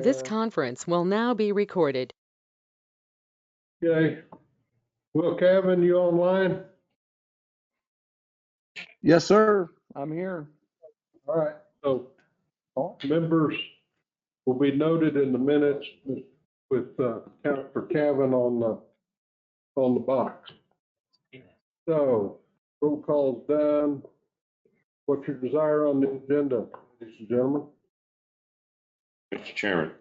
This conference will now be recorded. Okay. Will Kevin, you online? Yes, sir. I'm here. All right. So members will be noted in the minutes with count for Kevin on the box. So roll call's done. What's your desire on the agenda, ladies and gentlemen? Mr. Chairman,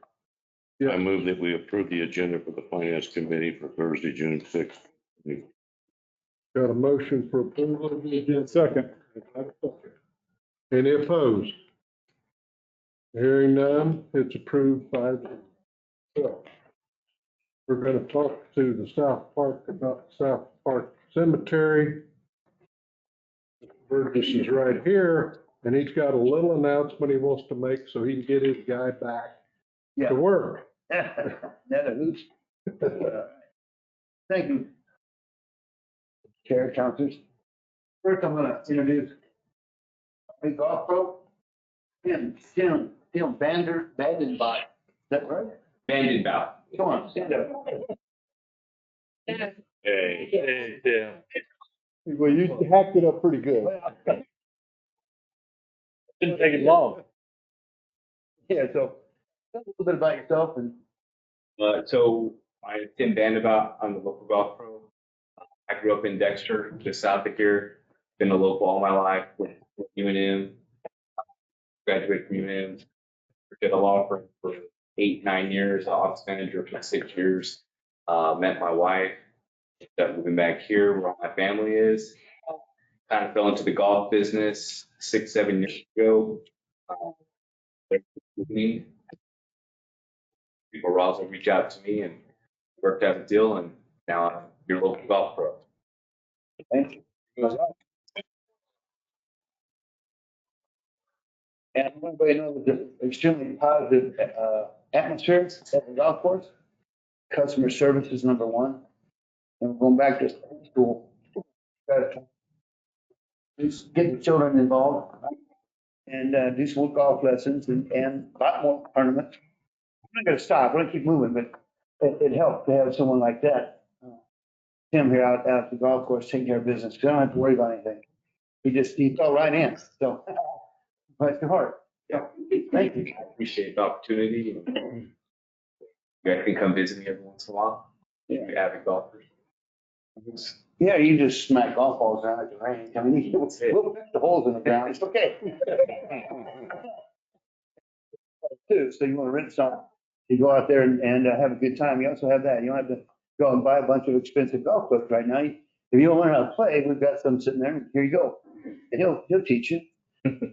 Yeah. I move that we approve the agenda for the Finance Committee for Thursday, June 6th. Got a motion for approval of the agenda. Second. Any opposed? Hearing none, it's approved 5-0. So we're going to talk to the South Park about South Park Cemetery. Burgess is right here, and he's got a little announcement he wants to make so he can get his guy back to work. Another hooch. Thank you, Chair, Councilors. First, I'm gonna introduce a golf pro, Tim Vandenbach. Is that right? Vandenbach. Come on, stand up. Hey, yeah. Well, you hacked it up pretty good. Didn't take it long. Yeah, so tell us a little bit about yourself and. So I'm Tim Vandenbach. I'm the local golf pro. I grew up in Dexter, just south of here. Been a local all my life with UNM. Graduated from UNM. Did a law firm for 8-9 years. Office manager for 6 years. Met my wife. Ended up moving back here where all my family is. Kind of fell into the golf business 6-7 years ago. People were also reach out to me and worked out a deal, and now I'm your local golf pro. Thank you. And I want everybody to know the extremely positive atmosphere at the golf course. Customer service is number one. And we're going back to school. Just get the children involved and do some golf lessons and a lot more tournaments. I'm not going to stop. We're going to keep moving, but it helps to have someone like that. Tim here out at the golf course taking care of business. You don't have to worry about anything. He fell right in. So, bless your heart. Yeah. Thank you. I appreciate the opportunity. You guys can come visit me every once in a while. Yeah. You're avid golfers. Yeah, you just smack golf balls around at the range. I mean, we'll fix the holes in the ground. It's okay. Too, so you want to rent some, you go out there and have a good time. You also have that. You don't have to go and buy a bunch of expensive golf clubs right now. If you don't learn how to play, we've got some sitting there. Here you go, and he'll teach you.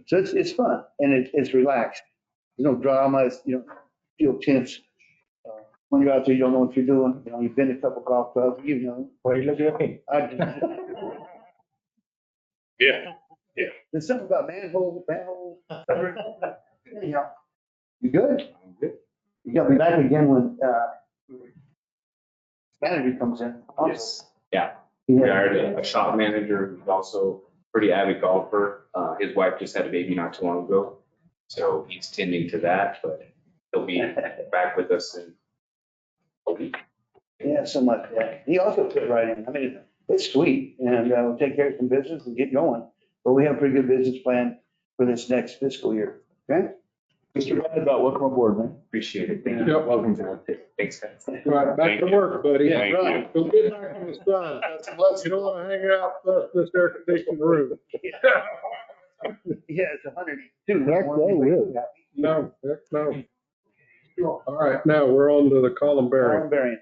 So it's fun and it's relaxed. There's no drama. You don't feel tense. When you're out there, you don't know what you're doing. You know, you've been to a couple golf clubs. You know. Why are you looking at me? Yeah. There's something about manhole. Anyhow, you good? I'm good. You got me back again when manager comes in. Yes. Yeah. Yeah. We hired a shop manager who's also pretty avid golfer. His wife just had a baby not too long ago, so he's tending to that. But he'll be back with us in a week. Yeah, something like that. He also fit right in. I mean, it's sweet, and we'll take care of some business and get going. But we have a pretty good business plan for this next fiscal year. Okay? Mr. Vandenbach, welcome aboard, man. Appreciate it. Thank you. Yep. Welcome to it. Thanks, guys. All right, back Thank to you. work, buddy. Yeah, Thank right. Go get back in the sun. Unless you don't want to hang out in this air conditioned room. Yeah, it's 102. Heck, they will. No, heck no. All right, now we're on to the columbarium. Columbarium.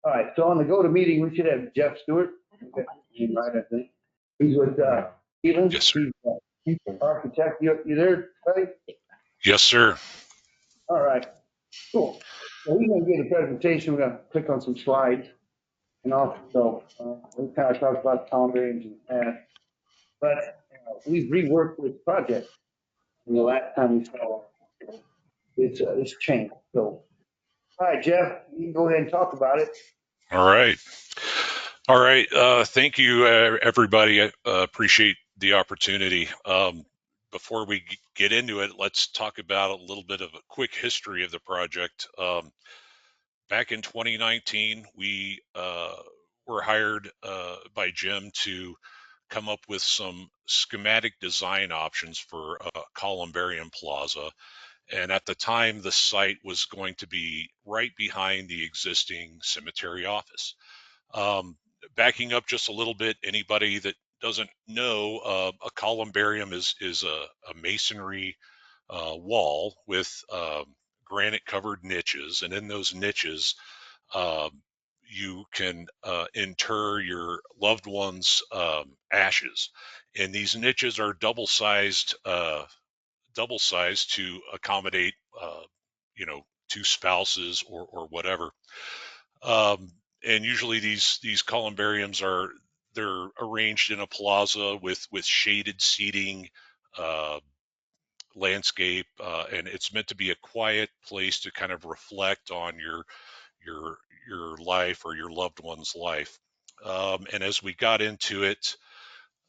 All right, so on the go to meeting, we should have Jeff Stewart. Right, I think. He's with Stevens. Yes, sir. He's architect. You there, buddy? Yes, sir. All right, cool. So he's gonna give a presentation. We're gonna click on some slides. And also, we kind of talked about columbariums in the past. But we've reworked this project from the last time we saw it. It's changed. So, all right, Jeff, you can go ahead and talk about it. All right. All right. Thank you, everybody. I appreciate the opportunity. before we get into it, let's talk about a little bit of a quick history of the project. Back in 2019, we were hired by Jim to come up with some schematic design options for Columbarium Plaza. And at the time, the site was going to be right behind the existing cemetery office. Backing up just a little bit, anybody that doesn't know, a columbarium is a masonry wall with granite covered niches, and in those niches you can inter your loved one's ashes, and these niches are double-sized to accommodate two spouses or whatever. And usually these columbariums they're arranged in a plaza with shaded seating, landscape, and it's meant to be a quiet place to kind of reflect on your life or your loved one's life. And as we got into it,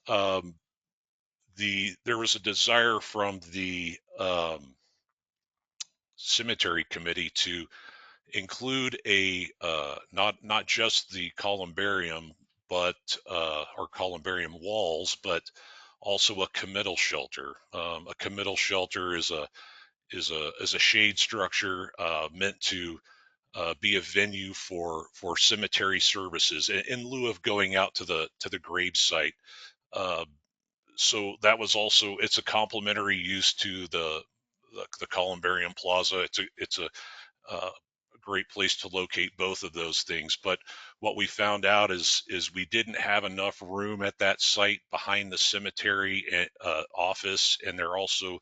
um, there was a desire from the cemetery committee to include a not just the columbarium, but or columbarium walls, but also a committal shelter. A committal shelter is a shade structure meant to be a venue for cemetery services in lieu of going out to the grave site. Uh, so that was also, it's a complementary use to the columbarium plaza. It's a great place to locate both of those things. But what we found out is we didn't have enough room at that site behind the cemetery office, and there also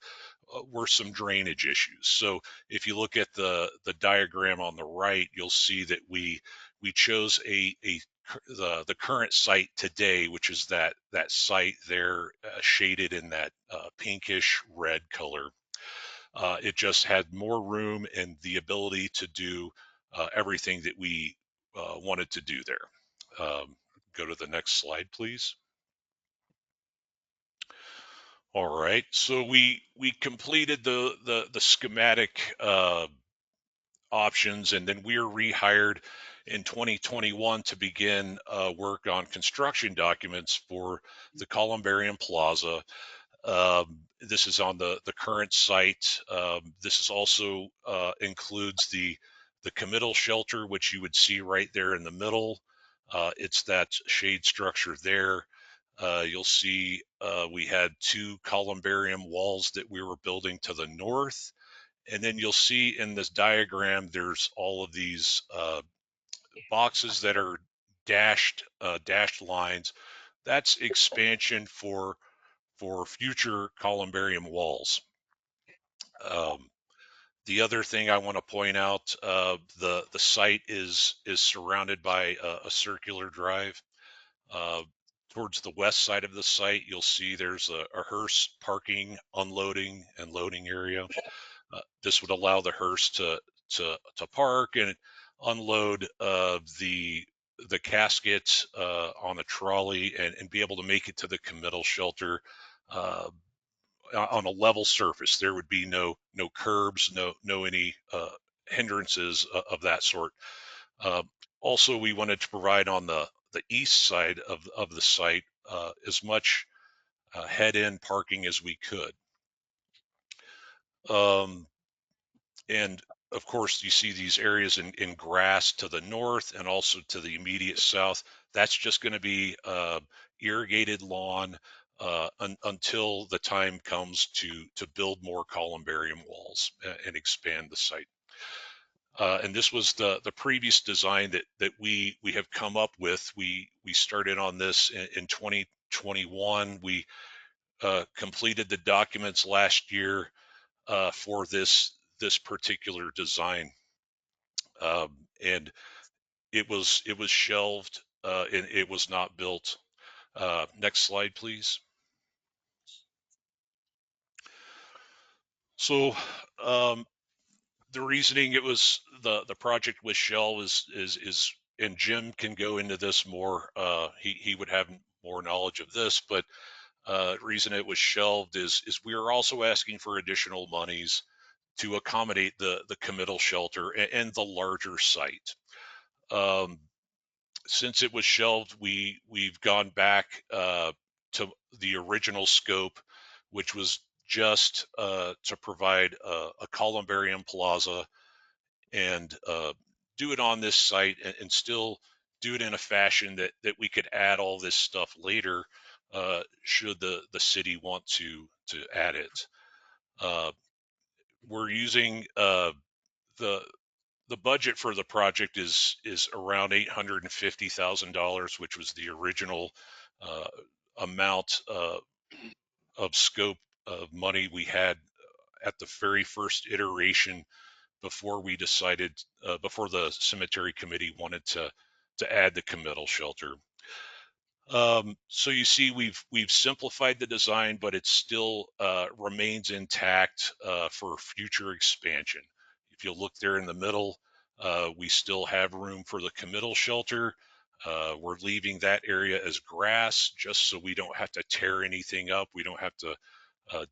were some drainage issues. So if you look at the diagram on the right, you'll see that we chose the current site today, which is that site there, shaded in that pinkish red color. It just had more room and the ability to do everything that we wanted to do there. Go to the next slide, please. All right, so we completed the schematic options, and then we were rehired in 2021 to begin work on construction documents for the Columbarium Plaza. This is on the current site. This is also includes the committal shelter, which you would see right there in the middle. It's that shade structure there. You'll see we had two columbarium walls that we were building to the north. And then you'll see in this diagram, there's all of these boxes that are dashed lines. That's expansion for future columbarium walls. The other thing I want to point out, the site is surrounded by a circular drive. Towards the west side of the site, you'll see there's a hearse parking, unloading, and loading area. This would allow the hearse to park and unload the caskets on a trolley and be able to make it to the committal shelter on a level surface. There would be no curbs, no any hindrances of that sort. Also, we wanted to provide on the east side of the site as much head-in parking as we could. And of course, you see these areas in grass to the north and also to the immediate south. That's just going to be irrigated lawn until the time comes to build more columbarium walls and expand the site. And this was the previous design that we have come up with. We started on this in 2021. We completed the documents last year for this particular design, and it was shelved and it was not built. Next slide, please. So the reasoning it was the project was shelved is and Jim can go into this more. He would have more knowledge of this, but Reason it was shelved is we are also asking for additional monies to accommodate the committal shelter and the larger site. Since it was shelved, we've gone back to the original scope, which was just to provide a columbarium plaza and do it on this site and still do it in a fashion that we could add all this stuff later should the city want to add it. We're using the budget for the project is around $850,000, which was the original amount of scope of money we had at the very first iteration before we decided before the cemetery committee wanted to add the committal shelter. So you see, we've simplified the design, but it still remains intact for future expansion. If you look there in the middle, we still have room for the committal shelter. We're leaving that area as grass just so we don't have to tear anything up. We don't have to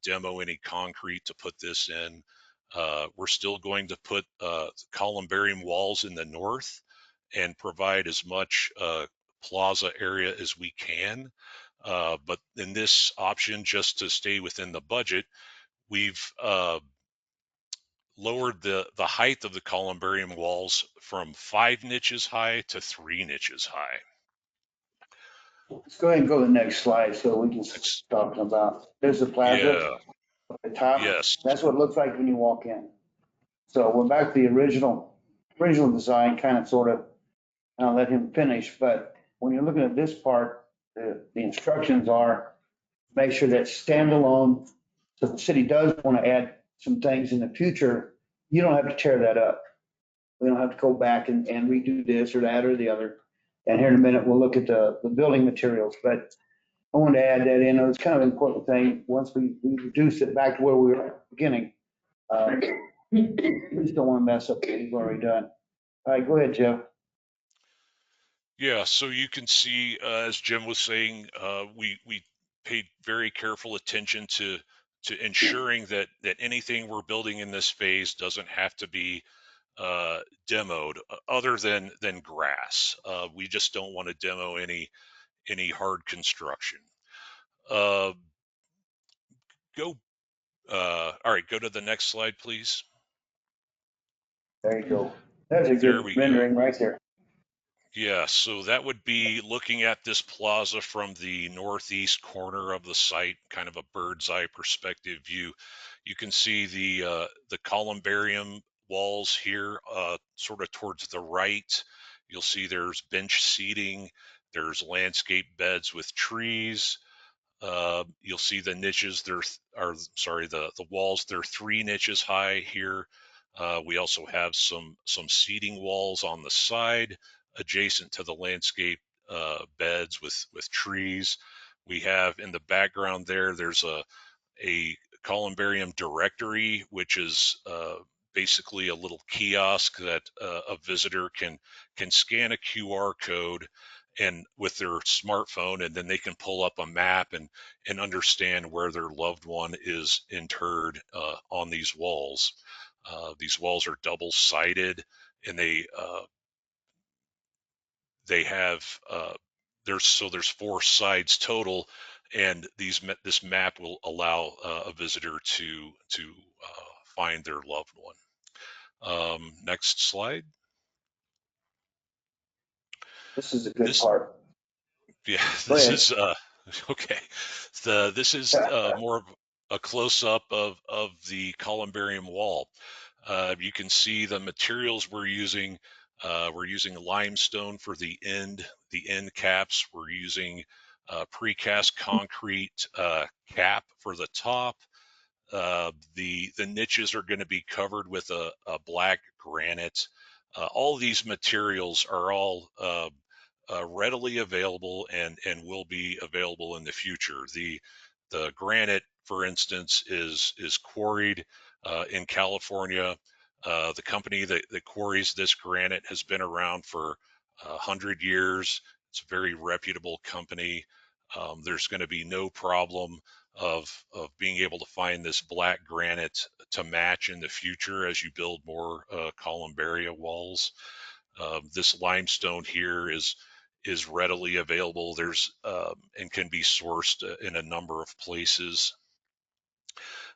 demo any concrete to put this in. We're still going to put columbarium walls in the north and provide as much plaza area as we can. But in this option, just to stay within the budget, we've lowered the height of the columbarium walls from 5 niches high to 3 niches high. Let's go ahead and go to the next slide so we can start talking about, there's the plaza Yeah, at the top. yes. That's what it looks like when you walk in. So we're back to the original design, kind of, sort of, and I'll let him finish, but when you're looking at this part, the instructions are make sure that's standalone. So if the city does want to add some things in the future, you don't have to tear that up. We don't have to go back and redo this or that or the other. And here in a minute, we'll look at the building materials, but I wanted to add that in. It's kind of an important thing. Once we reduce it back to where we were at the beginning, we just don't want to mess up what we've already done. All right, go ahead, Jeff. Yeah, so you can see, as Jim was saying, we paid very careful attention to ensuring that anything we're building in this phase doesn't have to be demoed other than grass. We just don't want to demo any hard construction. All right, go to the next slide, please. There you go. That's a There good we go. rendering right there. Yeah, so that would be looking at this plaza from the northeast corner of the site, kind of a bird's eye perspective view. You can see the columbarium walls here, sort of towards the right. You'll see there's bench seating, there's landscape beds with trees. You'll see the niches. The walls. They're 3 niches high here. We also have some seating walls on the side adjacent to the landscape beds with trees. We have in the background there's a columbarium directory, which is basically a little kiosk that a visitor can scan a QR code and with their smartphone, and then they can pull up a map and understand where their loved one is interred on these walls. These walls are double-sided, and they have there's 4 sides total, and this map will allow a visitor to find their loved one. Next slide. This is a good part. Yeah, this is okay. This is more of a close-up of the columbarium wall. You can see the materials we're using. We're using limestone for the end caps. We're using precast concrete cap for the top. The niches are going to be covered with a black granite. All these materials are all readily available and will be available in the future. The granite, for instance, is quarried in California. The company that quarries this granite has been around for 100 years. It's a very reputable company. There's going to be no problem of being able to find this black granite to match in the future as you build more columbaria walls. This limestone here is readily available. There's and can be sourced in a number of places.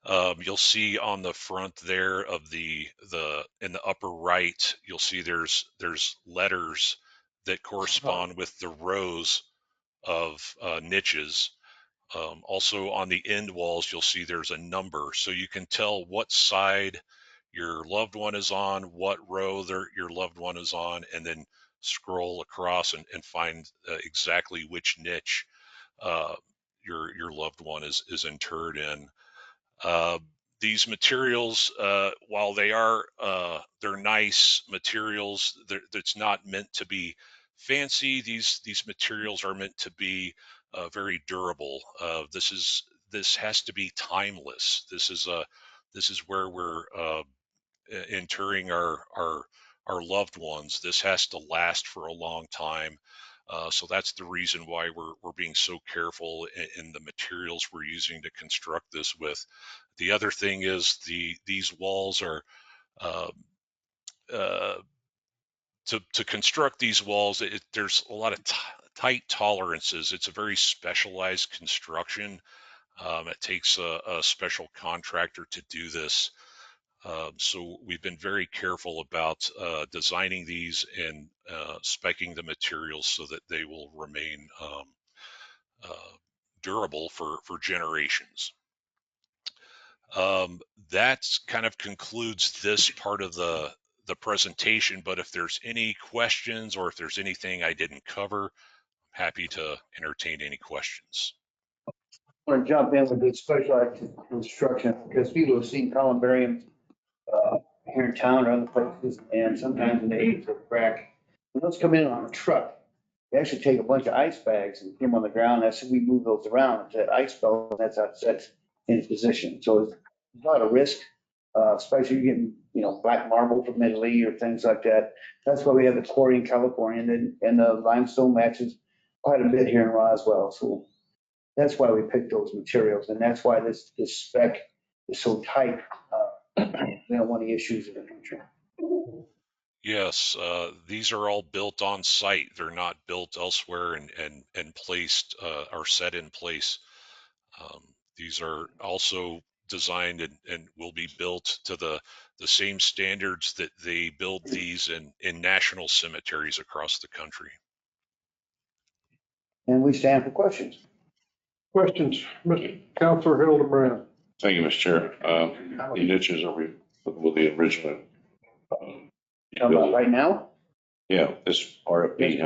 You'll see on the front there of the in the upper right, you'll see there's letters that correspond with the rows of niches. Also on the end walls, you'll see there's a number, so you can tell what side your loved one is on, what row your loved one is on, and then scroll across and find exactly which niche your loved one is interred in. These materials, while they're nice materials, it's not meant to be fancy. These materials are meant to be very durable. This has to be timeless. This is where we're interring our loved ones. This has to last for a long time. So that's the reason why we're being so careful in the materials we're using to construct this with. The other thing is these walls are to construct these walls. There's a lot of tight tolerances. It's a very specialized construction. It takes a special contractor to do this. So we've been very careful about designing these and speccing the materials so that they will remain durable for generations. That kind of concludes this part of the presentation, but if there's any questions or if there's anything I didn't cover, I'm happy to entertain any questions. I want to jump in with the specialized construction because people have seen columbariums here in town or other places, and sometimes when they crack, when those come in on a truck, they actually take a bunch of ice bags and put them on the ground. That's we move those around to that ice belt, and that's how it sets in position. So there's a lot of risk, especially getting black marble from Italy or things like that. That's why we have the quarry in California, and the limestone matches quite a bit here in Roswell. So that's why we picked those materials, and that's why this spec is so tight. We don't want any issues in the future. Yes, these are all built on site. They're not built elsewhere and placed or set in place. These are also designed and will be built to the same standards that they build these in national cemeteries across the country. And we stand for questions. Questions, Mr. Counselor Hildebrand? Thank you, Mr. Chair. The niches are with the original. Talking about right now? Yeah, this RFP, This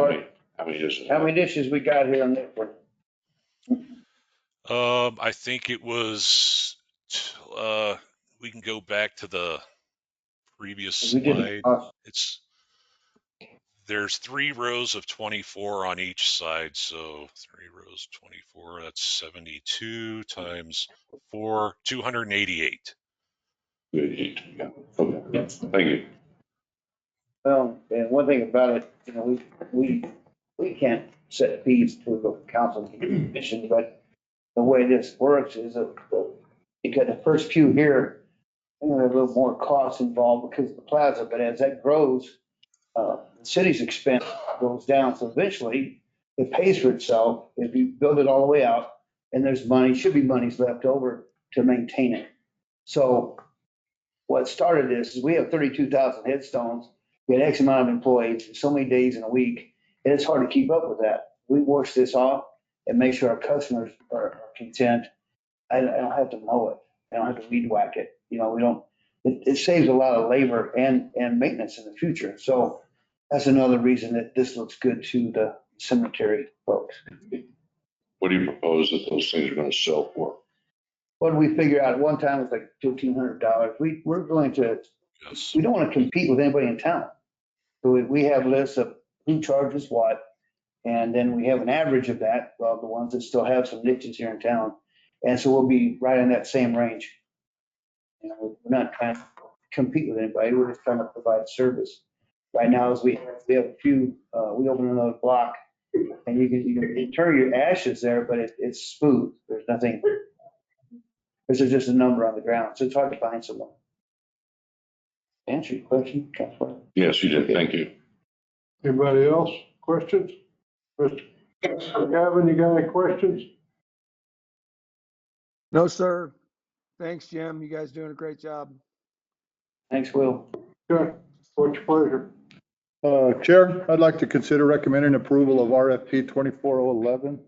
how many dishes? How many dishes we got here on that one? I think it was, we can go back to the previous We slide. did, There's 3 rows of 24 on each side. So 3 rows, 24, that's 72 times 4, 288. Yeah, okay, thank you. well, and one thing about it, we can't set fees to the council commission, but the way this works is you got the first few here, and there's a little more cost involved because of the plaza, but as that grows, the city's expense goes down. So eventually it pays for itself if you build it all the way out and there's should be monies left over to maintain it. So what started this is we have 32,000 headstones. We had X amount of employees, so many days in a week, and it's hard to keep up with that. We wash this off and make sure our customers are content. I don't have to mow it. I don't have to weed whack it. We don't. It saves a lot of labor and maintenance in the future. So that's another reason that this looks good to the cemetery folks. What do you propose that those things are going to sell for? What did we figure out at one time was like $1,500. We're going to, Yes. we don't want to compete with anybody in town. So we have lists of who charges what, and then we have an average of that, of the ones that still have some niches here in town. And so we'll be right in that same range. We're not trying to compete with anybody. We're just trying to provide service. Right now, as we have a few, we opened another block And you turn your ashes there, but it's smooth. There's nothing, there's just a number on the ground, so it's hard to find someone. Answer your question, Councilor. Yes, you did. Thank you. Anybody else? Questions? Mr. Gavin, you got any questions? No, sir. Thanks, Jim. You guys doing a great job. Thanks, Will. Okay, what's your pleasure? Chair, I'd like to consider recommending approval of RFP 24011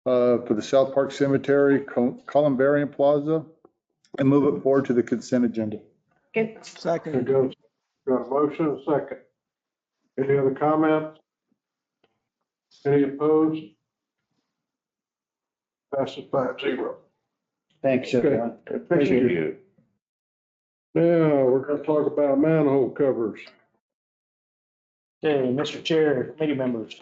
for the South Park Cemetery Columbarium Plaza and move it forward to the consent agenda. There Second. goes, got a motion, and a second. Any other comments? Any opposed? Passes 5-0. Thanks, Okay. everyone. Thank Appreciate it. you. Now, we're gonna talk about manhole covers. Okay, Mr. Chair, committee members.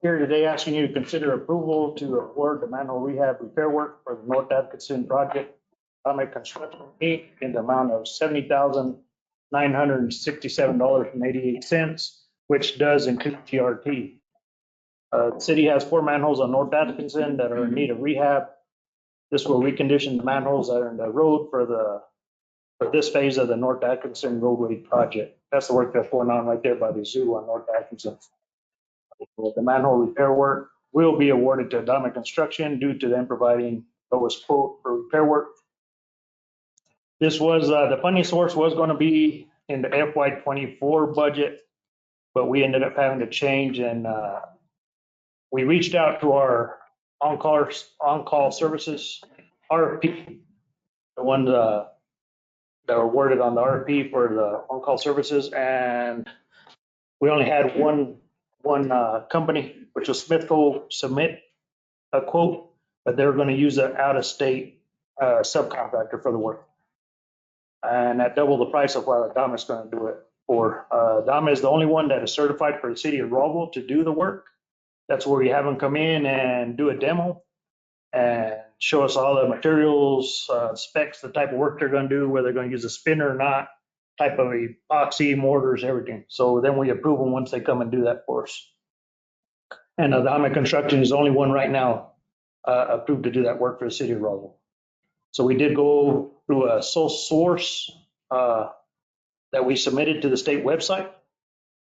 Here today asking you to consider approval to award the manhole rehab repair work for the North Atkinson project. Atomic Construction Inc. in the amount of $70,967.88, which does include TRT. The city has 4 manholes on North Atkinson that are in need of rehab. This will recondition the manholes that are in the road for this phase of the North Atkinson roadway project. That's the work that's going on right there by the zoo on North Atkinson. The manhole repair work will be awarded to Atomic Construction due to them providing lowest quote for repair work. This was, the funding source was going to be in the FY24 budget, but we ended up having to change, and we reached out to our on-call services, RFP, the ones that were awarded on the RFP for the on-call services, and we only had one company, which was Smithco, submit a quote, but they were going to use an out-of-state subcontractor for the work. And that doubled the price of what Adama is going to do it for. Adama is the only one that is certified for the city of Rawville to do the work. That's where we have them come in and do a demo and show us all the materials, specs, the type of work they're going to do, whether they're going to use a spinner or not, type of epoxy, mortars, everything. So then we approve them once they come and do that for us. And Adama Construction is the only one right now approved to do that work for the city of Rawville. So we did go through a sole source that we submitted to the state website.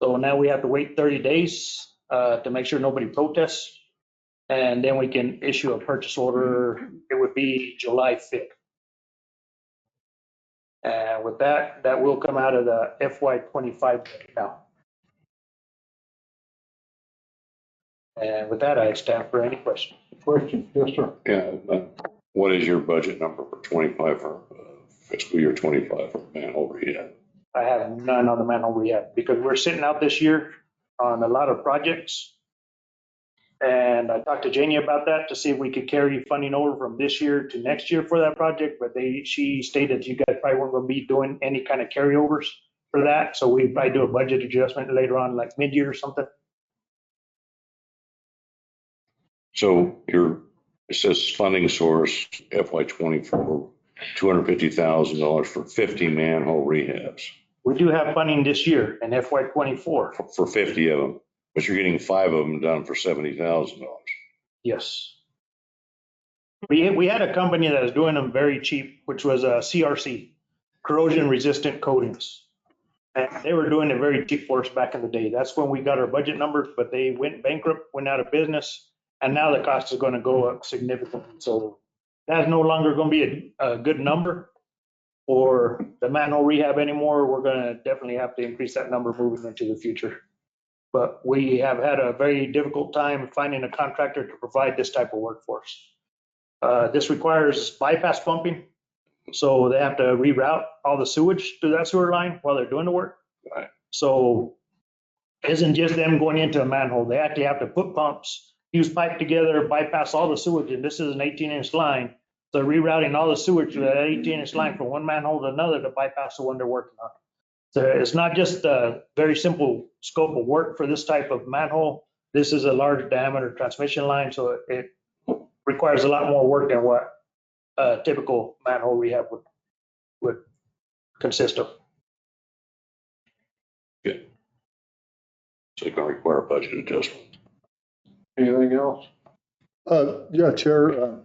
So now we have to wait 30 days to make sure nobody protests. And then we can issue a purchase order. It would be July 5th. And with that, that will come out of the FY25 now. And with that, I stand for any questions. Question? Yes, sir. Yeah. What is your budget number for 25 for fiscal year 25 for manhole rehab? I have none on the manhole rehab because we're sitting out this year on a lot of projects. And I talked to Janie about that to see if we could carry funding over from this year to next year for that project. But she stated you guys probably weren't going to be doing any kind of carryovers for that. So we probably do a budget adjustment later on, like mid-year or something. So it says funding source FY24, $250,000 for 50 manhole rehabs. We do have funding this year in FY24. For 50 of them, but you're getting 5 of them done for $70,000. Yes. We had a company that was doing them very cheap, which was a CRC, corrosion resistant coatings. And they were doing it very cheap for us back in the day. That's when we got our budget numbers, but they went bankrupt, went out of business. And now the cost is going to go up significantly. So that's no longer going to be a good number for the manhole rehab anymore. We're going to definitely have to increase that number moving into the future. But we have had a very difficult time finding a contractor to provide this type of work for us. This requires bypass pumping. So they have to reroute all the sewage to that sewer line while they're doing the work. Right. So it isn't just them going into a manhole. They actually have to put pumps, use pipe together, bypass all the sewage, and this is an 18-inch line. So rerouting all the sewage to that 18-inch line from one manhole to another to bypass the one they're working on. So it's not just a very simple scope of work for this type of manhole. This is a large diameter transmission line, so it requires a lot more work than what a typical manhole rehab would consist of. Good. So it's gonna require a budget adjustment. Anything else? Yeah, Chair.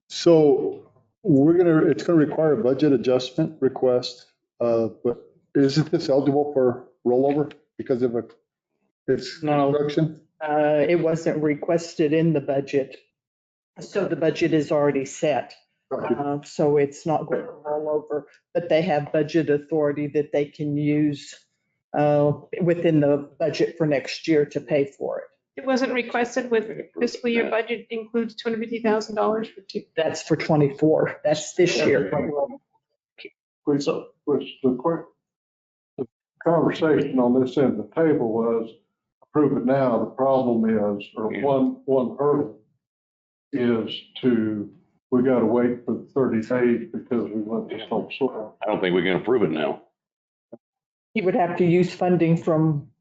So it's gonna require a budget adjustment request, but isn't this eligible for rollover because of its No. construction? It wasn't requested in the budget. So the budget is already set. So it's not going to roll over, but they have budget authority that they can use within the budget for next year to pay for it. It wasn't requested with fiscal year budget includes $250,000 for two. That's for 24. That's this year. Which the conversation on this end of the table was approve it now. The problem is, or one hurdle is we gotta wait for 30 days because we went to sole source. I don't think we can approve it now. He would have to use funding from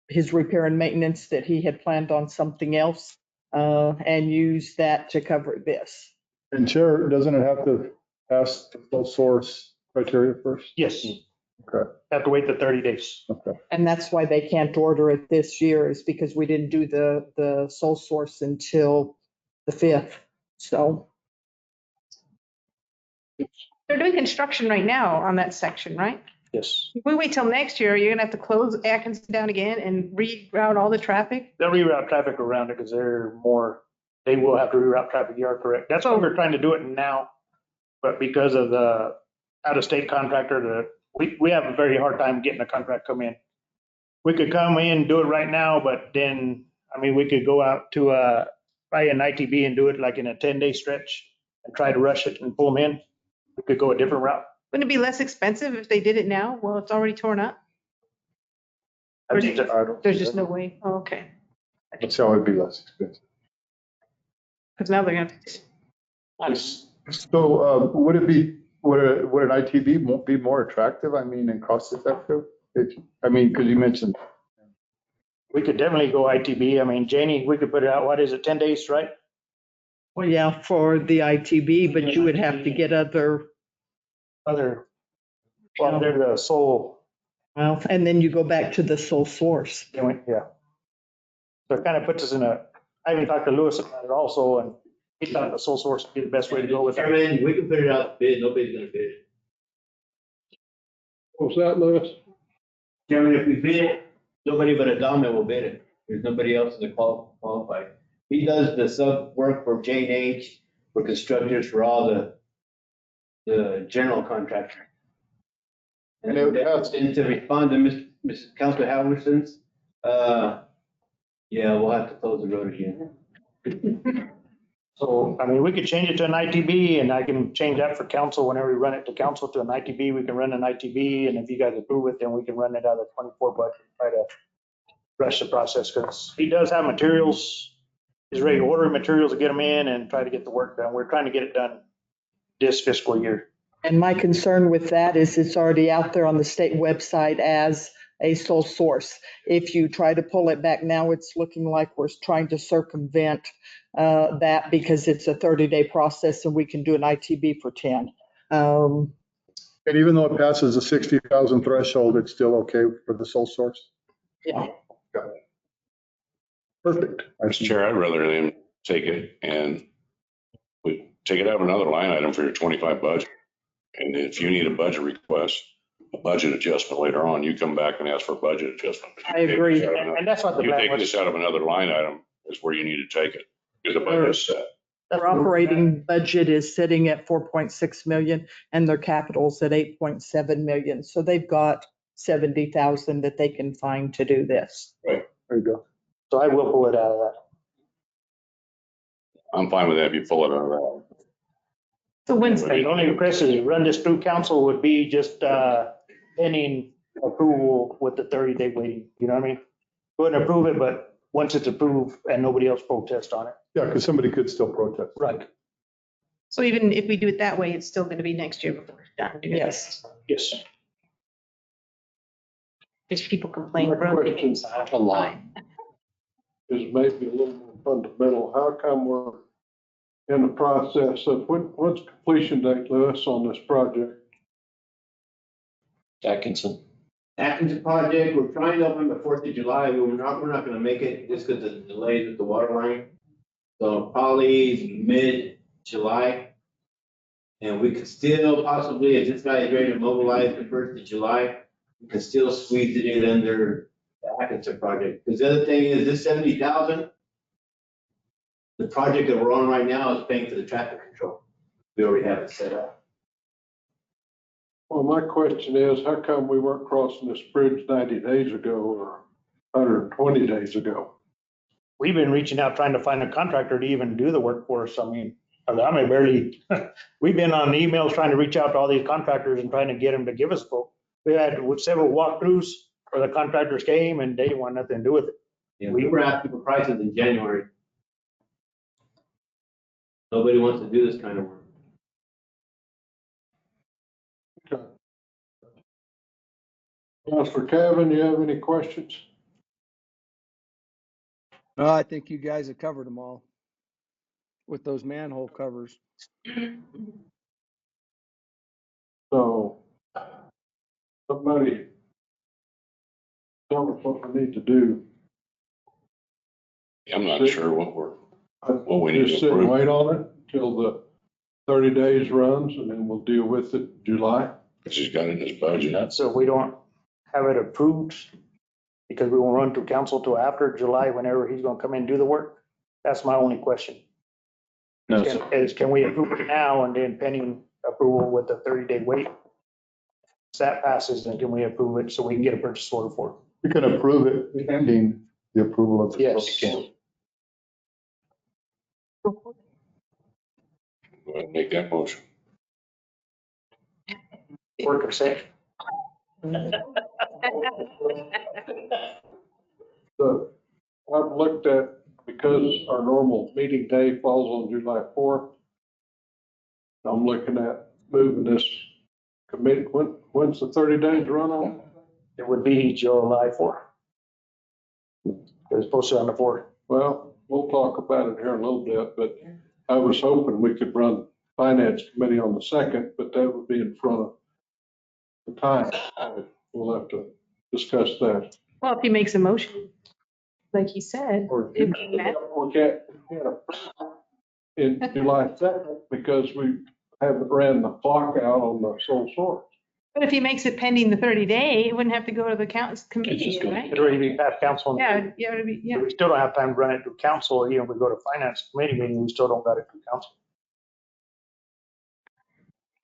his repair and maintenance that he had planned on something else and use that to cover this. And Chair, doesn't it have to pass the sole source criteria first? Yes. Okay. Have to wait the 30 days. Okay. And that's why they can't order it this year, is because we didn't do the sole source until the 5th. So They're doing construction right now on that section, right? Yes. If we wait till next year, you're gonna have to close Atkinson down again and reroute all the traffic? They'll reroute traffic around it because they will have to reroute traffic. You are correct. That's why we're trying to do it now. But because of the out-of-state contractor, we have a very hard time getting a contract come in. We could come in and do it right now, but then, we could go out to probably an ITB and do it like in a 10-day stretch and try to rush it and pull them in. We could go a different route. Wouldn't it be less expensive if they did it now? Well, it's already torn up. I think that- There's just no way. Oh, okay. That's how it'd be less expensive. Because now they're gonna. So would an ITB be more attractive? And cost effective? Because you mentioned. We could definitely go ITB. Janie, we could put it out, what is it, 10 days, right? well, yeah, for the ITB, but you would have to get other, Well, they're the sole, well, and then you go back to the sole source. yeah. So it kind of puts us I even talked to Lewis about it also, and he thought the sole source would be the best way to go with it. Chairman, we can put it out to bid, nobody's gonna bid it. What was that, Lewis? Chairman, if we bid it, nobody but Adama will bid it. There's nobody else to qualify. He does the sub work for J&H, for constructors, for all the general contractor. And to respond to Mr. Councilor Halverson's, yeah, we'll have to close the road again. So, we could change it to an ITB, and I can change that for council whenever we run it to council to an ITB. We can run an ITB, and if you guys approve it, then we can run it out of the 24 budget, try to rush the process, because he does have materials. He's ready to order materials to get them in and try to get the work done. We're trying to get it done this fiscal year. And my concern with that is it's already out there on the state website as a sole source. If you try to pull it back now, it's looking like we're trying to circumvent that because it's a 30-day process and we can do an ITB for 10. And even though it passes the 60,000 threshold, it's still okay for the sole source? Yeah. Got it. Perfect. Mr. Chair, I'd rather them take it and we take it out of another line item for your 25 budget. And if you need a budget request, a budget adjustment later on, you come back and ask for a budget adjustment. I agree. And that's what the You plan take was. this out of another line item is where you need to take it, because the budget's set. Their operating budget is sitting at 4.6 million and their capital's at 8.7 million. So they've got 70,000 that they can find to do this. There you go. So I will pull it out of that. I'm fine with that if you pull it out of that. So when's The only request is run this through council would be just pending approval with the 30-day waiting, you know what I mean? Go ahead and approve it, but once it's approved and nobody else protests on it. Yeah, because somebody could still protest. Right. So even if we do it that way, it's still gonna be next year before it's done. Yes. Yes. Just people complain. My question is maybe a little more fundamental. How come we're in the process of, what's completion date, Lewis, on this project? Atkinson. Atkins project, we're trying to open the 4th of July. We're not gonna make it just because of the delays with the water line. So probably mid-July. And we could still possibly, if this guy is ready to mobilize the 1st of July, we can still squeeze it in under the Atkinson project. Because the other thing is this 70,000, the project that we're on right now is paying for the traffic control. We already have it set up. Well, my question is, how come we weren't crossing this bridge 90 days ago or 120 days ago? We've been reaching out, trying to find a contractor to even do the work for us. I mean, barely, we've been on emails trying to reach out to all these contractors and trying to get them to give us a quote. We had several walkthroughs where the contractors came and they didn't want nothing to do with it. Yeah, we were asking for prices in January. Nobody wants to do this kind of work. Okay. Councilor Cavan, you have any questions? No, I think you guys have covered them all with those manhole covers. So somebody tell us what we need to do. I'm not sure what we need Just to sit and approve. wait on it till the 30 days runs and then we'll deal with it in July. Because he's got it in his budget. So we don't have it approved because we won't run through council till after July, whenever he's gonna come in and do the work. That's my only question. No, Can we approve it now and then pending approval with the 30-day wait? If that passes, then can we approve it so we can get a purchase order for it? We can approve it pending the approval of the. Yes. Go ahead and make that motion. Worker safe. So I've looked at, because our normal meeting day falls on July 4th, I'm looking at moving this committee. When's the 30 days run on? It would be July 4th. It was posted on the 4th. Well, we'll talk about it here in a little bit, but I was hoping we could run finance committee on the 2nd, but that would be in front of the time. We'll have to discuss that. Well, if he makes a motion, like he said, if he met, We can't in July 2nd because we haven't ran the clock out on the sole source. but if he makes it pending the 30 day, it wouldn't have to go to the committee, right? It'd already be past council. Yeah, yeah, it'd be, yeah. We still don't have time to run it through council. Even if we go to finance committee meeting, we still don't got it through council.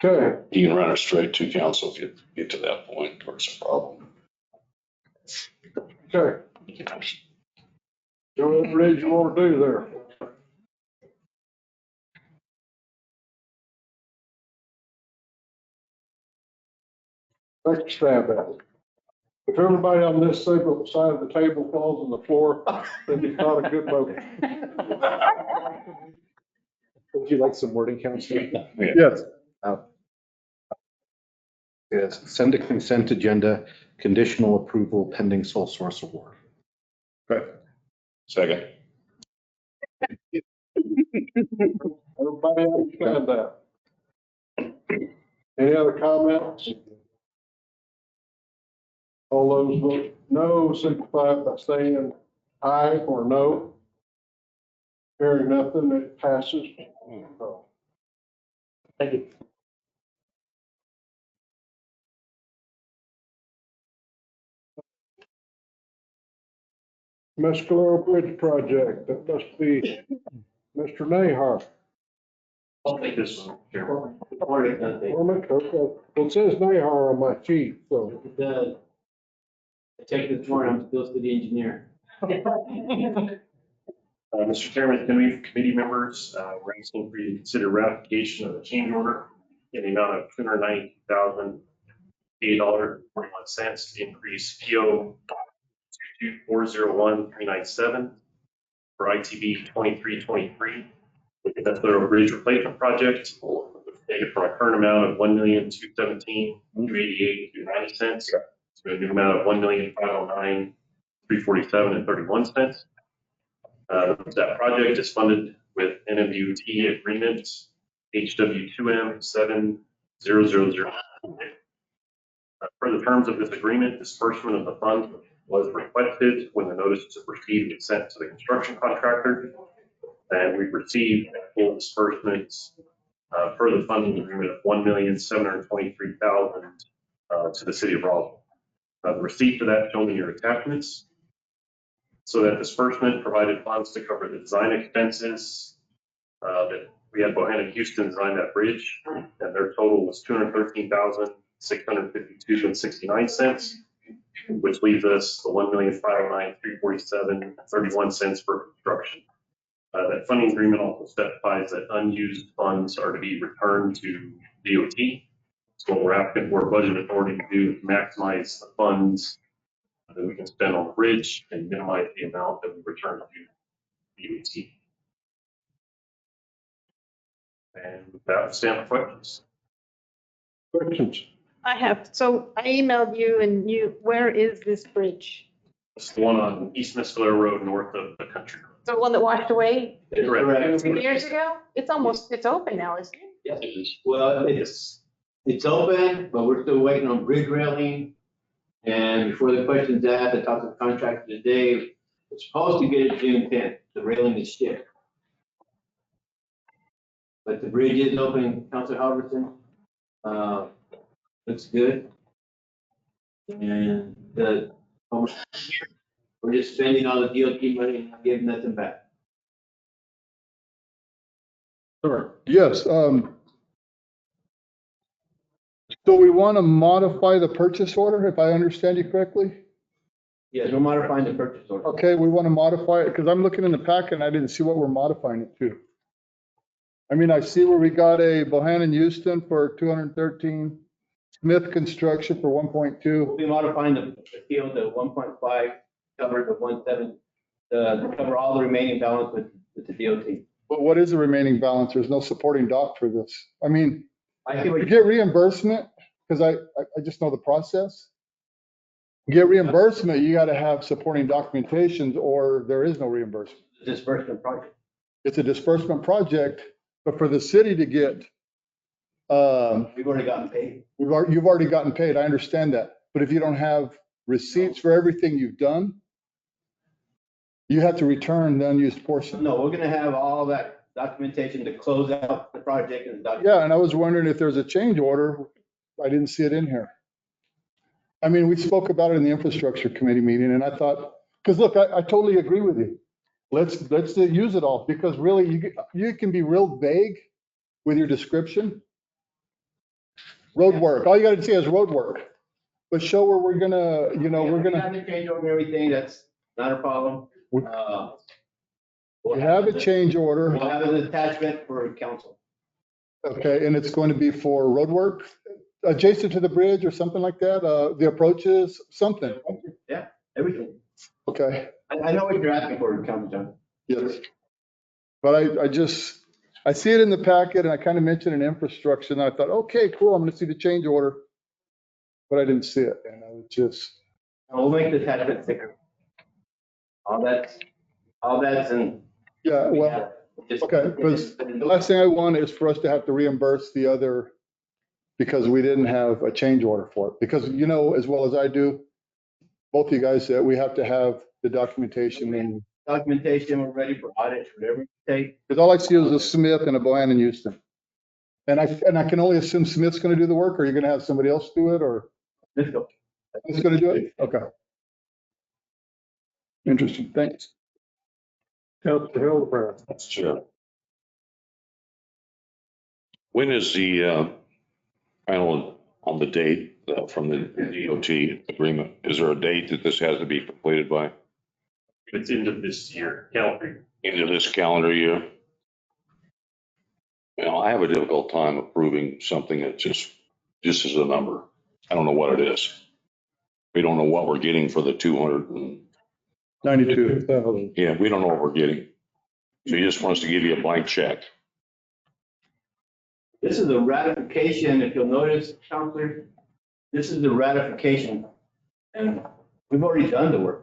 Okay, You can run it straight to council if you get to that point or it's a problem. okay. Do whatever it is you want to do there. Take a stab at it. If everybody on this side of the table falls on the floor, then it's not a good motion. Would you like some wording, Counselor? Yes. Yes, send a consent agenda, conditional approval pending sole source award. Okay. Second. Everybody understand that? Any other comments? All those vote no, signify by saying aye or no. Hearing nothing, it passes. Thank you. Mescalero Bridge Project, that must be Mr. Nahar. I'll take this one, Chairman. Okay. Well, it says Nahar on my sheet, so. I checked this morning, I'm still city engineer. Mr. Chairman, committee members, we're asking for you to consider ratification of the change order in the amount of $290,008.41 to increase PO 22401-397 for ITB 2323. That's the bridge replacement project. Take it from a current amount of $1,217,288.90 to a new amount of $1,509,347.31. That project is funded with NMUT agreement HW2M 7000. Per the terms of this agreement, disbursement of the funds was requested when the notice to proceed was sent to the construction contractor. And we received full disbursements per the funding agreement of $1,723,000 to the city of Roswell. The receipt for that shown in your attachments. So that disbursement provided funds to cover the design expenses that we had Bohannon Houston design that bridge, and their total was $213,652.69, which leaves us the $1,509,347.31 for construction. That funding agreement also specifies that unused funds are to be returned to DOT. So what we're asking for budget authority to do is maximize the funds that we can spend on the bridge and minimize the amount that we return to DOT. And with that, stand for questions. Questions? I have, so I emailed you and where is this bridge? It's the one on East Mescalero Road, north of the country. The one that washed away Correct. 2 years ago? It's open now, isn't it? Yes, it is. Well, it's open, but we're still waiting on bridge railing. And before the question's asked, I talked to the contractor today. It's supposed to get it June 10th. The railing is shipped. But the bridge is open, Councilor Halverson. Looks good. And we're just spending all the DOT money and not giving nothing back. Sure. Yes. So we want to modify the purchase order, if I understand you correctly? Yes, we're modifying the purchase order. Okay, we want to modify it because I'm looking in the packet and I didn't see what we're modifying it to. I mean, I see where we got a Bohannon Houston for 213, Smith Construction for 1.2. We'll be modifying the field to 1.5, cover the 1.7, to cover all the remaining balance with the DOT. But what is the remaining balance? There's no supporting doc for this. I mean, I see what you get reimbursement because I just know the process. You get reimbursement, you got to have supporting documentations or there is no reimbursement. Disbursement project. It's a disbursement project, but for the city to get, We've already gotten paid. you've already gotten paid. I understand that. But if you don't have receipts for everything you've done, you have to return the unused portion. No, we're gonna have all that documentation to close out the project and Yeah, and I was wondering if there's a change order. I didn't see it in here. I mean, we spoke about it in the infrastructure committee meeting and I thought, because look, I totally agree with you. Let's use it all because really you can be real vague with your description. Road work, all you got to say is road work, but show where we're gonna, we're We gonna. have to change over everything. That's not a problem. We have a change order. We'll have an attachment for council. Okay, and it's going to be for road work adjacent to the bridge or something like that, the approaches, something. Yeah, everything. Okay, I know what you're asking for, Councilor John. yes. But I see it in the packet and I kind of mentioned an infrastructure and I thought, okay, cool, I'm gonna see the change order. But I didn't see it and I was just. We'll make the attachment thicker. All that's in. Yeah, well, okay, because the last thing I want is for us to have to reimburse the other because we didn't have a change order for it. Because you know, as well as I do, both of you guys said we have to have the documentation and. Documentation, we're ready for audits, whatever it takes. Because all I see is a Smith and a Bohannon Houston. And I can only assume Smith's gonna do the work, or you're gonna have somebody else do it, or Let's go. who's gonna do it? Okay. Interesting, thanks. Councilor Hildebrand. That's true. When is the final on the date from the DOT agreement? Is there a date that this has to be completed by? It's end of this year, calendar. End of this calendar year? You know, I have a difficult time approving something that just is a number. I don't know what it is. We don't know what we're getting for the 92,000. Yeah, we don't know what we're getting. So he just wants to give you a blank check. This is a ratification, if you'll notice, Counselor, this is the ratification. And we've already done the work.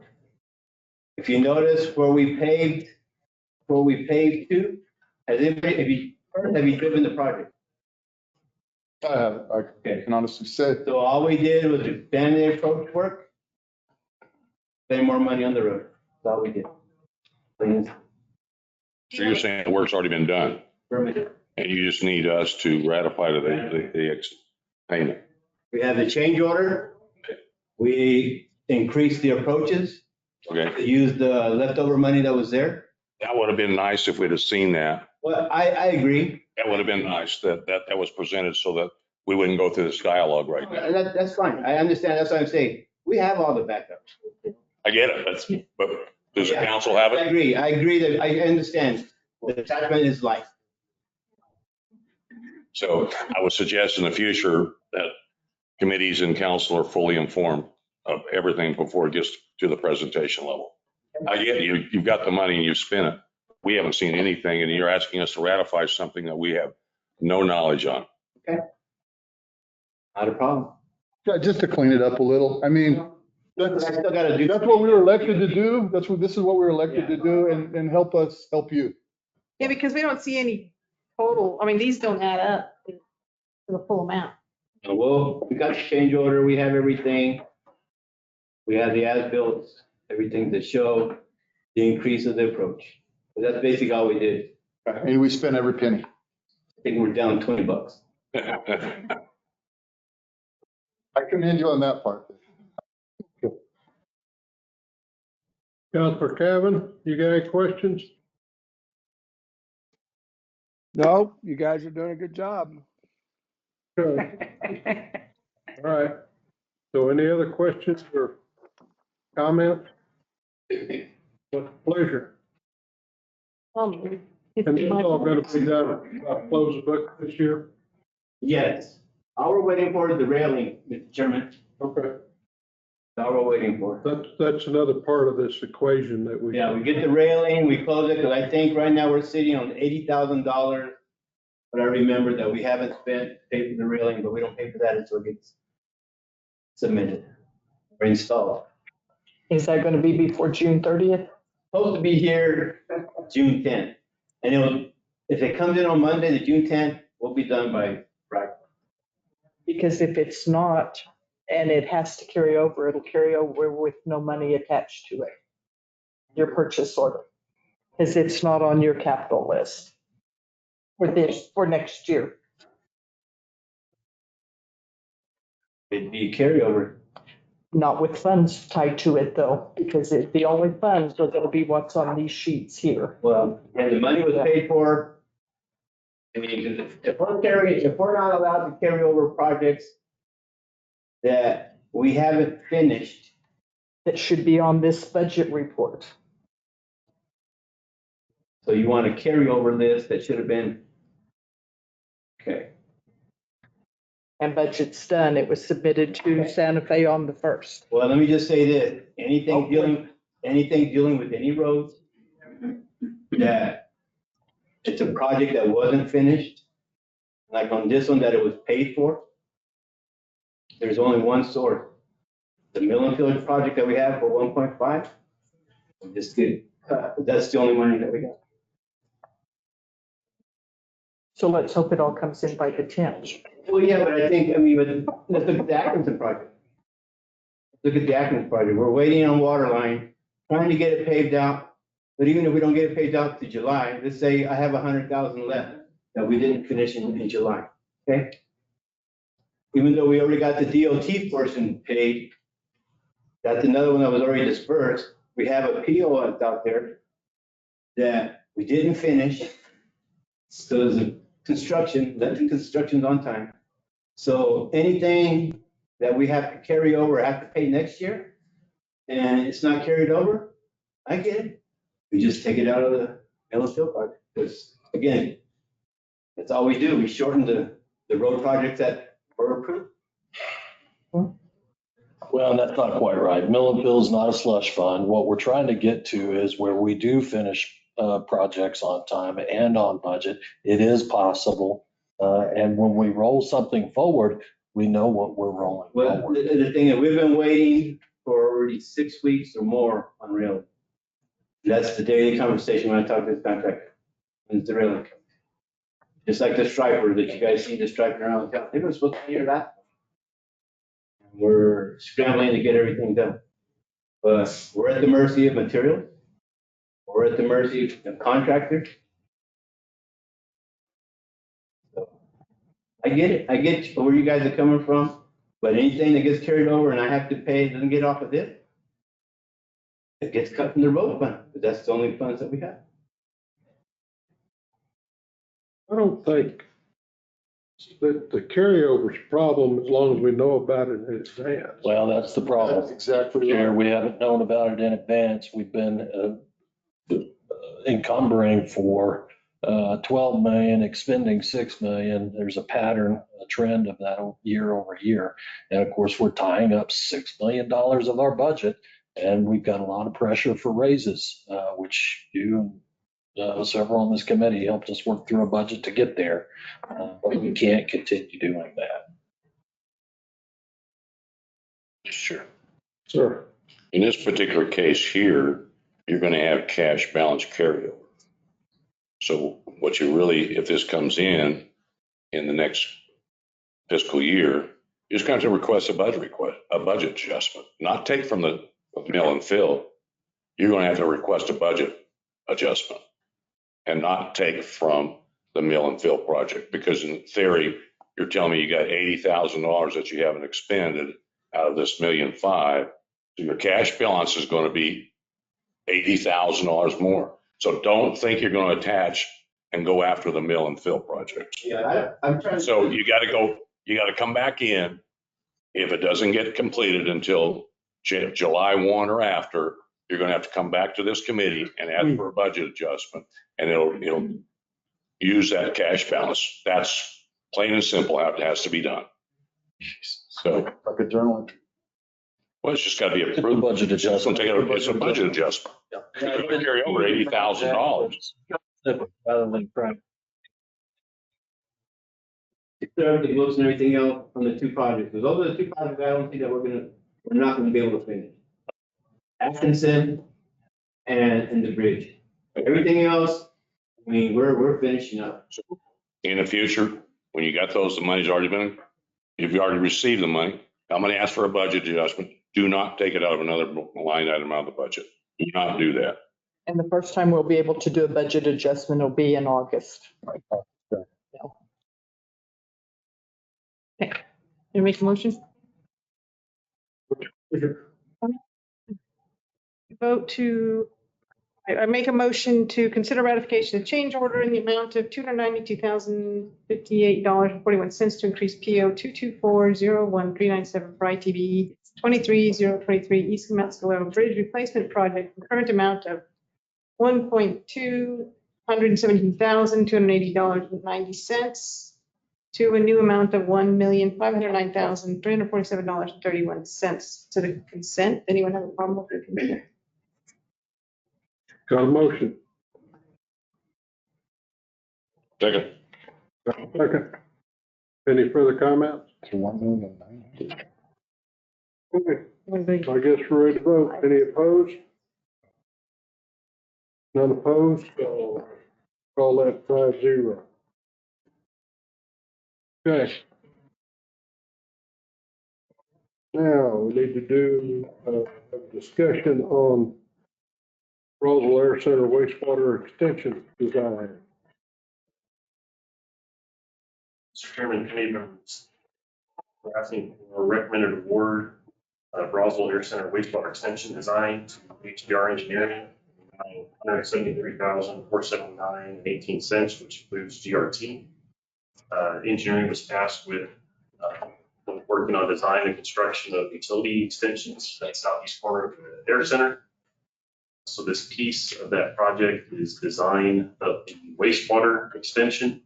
If you notice where we paved to, have you driven the project? I can honestly say, So all we did was expand the approach work, spend more money on the road. That's all we did. So you're saying the work's already been done Permit. and you just need us to ratify the payment? We have the change order. We increased the approaches, Okay. used the leftover money that was there. That would have been nice if we'd have seen that. Well, I agree. That would have been nice that was presented so that we wouldn't go through this dialogue right now. That's fine. I understand. That's what I'm saying. We have all the backups. I get it, but does the council have I it? agree. I agree that I understand. The attachment is life. So I would suggest in the future that committees and council are fully informed of everything before it gets to the presentation level. I get you've got the money and you've spent it. We haven't seen anything and you're asking us to ratify something that we have no knowledge on. Okay. Not a problem. yeah, just to clean it up a little. I mean, But I still gotta do. that's what we were elected to do. This is what we were elected to do and help us help you. Yeah, because we don't see any total, I mean, these don't add up to the full amount. Well, we got the change order. We have everything. We have the as-built, everything to show the increase of the approach. But that's basically all we did. And we spent every penny. I think we're down $20. I commend you on that part. Counselor Cavan, you got any questions? No, you guys are doing a good job. Okay. All right. So any other questions or comments? With pleasure. And it's all gonna be done, close the book this year? Yes. All we're waiting for is the railing, Mr. Chairman. Okay. All we're waiting for. That's another part of this equation that we. Yeah, we get the railing, we close it, because I think right now we're sitting on $80,000. But I remember that we haven't spent, paid for the railing, but we don't pay for that until it gets submitted or installed. Is that going to be before June 30th? Supposed to be here June 10th. And if it comes in on Monday, the June 10th, we'll be done by Friday. Because if it's not, and it has to carry over, it'll carry over with no money attached to it. Your purchase order, because it's not on your capital list for next year. It'd be a carryover. Not with funds tied to it though, because the only funds are going to be what's on these sheets here. Well, and the money was paid for. I mean, if we're not allowed to carry over projects that we haven't finished. That should be on this budget report. So you want to carry over this that should have been. Okay. And budget's done. It was submitted to Santa Fe on the 1st. Well, let me just say this, anything dealing with any roads that it's a project that wasn't finished, like on this one that it was paid for, there's only one source. The mill and field project that we have for 1.5, just get, that's the only money that we got. So let's hope it all comes in by the 10th. Well, yeah, but I think, let's look at the Atkinson project. Look at the Atkinson project. We're waiting on water line, trying to get it paved out. But even if we don't get it paved out to July, let's say I have 100,000 left that we didn't finish in July, okay? Even though we already got the DOT portion paid, that's another one that was already dispersed. We have a PO out there that we didn't finish. So there's a construction, let the construction's on time. So anything that we have to carry over, have to pay next year, and it's not carried over, I get it. We just take it out of the mill and field project. Because again, that's all we do. We shorten the road projects that were approved. Well, that's not quite right. Mill and fill is not a slush fund. What we're trying to get to is where we do finish projects on time and on budget. It is possible. And when we roll something forward, we know what we're rolling Well, forward. the thing is, we've been waiting for already 6 weeks or more on rail. That's the daily conversation when I talk to this contractor. It's the railing. Just like the striper that you guys see the striping around town, they were supposed to clear that. We're scrambling to get everything done. But we're at the mercy of material. We're at the mercy of contractors. So, I get it. I get where you guys are coming from, but anything that gets carried over and I have to pay doesn't get off of this. It gets cut from the road fund, but that's the only funds that we have. I don't think that the carryover's a problem as long as we know about it in advance. Well, that's the problem. That's exactly Chair, right. we haven't known about it in advance. We've been encumbering for 12 million, expending 6 million. There's a pattern, a trend of that year over year. And of course, we're tying up $6 million of our budget, and we've got a lot of pressure for raises, which you and several on this committee helped us work through a budget to get there. But we can't continue doing that. Sure. Sir. In this particular case here, you're going to have cash balance carryover. So what you really, if this comes in the next fiscal year, you're just going to have to request a budget adjustment, not take from the mill and fill. You're going to have to request a budget adjustment and not take from the mill and fill project, because in theory, you're telling me you got $80,000 that you haven't expended out of this $1.5 million. So your cash balance is going to be $80,000 more. So don't think you're going to attach and go after the mill and fill project. Yeah, I'm trying to. So you got to come back in. If it doesn't get completed until July 1 or after, you're going to have to come back to this committee and ask for a budget adjustment, and it'll use that cash balance. That's plain and simple how it has to be done. So, Like a journal entry. well, it's just got to be It's a approved. budget adjustment. It's a budget adjustment. You're going to carry over $80,000. Rather than trying. The books and everything else from the two projects, because those are the two projects I don't think that we're not gonna be able to finish. Atkinson and the bridge. Everything else, I mean, we're finishing up. In the future, when you got those, the money's already been, if you already received the money, I'm going to ask for a budget adjustment. Do not take it out of another line item out of the budget. Do not do that. And the first time we'll be able to do a budget adjustment will be in August. You make a motion? Vote to, I make a motion to consider ratification of change order in the amount of $292,058.41 to increase PO 224-01397 for ITB 23023 East Mescalero Bridge Replacement Project, the current amount of $1,217,280.90 to a new amount of $1,509,347.31 to the consent. Anyone have a problem with the consent? Got a motion. Second. Second. Any further comments? To 1,900,000. Okay, I guess we're ready to vote. Any opposed? None opposed, so call that 5-0. Okay. Now, we need to do a discussion on Roswell Air Center wastewater extension design. Mr. Chairman, committee members, we're asking for a recommended award of Roswell Air Center wastewater extension design to HDR Engineering, $173,479.18, which includes GRT. Engineering was tasked with working on design and construction of utility extensions at southeast corner of the Air Center. So this piece of that project is design of the wastewater extension.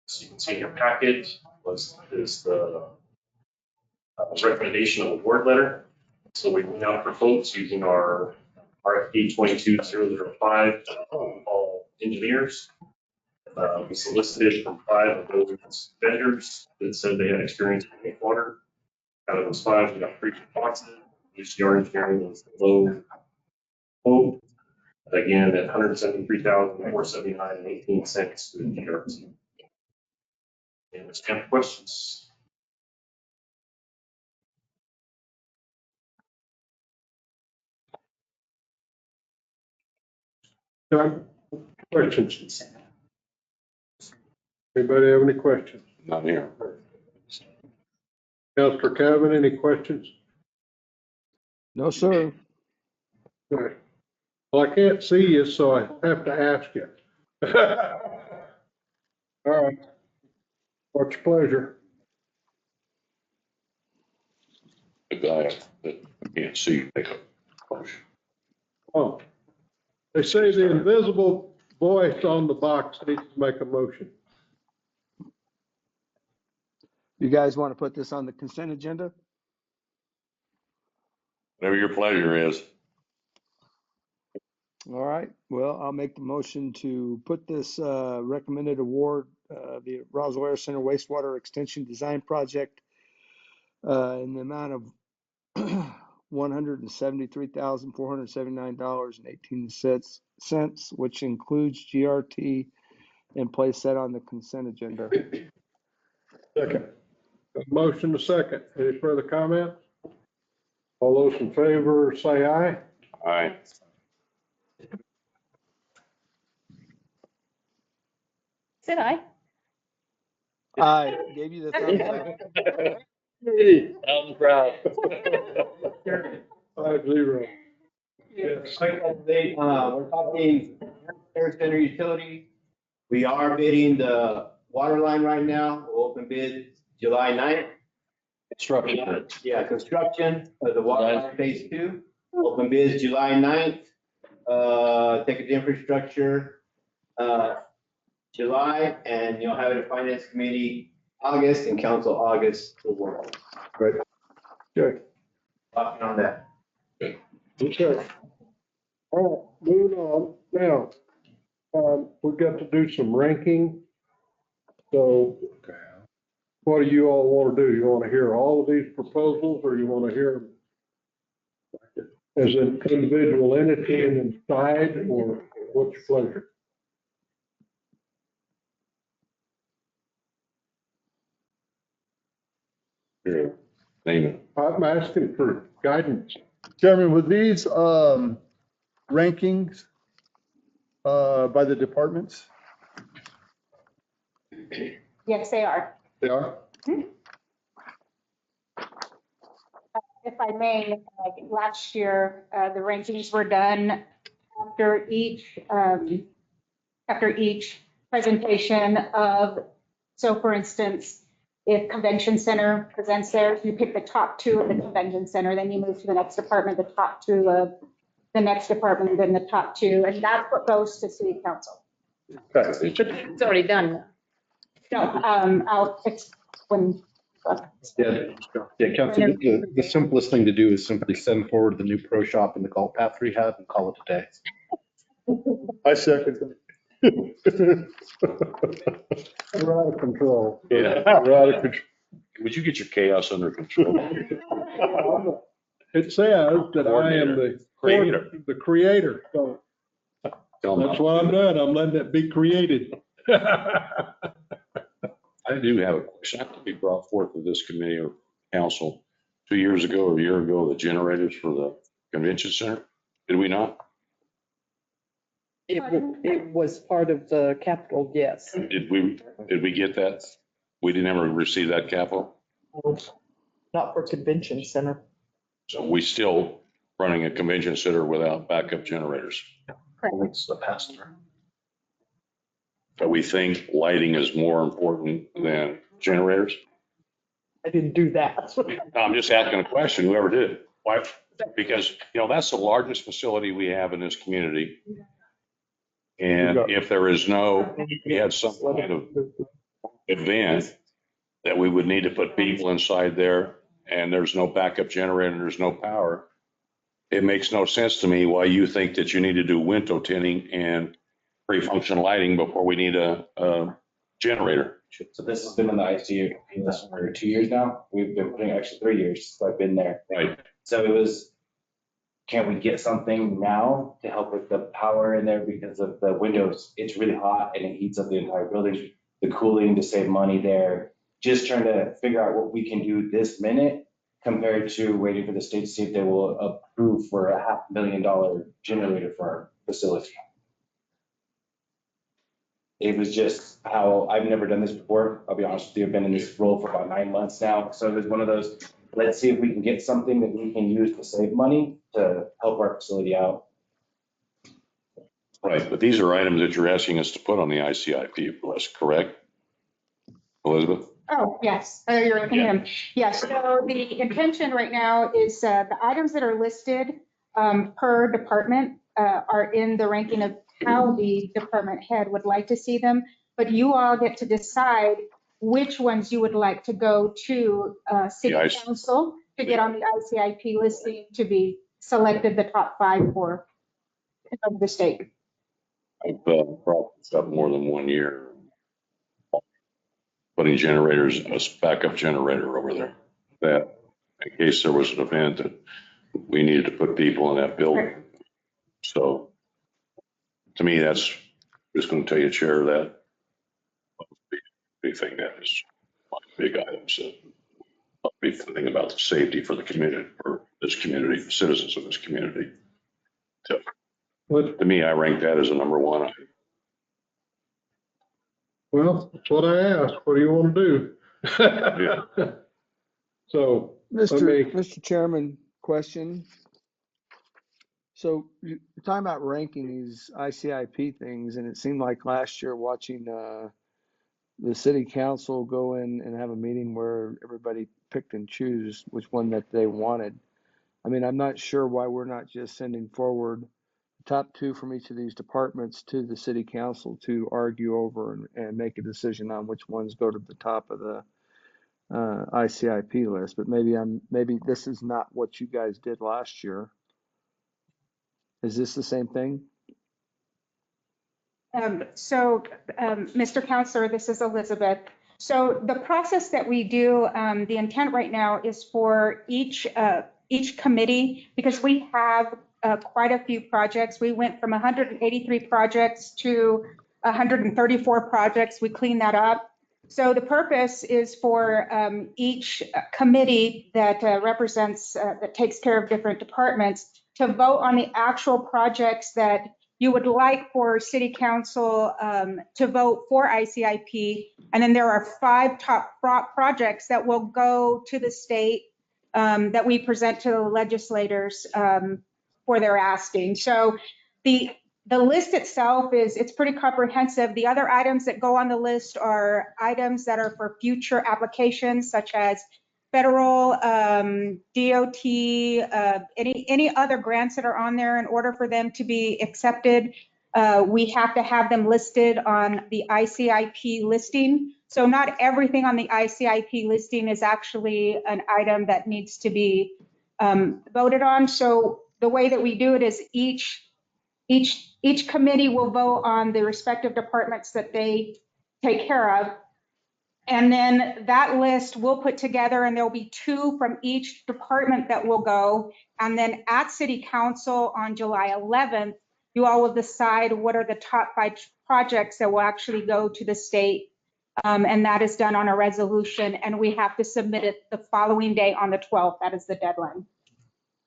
So you can see in your packet is the recommendation of award letter. So we went out for quotes using our RFP 22005 all engineers. We solicited from 5 of those vendors that said they had experience with water. Out of those 5, we got 3 responses. HDR Engineering was the low quote. Again, at $173,479.18 to the GRT. And let's have questions. John, questions? Anybody have any questions? Not here. Counselor Cavan, any questions? No, sir. Good. Well, I can't see you, so I have to ask you. All right. What's your pleasure? The guy that can't see, make a motion. Oh, they say the invisible voice on the box needs to make a motion. You guys want to put this on the consent agenda? Whatever your pleasure is. All right, well, I'll make the motion to put this recommended award, the Roswell Air Center wastewater extension design project in the amount of $173,479.18, which includes GRT, and place that on the consent agenda. Second. A motion to second. Any further comment? All those in favor say aye. Aye. Said aye. I gave you the thumbs up. I'm proud. 5-0. Yes. Quick update, we're talking Air Center utility. We are bidding the water line right now. We'll open bid July 9th. Construction. Yeah, construction of the water line phase 2. Open bids July 9th. Take it to infrastructure, July, and you'll have it in finance committee August and council August. Right. Good. Talking on that. Okay. All right, moving on. Now, we've got to do some ranking. So what do you all want to do? You want to hear all of these proposals, or you want to hear them as an individual entity and inside, or what's your pleasure? Here, name it. I'm asking for guidance. Chairman, with these rankings by the departments? Yes, they are. They are? If I may, last year, the rankings were done after each presentation of, so for instance, if Convention Center presents theirs, you pick the top 2 of the Convention Center, then you move to the next department, the top 2 of the next department, then the top 2, and that's what goes to City Council. It's already done. No, I'll fix when. Yeah, Council, the simplest thing to do is simply send forward the new pro shop and the golf path rehab and call it a day. I second. We're out of control. Yeah. We're out of control. Would you get your chaos under control? It says that I am the creator. So that's what I'm doing. I'm letting it be created. I do have a question. I think we brought forth to this committee or council 2 years ago or a year ago, the generators for the convention center. Did we not? It was part of the capital, yes. Did we get that? We didn't ever receive that capital? Not for convention center. So we still running a convention center without backup generators. It's the pass-through. But we think lighting is more important than generators? I didn't do that. No, I'm just asking a question, whoever did. Why? Because, that's the largest facility we have in this community. And if there is we had some kind of event that we would need to put people inside there and there's no backup generator, there's no power, it makes no sense to me why you think that you need to do window tinting and pre-function lighting before we need a generator. So this has been in the ICU for 2 years now. We've been putting actually 3 years. So I've been there. Right. So it was can we get something now to help with the power in there because of the windows? It's really hot and it heats up the entire building. The cooling to save money there. Just trying to figure out what we can do this minute compared to waiting for the state to see if they will approve for a $500,000 generator for our facility. It was just how I've never done this before. I'll be honest with you, I've been in this role for about 9 months now. So it was one of those, let's see if we can get something that we can use to save money to help our facility out. Right, but these are items that you're asking us to put on the ICIP list, correct? Elizabeth? Oh, yes, you're looking at him. Yes, so the intention right now is the items that are listed per department are in the ranking of how the department head would like to see them, but you all get to decide which ones you would like to go to city council to get on the ICIP listing to be selected the top 5 for the state. I've brought this up more than 1 year. Putting generators, a backup generator over there, that in case there was an event that we needed to put people in that building. So to me, that's just going to tell you, Chair, that big thing that is one of the big items. A big thing about the safety for the community, for this community, the citizens of this community. So, to me, I rank that as a number 1 item. Well, that's what I asked. What do you want to do? Yeah. So, Mr. Chairman, question. So you're talking about ranking these ICIP things, and it seemed like last year watching the city council go in and have a meeting where everybody picked and choose which one that they wanted. I mean, I'm not sure why we're not just sending forward the top 2 from each of these departments to the city council to argue over and make a decision on which ones go to the top of the ICIP list. But maybe this is not what you guys did last year. Is this the same thing? Mr. Counselor, this is Elizabeth. So the process that we do, the intent right now is for each committee, because we have quite a few projects. We went from 183 projects to 134 projects. We cleaned that up. So the purpose is for each committee that represents, that takes care of different departments, to vote on the actual projects that you would like for city council to vote for ICIP. And then there are 5 top projects that will go to the state that we present to the legislators for their asking. So the list itself it's pretty comprehensive. The other items that go on the list are items that are for future applications, such as federal, DOT, any other grants that are on there. In order for them to be accepted, we have to have them listed on the ICIP listing. So not everything on the ICIP listing is actually an item that needs to be voted on. So the way that we do it is each committee will vote on the respective departments that they take care of. And then that list we'll put together, and there'll be 2 from each department that will go. And then at City Council on July 11th, you all will decide what are the top 5 projects that will actually go to the state. And that is done on a resolution, and we have to submit it the following day on the 12th. That is the deadline.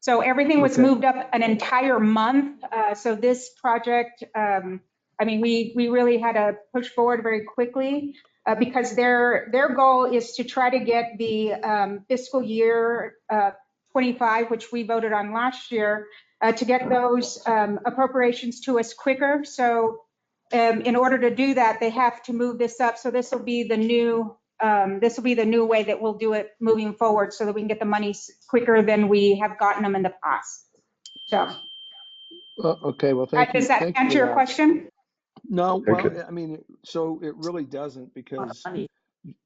So everything was moved up an entire month. So this project, I mean, we really had to push forward very quickly because their goal is to try to get the fiscal year 25, which we voted on last year, to get those appropriations to us quicker. So in order to do that, they have to move this up. So this will be the new way that we'll do it moving forward, so that we can get the money quicker than we have gotten them in the past. So. Okay, well, thank you. Does that answer your question? No, well, I mean, so it really doesn't, because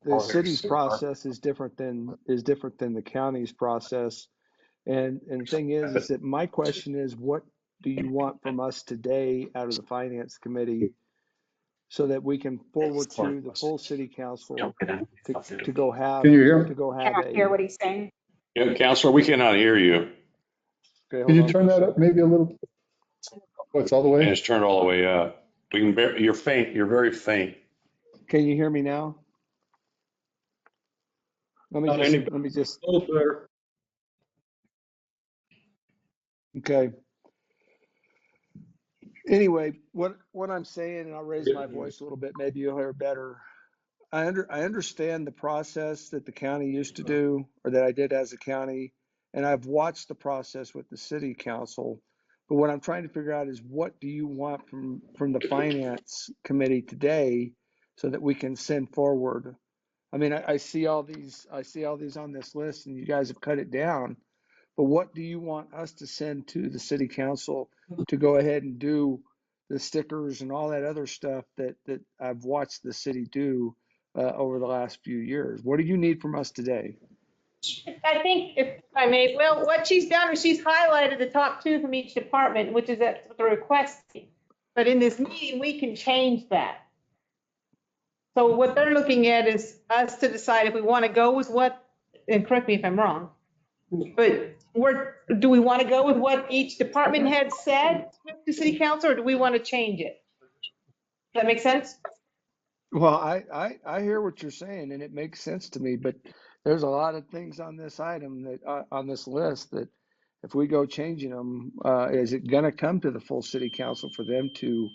the city's process is different than the county's process. And the thing is that my question is, what do you want from us today out of the finance committee so that we can forward to the full city council to go have? Can you hear? To go have I can't hear what he's saying. Yeah, Counselor, we cannot hear you. Okay, Can hold you on turn for a that up maybe a little? Oh, it's all the And way? it's turned all the way up. We can you're faint, you're very faint. Can you hear me now? Let Not any- me just, A little better. okay. Anyway, what I'm saying, and I'll raise my voice a little bit, maybe you'll hear better. I understand the process that the county used to do, or that I did as a county, and I've watched the process with the city council. But what I'm trying to figure out is, what do you want from the finance committee today so that we can send forward? I mean, I see all these on this list, and you guys have cut it down. But what do you want us to send to the city council to go ahead and do the stickers and all that other stuff that I've watched the city do over the last few years? What do you need from us today? I think if I may, well, what she's done is she's highlighted the top 2 from each department, which is at the request. But in this meeting, we can change that. So what they're looking at is us to decide if we want to go with what, and correct me if I'm wrong, but do we want to go with what each department head said to city council, or do we want to change it? Does that make sense? Well, I hear what you're saying, and it makes sense to me, but there's a lot of things on this item that on this list that if we go changing them, is it going to come to the full city council for them to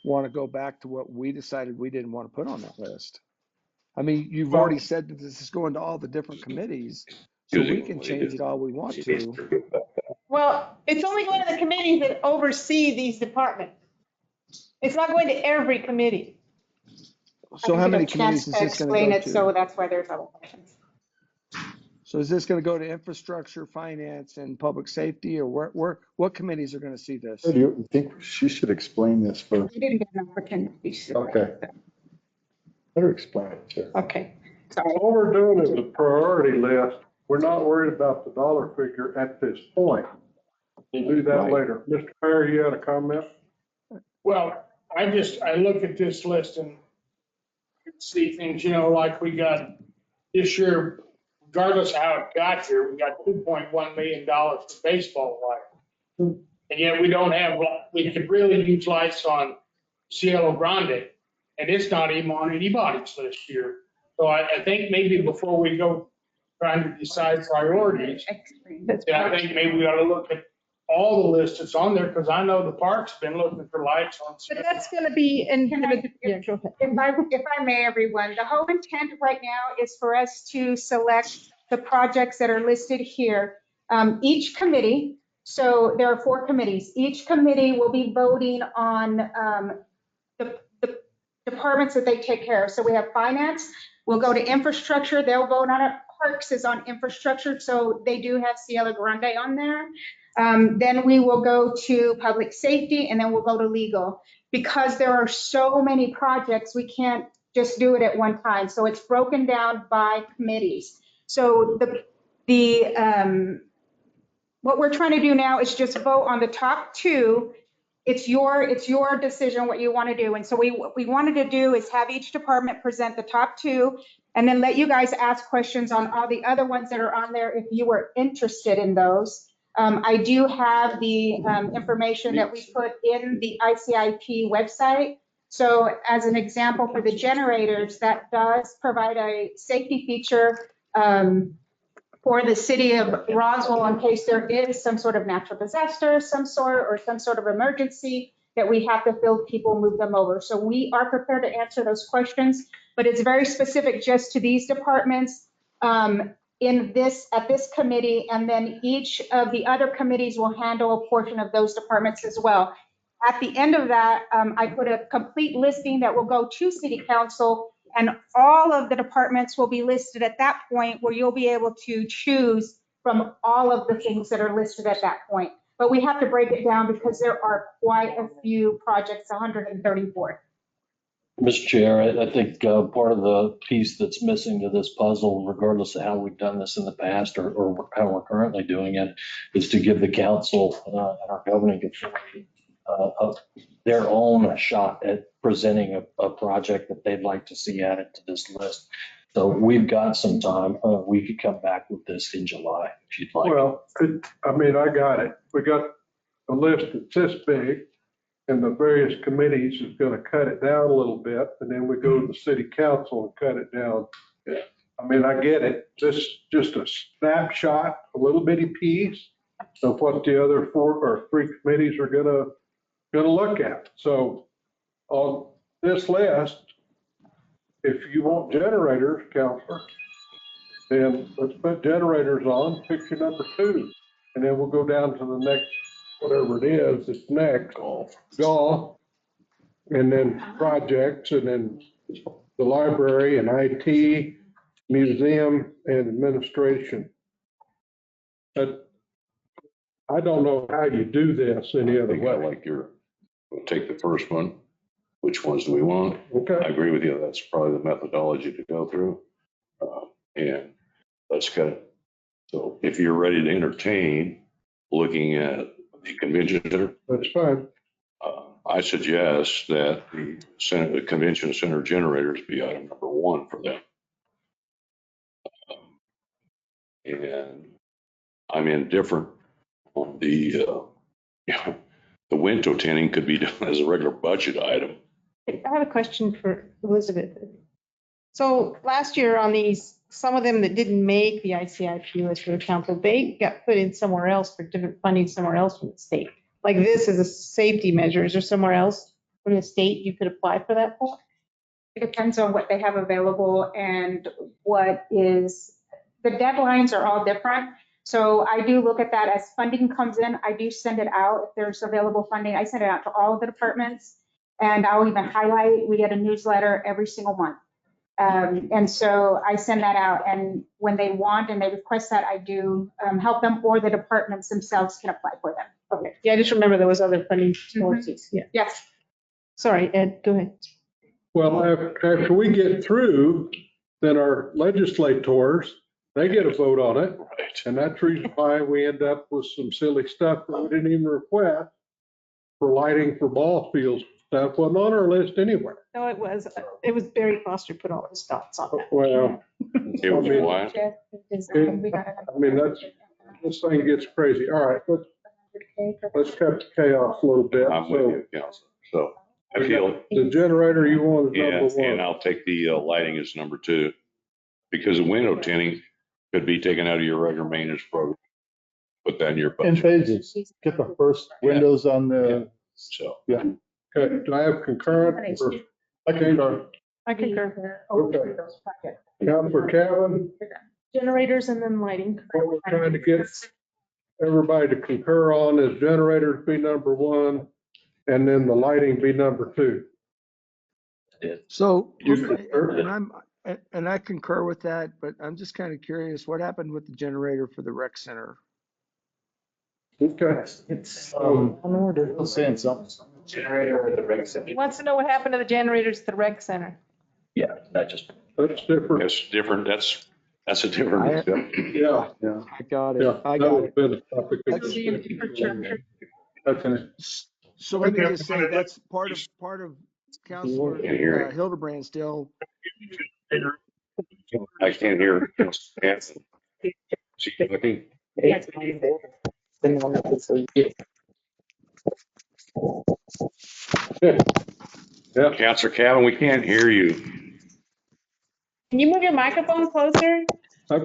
want to go back to what we decided we didn't want to put on that list? I mean, you've already said that this is going to all the different committees, so we can change it all we want to. Well, it's only going to the committees that oversee these departments. It's not going to every committee. So how many Chance committees is to this going to explain go it, so to? that's why there's other questions. So is this going to go to infrastructure, finance, and public safety, or what committees are going to see this? Do you think she should explain this first? We didn't get an opportunity. Okay. Let her explain it, Chair. Okay. All we're doing is a priority list. We're not worried about the dollar figure at this point. We'll do that Right. later. Mr. Perry, you had a comment? Well, I look at this list and see things, like we got this year, regardless of how it got here, we got $2.1 million for baseball lights. And yet we could really use lights on Cielo Grande, and it's not even on anybody's list here. So I think maybe before we go trying to decide priorities, I think maybe we ought to look at all the lists that's on there, because I know the park's been looking for lights on. But that's going to be, yeah, go ahead. If I may, everyone, the whole intent right now is for us to select the projects that are listed here. Each committee, so there are 4 committees, each committee will be voting on the departments that they take care of. So we have finance, we'll go to infrastructure, they'll vote on it. Parks is on infrastructure, so they do have Cielo Grande on there. Then we will go to public safety, and then we'll go to legal. Because there are so many projects, we can't just do it at one time. So it's broken down by committees. So what we're trying to do now is just vote on the top 2. It's your decision what you want to do. And so what we wanted to do is have each department present the top 2, and then let you guys ask questions on all the other ones that are on there if you were interested in those. I do have the information that we put in the ICIP website. So as an example for the generators, that does provide a safety feature for the city of Roswell in case there is some sort of natural disaster, some sort of emergency that we have to field people, move them over. So we are prepared to answer those questions, but it's very specific just to these departments at this committee, and then each of the other committees will handle a portion of those departments as well. At the end of that, I put a complete listing that will go to city council, and all of the departments will be listed at that point, where you'll be able to choose from all of the things that are listed at that point. But we have to break it down because there are quite a few projects, 134. Mr. Chair, I think part of the piece that's missing to this puzzle, regardless of how we've done this in the past or how we're currently doing it, is to give the council and our governing authority their own shot at presenting a project that they'd like to see added to this list. So we've got some time. We could come back with this in July if you'd like. Well, I mean, I got it. We got a list that's this big, and the various committees is gonna cut it down a little bit, and then we go to the city council and cut it down. I mean, I get it. This just a snapshot, a little bitty piece of what the other 4 or 3 committees are gonna look at. So on this list, if you want generators, Counselor, then let's put generators on, pick your number 2. And then we'll go down to the next, whatever it is, it's next. Golf. And then projects, and then the library and IT, museum and administration. But I don't know how you do this any I other think I way. like we'll take the first one. Which ones do we want? Okay. I agree with you. That's probably the methodology to go through. And let's cut it. So if you're ready to entertain looking at the convention center, That's fine. I suggest that the convention center generators be item number 1 for them. And I'm indifferent on the window tinting could be done as a regular budget item. I have a question for Elizabeth. So last year on these, some of them that didn't make the ICIP list for the council, they got put in somewhere else for different funding somewhere else from the state. Like this is a safety measure. Is there somewhere else from the state you could apply for that for? It depends on what they have available and what is, the deadlines are all different. So I do look at that as funding comes in. I do send it out. If there's available funding, I send it out to all of the departments. And I'll even highlight, we get a newsletter every single month. And so I send that out, and when they want and they request that, I do help them, or the departments themselves can apply for them. Okay. Yeah, I just remember there was other funding sources. Yeah. Yes. Sorry, Ed, go ahead. Well, after we get through, then our legislators, they get a vote on it. Right. And that's the reason why we end up with some silly stuff that we didn't even request for lighting for ball fields. Stuff wasn't on our list anywhere. No, it was Barry Foster put all his thoughts on that. Well, It was why. I mean, this thing gets crazy. All right, let's cut the chaos a little bit. I'm with you, Counselor. So I feel, The generator you want is number 1. and I'll take the lighting as number 2, because the window tinting could be taken out of your regular maintenance program. Put that in your In budget. phases, get the first windows on the, So, yeah. Okay, do I have concurrent? Or- I concur. I concur. Okay. Counselor Cavan, Generators and then lighting. what we're trying to get everybody to concur on is generators be number 1, and then the lighting be number 2. So, You concur? and I concur with that, but I'm just kind of curious, what happened with the generator for the rec center? Okay. It's, On order. I'm saying something. Generator or the rec center? He wants to know what happened to the generators at the rec center. Yeah, that just. That's different. that's different. That's a different. Yeah, Yeah. I got yeah. it. I That got would it. have been a topic. That's an, So let me just say, that's part of Councilor Can't hear it. Hildebrand still. I can't hear. See, I think Yeah. Counselor Cavan, we can't hear you. Can you move your microphone closer? I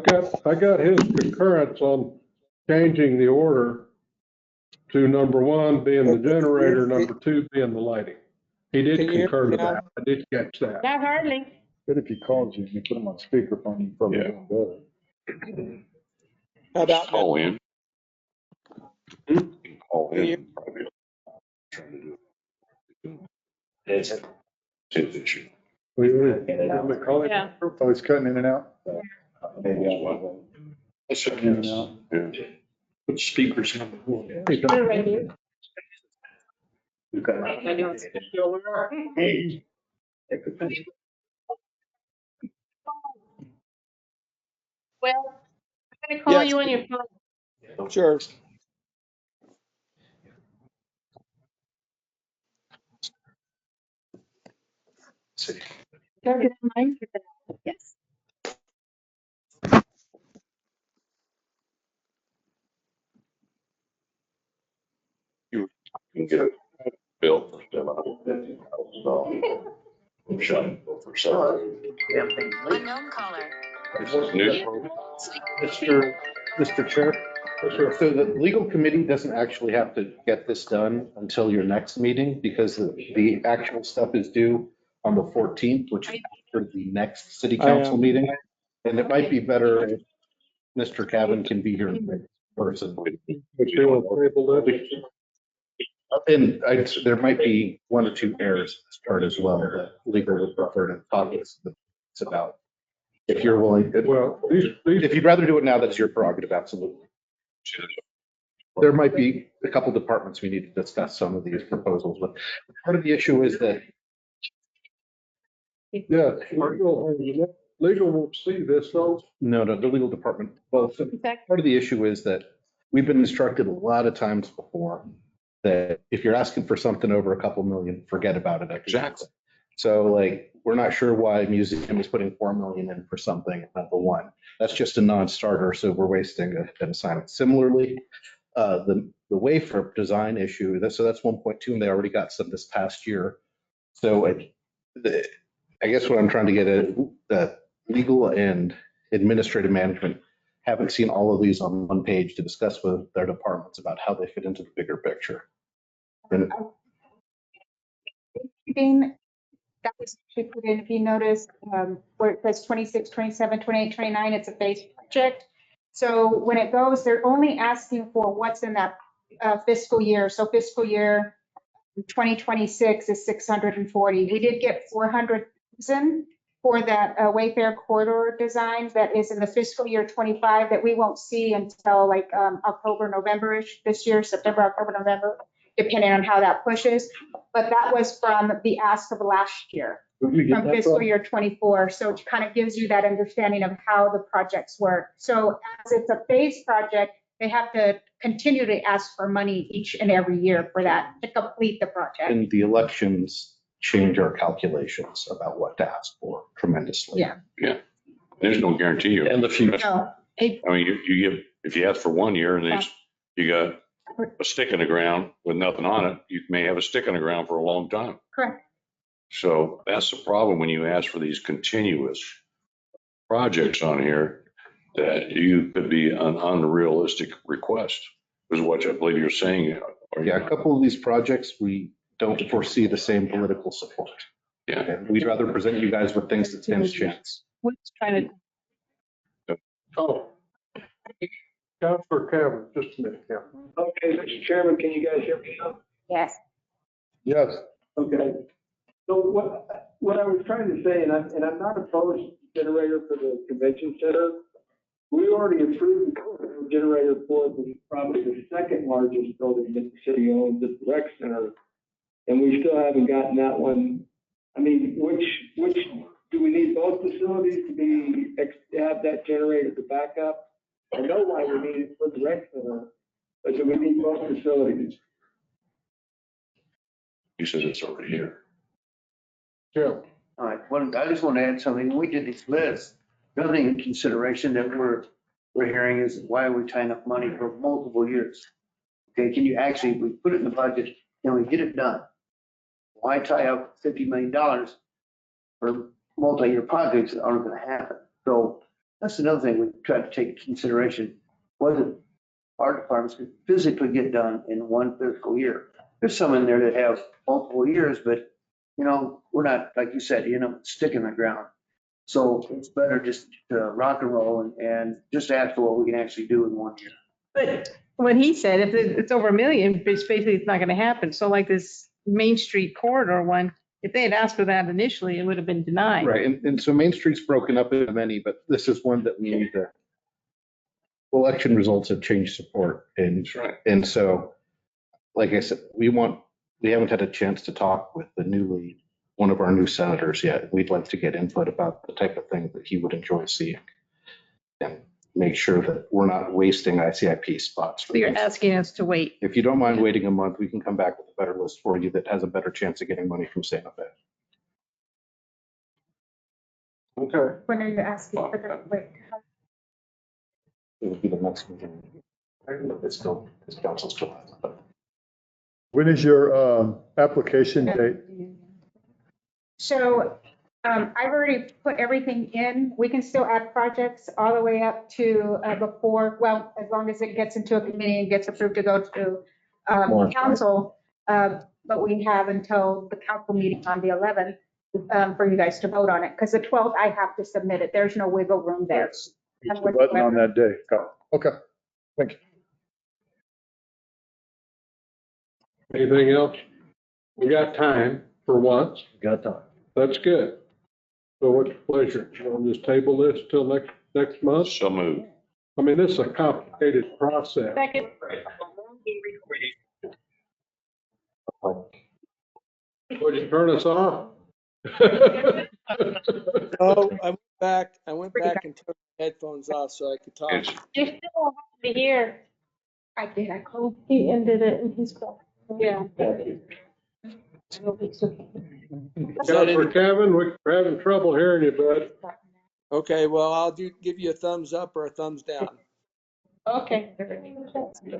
got his concurrence on changing the order to number 1 being the generator, number 2 being the lighting. He did Can you hear concur me to now? that. I did catch that. Not hardly. good if you called you, you put them on speakerphone, you probably Yeah. do better. How about now? Call in. You can call Can you- in. Probably trying to do It's his issue. Yeah. Oh, it's cutting in and out? maybe Let's In and out. Yeah. Put speakers on. They're right here. Well, I'm gonna call Yes. you on your phone. Sure. Yes. get it built for $750,000. I'm shutting for seven. Unknown caller. This is new. Mr. Chair, so the legal committee doesn't actually have to get this done until your next meeting because the actual stuff is due on the 14th, which is for the next city council meeting. And it might be better if Mr. Cavan can be here in person. And there might be one or two errors in this chart as well that legal would prefer to talk about. If you're willing, Well, if you'd rather do it now, that's your prerogative, absolutely. There might be a couple departments we need to discuss some of these proposals, but part of the issue is that. yeah, legal won't see this though. No, the legal department, well, part of the issue is that we've been instructed a lot of times before that if you're asking for something over a couple million, forget about it. Exactly. So like, we're not sure why museum is putting 4 million in for something at the one. That's just a non-starter, so we're wasting an assignment. Similarly, the wafer design issue, so that's 1.2, and they already got some this past year. So I guess what I'm trying to get at, that legal and administrative management haven't seen all of these on one page to discuss with their departments about how they fit into the bigger picture. And That was actually put in, if you notice, where it says 26, 27, 28, 29, it's a base project. So when it goes, they're only asking for what's in that fiscal year. So fiscal year 2026 is 640. We did get 400,000 for that Wayfair corridor design that is in the fiscal year 25 that we won't see until like October, November-ish this year, September, October, November, depending on how that pushes. But that was from the ask of last year, from fiscal year 24. So it kind of gives you that understanding of how the projects work. So as it's a phase project, they have to continue to ask for money each and every year for that to complete the project. And the elections change our calculations about what to ask for tremendously. Yeah. Yeah. There's no guarantee. And the future. No, I mean, you give, if you ask for 1 year and you got a stick in the ground with nothing on it, you may have a stick in the ground for a long time. correct. So that's the problem when you ask for these continuous projects on here, that you could be an unrealistic request, is what I believe you're saying. Yeah, a couple of these projects, we don't foresee the same political support. Yeah. And we'd rather present you guys with things that stand a chance. We're trying to. Oh. Councilor Cavan, just a minute, Cavan. Okay, Mr. Chairman, can you guys hear me now? Yes. Yes. Okay. So what I was trying to say, and I'm not opposed to generator for the convention center. We already approved the generator for probably the second largest building that the city owns, the rec center. And we still haven't gotten that one. I mean, which do we need both facilities to have that generator to back up? I know why we need it for the rec center, but do we need both facilities? You said it's already here. Yeah. All right, well, I just want to add something. When we did these lists, the other thing in consideration that we're hearing is why are we tying up money for multiple years? Okay, can you actually, we put it in the budget, can we get it done? Why tie up $50 million for multi-year projects that aren't going to happen? So that's another thing we tried to take into consideration. Whether our departments could physically get done in one fiscal year. There's some in there that have multiple years, but you know, we're not, like you said, stick in the ground. So it's better just to rock and roll and just ask for what we can actually do in 1 year. But what he said, if it's over $1 million, basically it's not going to happen. So like this Main Street corridor one, if they had asked for that initially, it would have been denied. Right, and so Main Street's broken up into many, but this is one that we need to. Election results have changed support, and and so, like I said, we haven't had a chance to talk with one of our new senators yet. We'd like to get input about the type of thing that he would enjoy seeing, and make sure that we're not wasting ICIP spots. So you're asking us to wait. If you don't mind waiting a month, we can come back with a better list for you that has a better chance of getting money from Santa Fe. Okay. When are you asking for the, wait? It would be the next meeting. It's still, this council still has it. When is your application date? So I've already put everything in. We can still add projects all the way up to before, well, as long as it gets into a committee and gets approved to go to council. But we have until the council meeting on the 11th for you guys to vote on it, because the 12th I have to submit it. There's no wiggle room there. Push the button on that day. Okay, thank you. Anything else? We got time for once. Got time. That's good. So what's your pleasure? You want to just table this till next month? So moved. I mean, this is a complicated process. Second. Would you turn us off? Oh, I went back and took the headphones off so I could talk. You still don't have to hear. I did, I called. He ended it in his call. Yeah. Councilor Kevin, we're having trouble hearing you, bud. Okay, well, I'll give you a thumbs up or a thumbs down. Okay. You can text me too.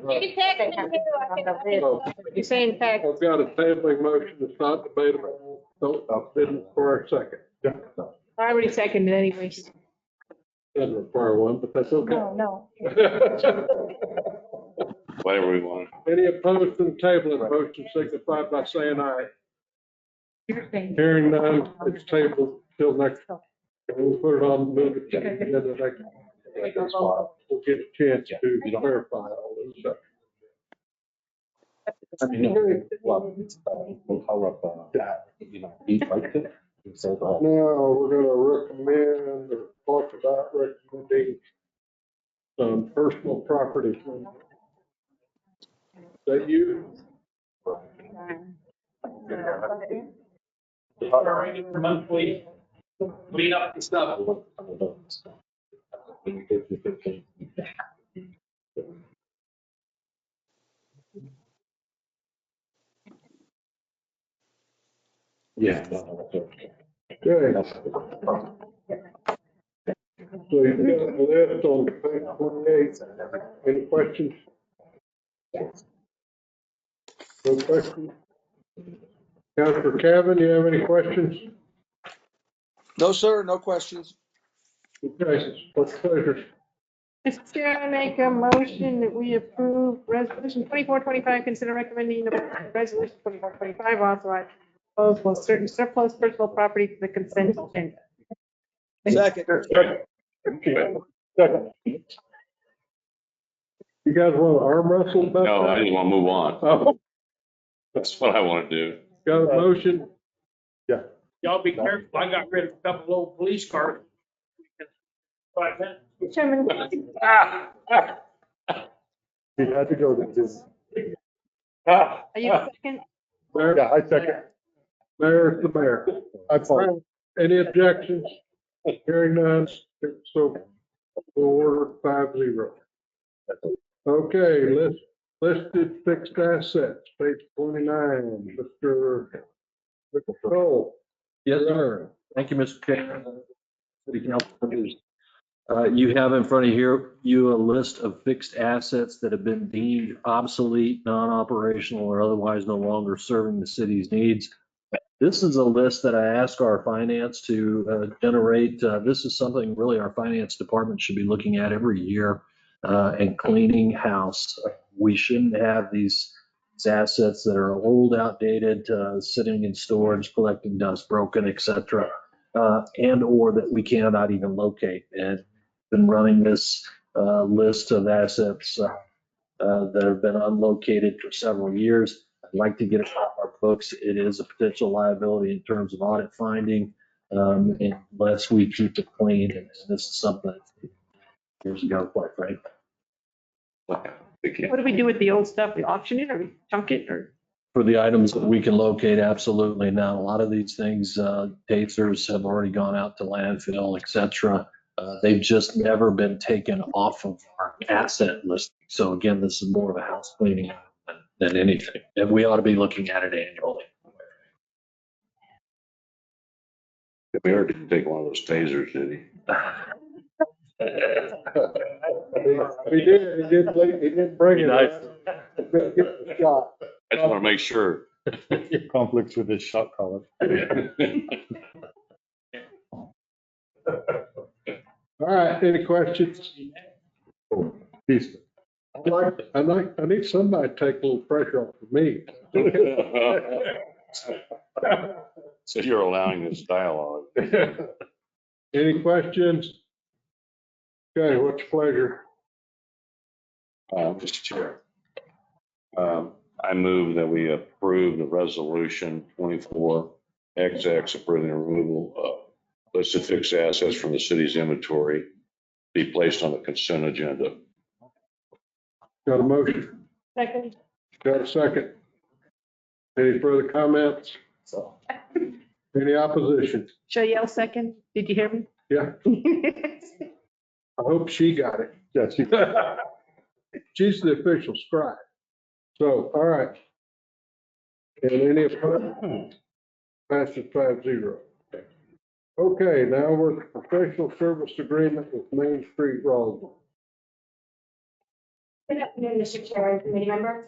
You're saying text. I've got a tabling motion that's not debatable. Didn't require a second. I already seconded anyway. Doesn't require one, but that's okay. No. Whatever we want. Any opposed to the tabling motion signify by saying aye. Hearing none, it's tabled till next. We'll put it on, move it to the next. We'll get a chance to clarify all this stuff. I mean, we'll call up, he'd like to. So, Now, we're gonna recommend or talk about recommending some personal property. Is that you? Monthly clean up the stuff. yeah. Okay. So you've got a list on page 28. Any questions? No questions? Councilor Cavan, you have any questions? No, sir, no questions. Okay, what's your pleasure? Mr. Chair, I make a motion that we approve resolution 2425, consider recommending the resolution 2425 authorize disposal of certain surplus personal property to the consent agenda. Second. You guys want to arm wrestle about that? No, I just want to move on. Oh, That's what I want to do. got a motion? Yeah. Y'all be careful. I got rid of a couple old police cars. 5 minutes. Chairman. He had to go to this. Are you second? Mayor? Yeah, I second. Mayor is the mayor. I follow. Any objections? Hearing none, so we'll order 5-0. Okay, listed fixed assets, page 29, Mr. Cole. Yes, sir. Thank you, Mr. Chairman. City Council members. You have in front of you a list of fixed assets that have been deemed obsolete, non-operational, or otherwise no longer serving the city's needs. This is a list that I ask our finance to generate. This is something really our finance department should be looking at every year and cleaning house. We shouldn't have these assets that are old, outdated, sitting in storage, collecting dust, broken, et cetera, and or that we cannot even locate. And been running this list of assets that have been unlocated for several years. I'd like to get it off our books. It is a potential liability in terms of audit finding unless we keep it clean. And this is something years ago, quite frankly. What do we do with the old stuff? We auction it or we chunk it or? For the items that we can locate, absolutely. Now, a lot of these things, tasers have already gone out to landfill, et cetera. They've just never been taken off of our asset list. So again, this is more of a house cleaning than anything. And we ought to be looking at it annually. We already didn't take one of those tasers, did he? He did bring it. Shot. I just want to make sure. Conflicts with his shot collar. All right, any questions? Peace. I need somebody to take a little pressure off of me. So you're allowing this dialogue. Any questions? Okay, what's your pleasure? Mr. Chair. I move that we approve the resolution 24XX approving the removal of listed fixed assets from the city's inventory be placed on the consent agenda. Got a motion? Second. Got a second? Any further comments? So. Any opposition? Should I yell second? Did you hear me? Yeah, I hope she got it. Yes. She's the official scribe. So, all right. And any opposed? Passes 5-0. Okay, now we're at the professional service agreement with Main Street Roswell. Good afternoon, Mr. Chair and committee members.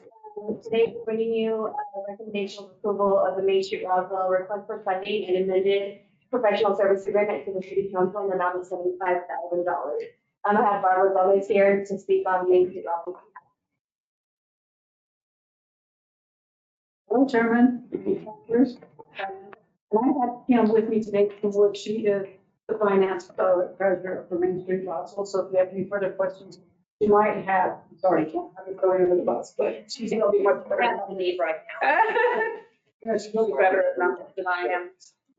Today, we're bringing you a recommendation of approval of the Main Street Roswell request for funding and amended professional service agreement to the city council in the amount of $75,000. I have Barbara Gomez here to speak on Main Street Roswell. Hello, Chairman. And I have Kim with me today from work. She is the finance treasurer for Main Street Roswell. So if you have any further questions you might have, sorry, Kim, I'm going under the bus, but she's going to be much better at the need right now. Yeah, she's really better at numbers than I am.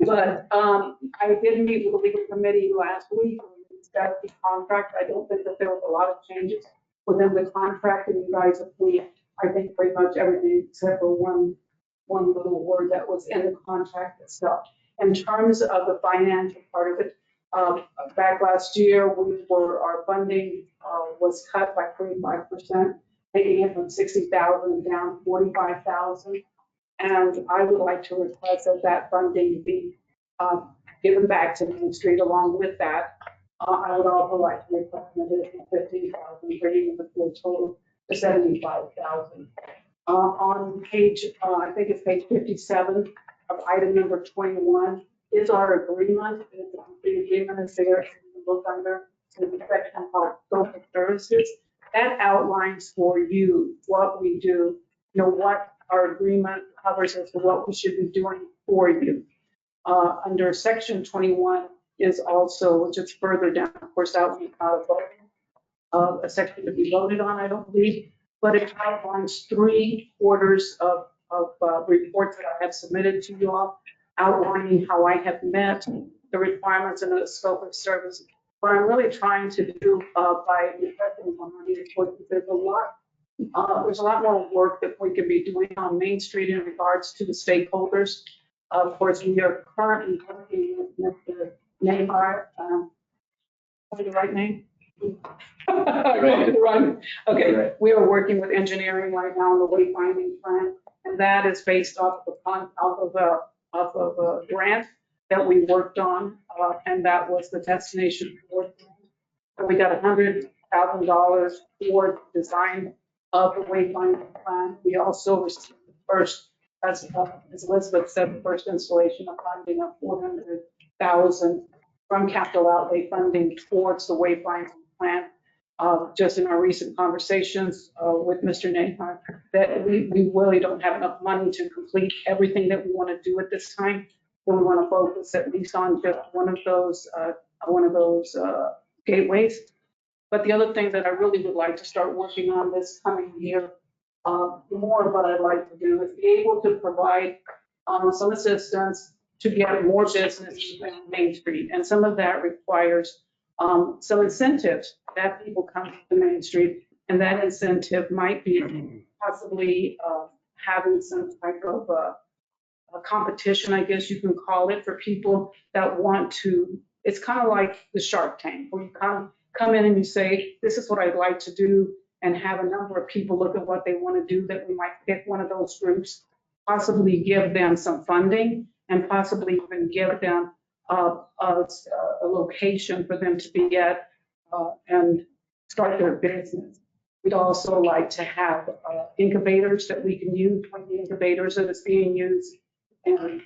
But I did meet with the legal committee last week. We discussed the contract. I don't think that there was a lot of changes within the contract, and you guys approved, I think, pretty much everything except for one little word that was in the contract itself. In terms of the financial part of it, back last year, our funding was cut by 35%, taking it from 60,000 down 45,000. And I would like to request that funding be given back to Main Street. Along with that, I would also like to request an additional 15,000, bringing the full total to 75,000. On page, I think it's page 57 of item number 21 is our agreement. The agreement is there. You can look under the section called social services. That outlines for you what we do, what our agreement covers as to what we should be doing for you. Under section 21 is also just further down, of course, that would be out of voting, a section to be voted on, I don't believe, but it outlines 3 quarters of reports that I have submitted to you all, outlining how I have met the requirements and the scope of service. What I'm really trying to do by requesting one of these reports is there's a lot more work that we can be doing on Main Street in regards to the stakeholders. Of course, we are currently working with Mr. Neymar. Is the right name? Right. Okay, right. We are working with engineering right now on the wayfinding plan, and that is based off of a grant that we worked on, and that was the destination for. We got $100,000 for design of the wayfinding plan. We also received the first, as Elizabeth said, the first installation of funding of $400,000 from capital outlay funding towards the wayfinding plan. Just in our recent conversations with Mr. Neymar, that we really don't have enough money to complete everything that we want to do at this time. So we want to focus at least on just one of those gateways. But the other thing that I really would like to start working on this coming year, more of what I'd like to do is be able to provide some assistance to get more business in Main Street. And some of that requires some incentives that people come to Main Street. And that incentive might be possibly having some type of a competition, I guess you can call it, for people that want to. It's kind of like the Shark Tank, where you come in and you say, this is what I'd like to do, and have a number of people look at what they want to do, that we might pick one of those groups, possibly give them some funding, and possibly even give them a location for them to be at and start their business. We'd also like to have incubators that we can use, like the incubators that is being used. And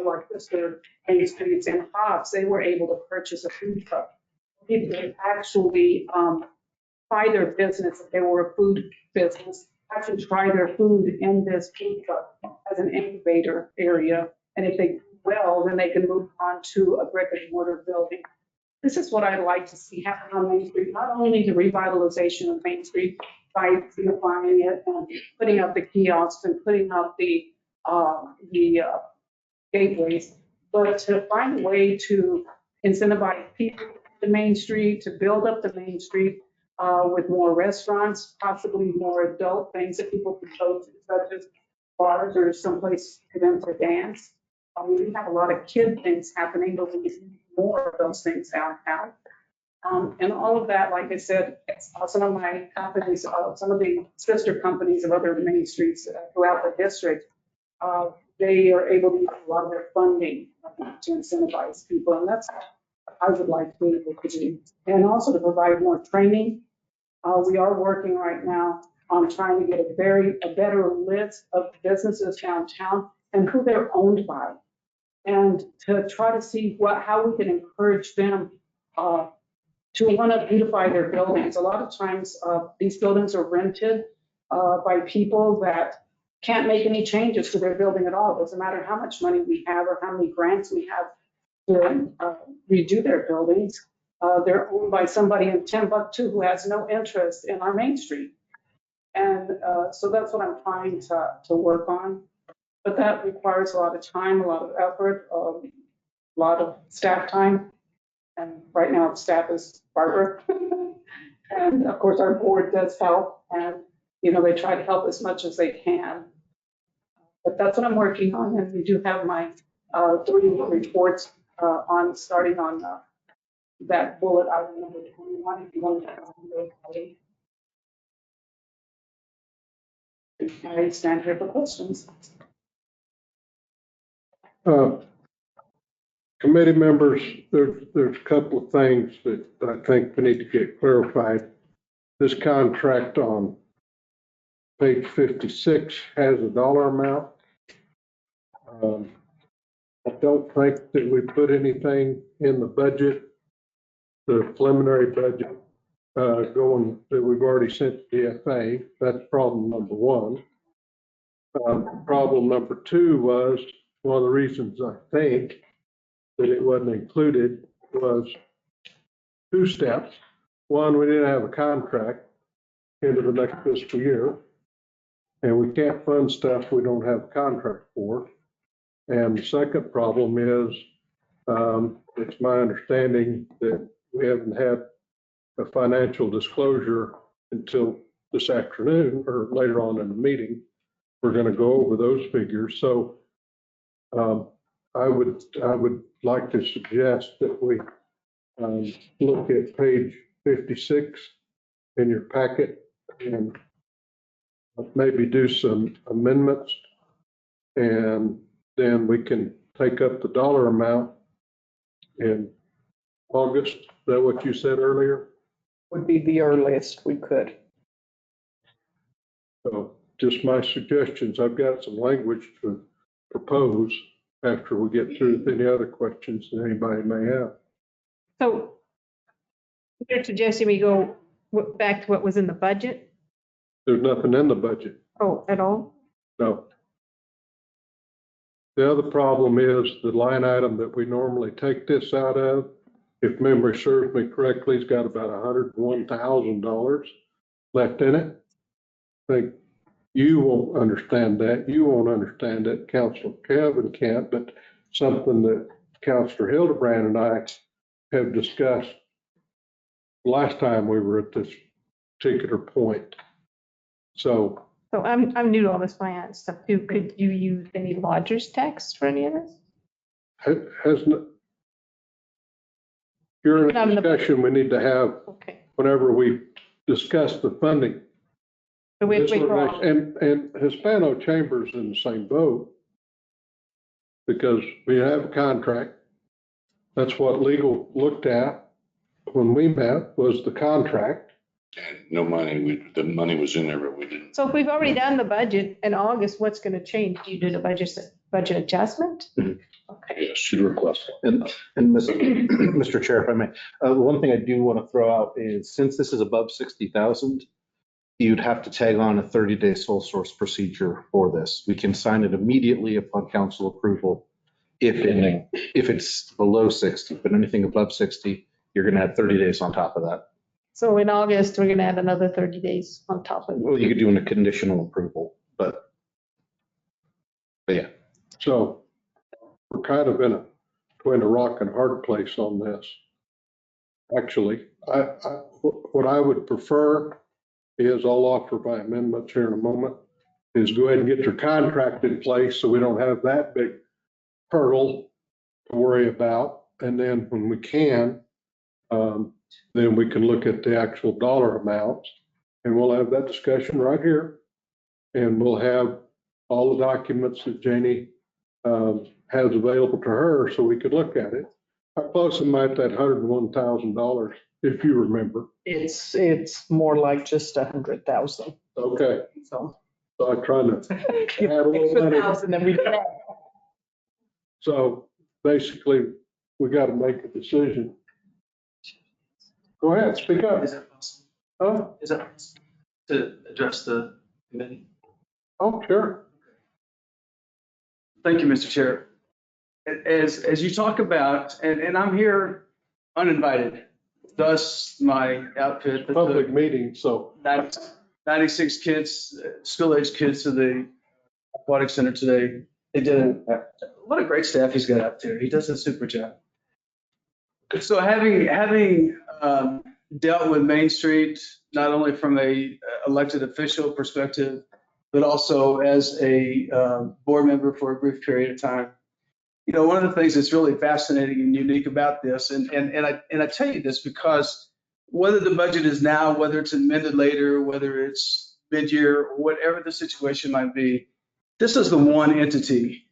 like Mr. Main Streets and Hobbs, they were able to purchase a food truck. People could actually try their business, if they were a food business, actually try their food in this food truck as an incubator area. And if they do well, then they can move on to a brick and mortar building. This is what I'd like to see happen on Main Street, not only the revitalization of Main Street by beautifying it and putting up the kiosks and putting up the gateways, but to find a way to incentivize people to Main Street, to build up the Main Street with more restaurants, possibly more adult things that people can go to, such as bars or someplace for them to dance. We have a lot of kid things happening, but we need more of those things downtown. And all of that, like I said, some of my companies, some of the sister companies of other Main Streets throughout the district, they are able to use a lot of their funding to incentivize people. And that's what I would like to be able to do. And also to provide more training. We are working right now on trying to get a better list of businesses downtown and who they're owned by. And to try to see how we can encourage them to want to beautify their buildings. A lot of times these buildings are rented by people that can't make any changes to their building at all. It doesn't matter how much money we have or how many grants we have to redo their buildings. They're owned by somebody in Timbuktu who has no interest in our Main Street. And so that's what I'm trying to work on. But that requires a lot of time, a lot of effort, a lot of staff time. And right now, the staff is Barbara. And of course, our board does help. And, you know, they try to help as much as they can. But that's what I'm working on. And we do have my 3 reports starting on that bullet item number 21, if you want to. I stand here for questions. Committee members, there's a couple of things that I think we need to get clarified. This contract on page 56 has a dollar amount. I don't think that we put anything in the budget, the preliminary budget, going that we've already sent to DFA. That's problem number one. Problem number two was, one of the reasons I think that it wasn't included was 2 steps. One, we didn't have a contract into the next fiscal year, and we can't fund stuff we don't have a contract for. And the second problem is, it's my understanding that we haven't had a financial disclosure until this afternoon or later on in the meeting. We're going to go over those figures. So I would like to suggest that we look at page 56 in your packet and maybe do some amendments, and then we can take up the dollar amount in August. Is that what you said earlier? Would be the earliest we could. So just my suggestions. I've got some language to propose after we get through with any other questions that anybody may have. So you're suggesting we go back to what was in the budget? There's nothing in the budget. Oh, at all? No. The other problem is the line item that we normally take this out of, if memory serves me correctly, it's got about $101,000 left in it. I think you won't understand that. You won't understand it. Councilor Kevin can't, but something that Councilor Hildebrand and I have discussed last time we were at this particular point. So I'm new to all this finance stuff too. Could you use any lodger's tax for any of this? During a discussion we need to have whenever we discuss the funding. And Hispano Chamber's in the same boat because we have a contract. That's what legal looked at when we met, was the contract. And no money, the money was in there, but we didn't. So if we've already done the budget in August, what's going to change? Do you do the budget adjustment? Yes, should request. And Mr. Chair, if I may, the one thing I do want to throw out is since this is above 60,000, you'd have to tag on a 30-day sole source procedure for this. We can sign it immediately upon council approval if it's below 60, but anything above 60, you're going to add 30 days on top of that. So in August, we're going to add another 30 days on top of it. Well, you could do a conditional approval, but yeah. So we're kind of between a rock and a hard place on this. Actually, what I would prefer is, I'll offer by amendments here in a moment, is go ahead and get your contract in place so we don't have that big hurdle to worry about. And then when we can, then we can look at the actual dollar amounts, and we'll have that discussion right here. And we'll have all the documents that Janie has available to her so we could look at it. How close am I at that $101,000, if you remember? It's more like just 100,000. Okay. So I'm trying to add a little money. So basically, we got to make a decision. Go ahead, speak up. Is that possible? Huh? Is that possible to address the committee? Oh, sure. Thank you, Mr. Chair. As you talk about, and I'm here uninvited, thus my outfit. Public meeting, so. 96 kids, school-age kids to the aquatic center today. They did what a great staff he's got out there. He does a super job. So having dealt with Main Street, not only from a elected official perspective, but also as a board member for a brief period of time, you know, one of the things that's really fascinating and unique about this, and I tell you this because whether the budget is now, whether it's amended later, whether it's mid-year, or whatever the situation might be, this is the one entity.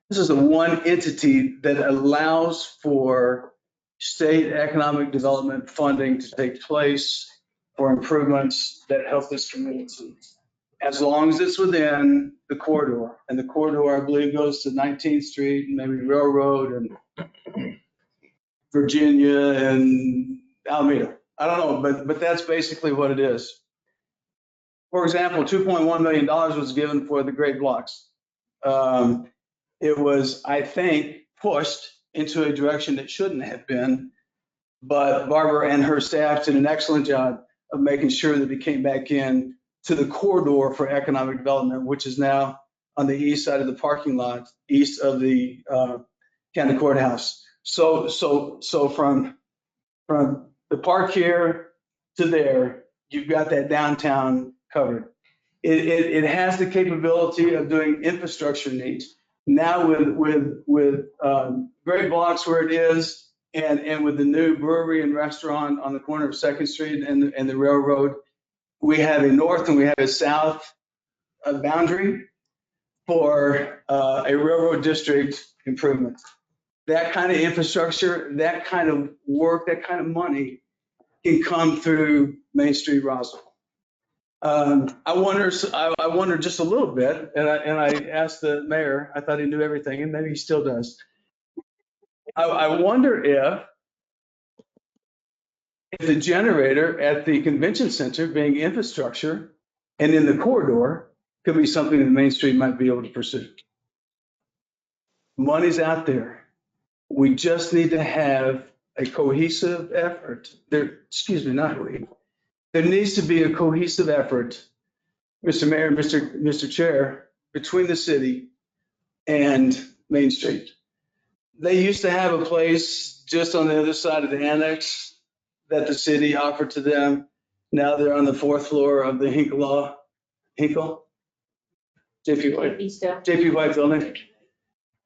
This is the one entity that allows for state economic development funding to take place for improvements that help this community, as long as it's within the corridor. And the corridor, I believe, goes to 19th Street and maybe Railroad and Virginia and Alameda. I don't know, but that's basically what it is. For example, $2.1 million was given for the Great Blocks. It was, I think, pushed into a direction that shouldn't have been, but Barbara and her staff did an excellent job of making sure that it came back in to the corridor for economic development, which is now on the east side of the parking lot, east of the county courthouse. So from the park here to there, you've got that downtown covered. It has the capability of doing infrastructure needs. Now with Great Blocks where it is, and with the new brewery and restaurant on the corner of 2nd Street and the railroad, we have a north and we have a south boundary for a railroad district improvement. That kind of infrastructure, that kind of work, that kind of money can come through Main Street Roswell. I wonder just a little bit, and I asked the mayor, I thought he knew everything, and maybe he still does. I wonder if the generator at the convention center being infrastructure and in the corridor could be something that Main Street might be able to pursue. Money's out there. We just need to have a cohesive effort. There needs to be a cohesive effort, Mr. Mayor, Mr. Chair, between the city and Main Street. They used to have a place just on the other side of the annex that the city offered to them. Now they're on the 4th floor of the Hinkle? JP White building.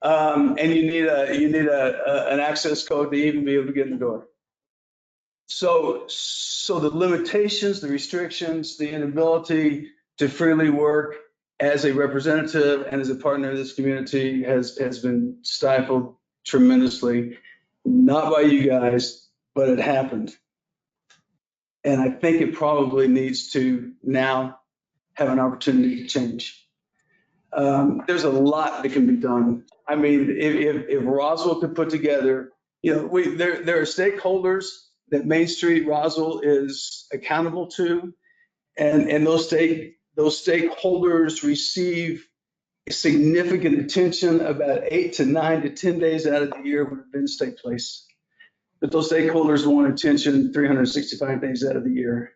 And you need an access code to even be able to get in the door. So the limitations, the restrictions, the inability to freely work as a representative and as a partner of this community has been stifled tremendously, not by you guys, but it happened. And I think it probably needs to now have an opportunity to change. There's a lot that can be done. I mean, if Roswell could put together, there are stakeholders that Main Street Roswell is accountable to, and those stakeholders receive significant attention about 8 to 9 to 10 days out of the year when events take place. But those stakeholders want attention 365 days out of the year.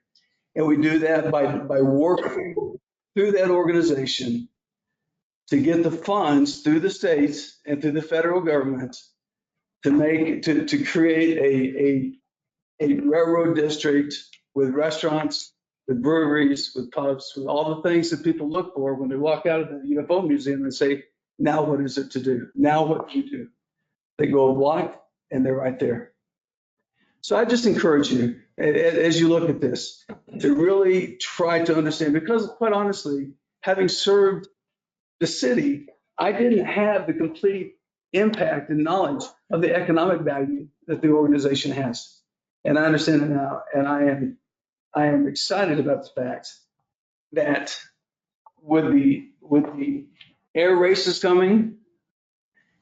And we do that by working through that organization to get the funds through the states and through the federal government to create a railroad district with restaurants, with breweries, with pubs, with all the things that people look for when they walk out of the UFO museum and say, now what is it to do? Now what do you do? They go a block and they're right there. So I just encourage you, as you look at this, to really try to understand, because quite honestly, having served the city, I didn't have the complete impact and knowledge of the economic value that the organization has. And I understand it now, and I am excited about the fact that with the air races coming,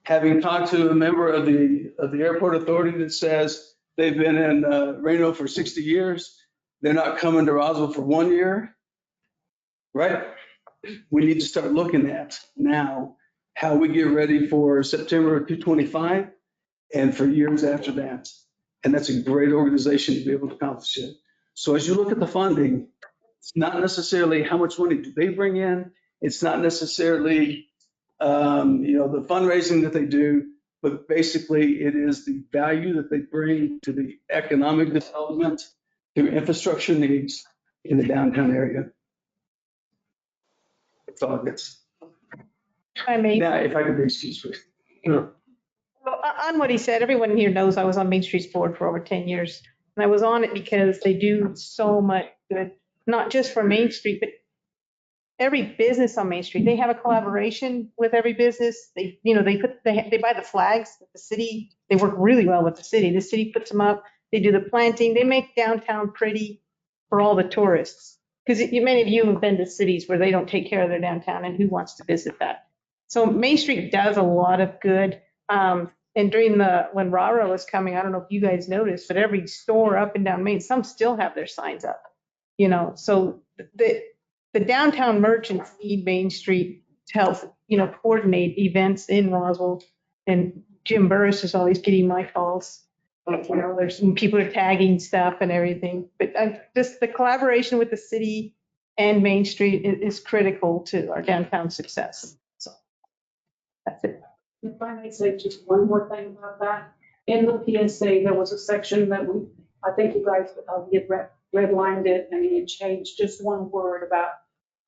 having talked to a member of the airport authority that says they've been in Reno for 60 years, they're not coming to Roswell for 1 year, right? We need to start looking at now how we get ready for September of 2025 and for years after that. And that's a great organization to be able to accomplish it. So as you look at the funding, it's not necessarily how much money do they bring in. It's not necessarily, the fundraising that they do, but basically it is the value that they bring to the economic development through infrastructure needs in the downtown area. That's all it gets. Now, if I could be excused, please. Sure. Well, on what he said, everyone here knows I was on Main Street's board for over 10 years. And I was on it because they do so much good, not just for Main Street, but every business on Main Street. They have a collaboration with every business. They buy the flags at the city. They work really well with the city. The city puts them up. They do the planting. They make downtown pretty for all the tourists. Because many of you have been to cities where they don't take care of their downtown, and who wants to visit that? So Main Street does a lot of good. And during when RARA was coming, I don't know if you guys noticed, but every store up and down Main, some still have their signs up. So the downtown merchants need Main Street to help, coordinate events in Roswell. And Jim Burris is always getting my calls. There's some people are tagging stuff and everything, but just the collaboration with the city and Main Street is critical to our downtown success. So that's it. If I may say just one more thing about that. In the PSA, there was a section that I think you guys had redlined it and you changed just one word about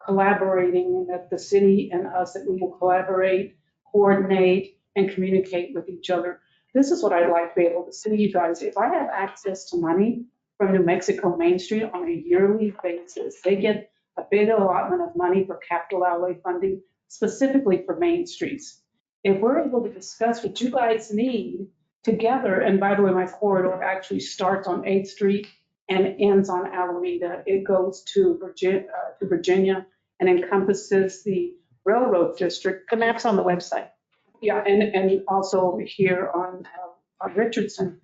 collaborating, and that the city and us, that we will collaborate, coordinate, and communicate with each other. This is what I'd like to be able to see you guys. If I have access to money from New Mexico Main Street on a yearly basis, they get a big allotment of money for capital outlay funding, specifically for main streets. If we're able to discuss what you guys need together, and by the way, my corridor actually starts on 8th Street and ends on Alameda. It goes to Virginia and encompasses the railroad district. The map's on the website. Yeah, and also over here on Richardson.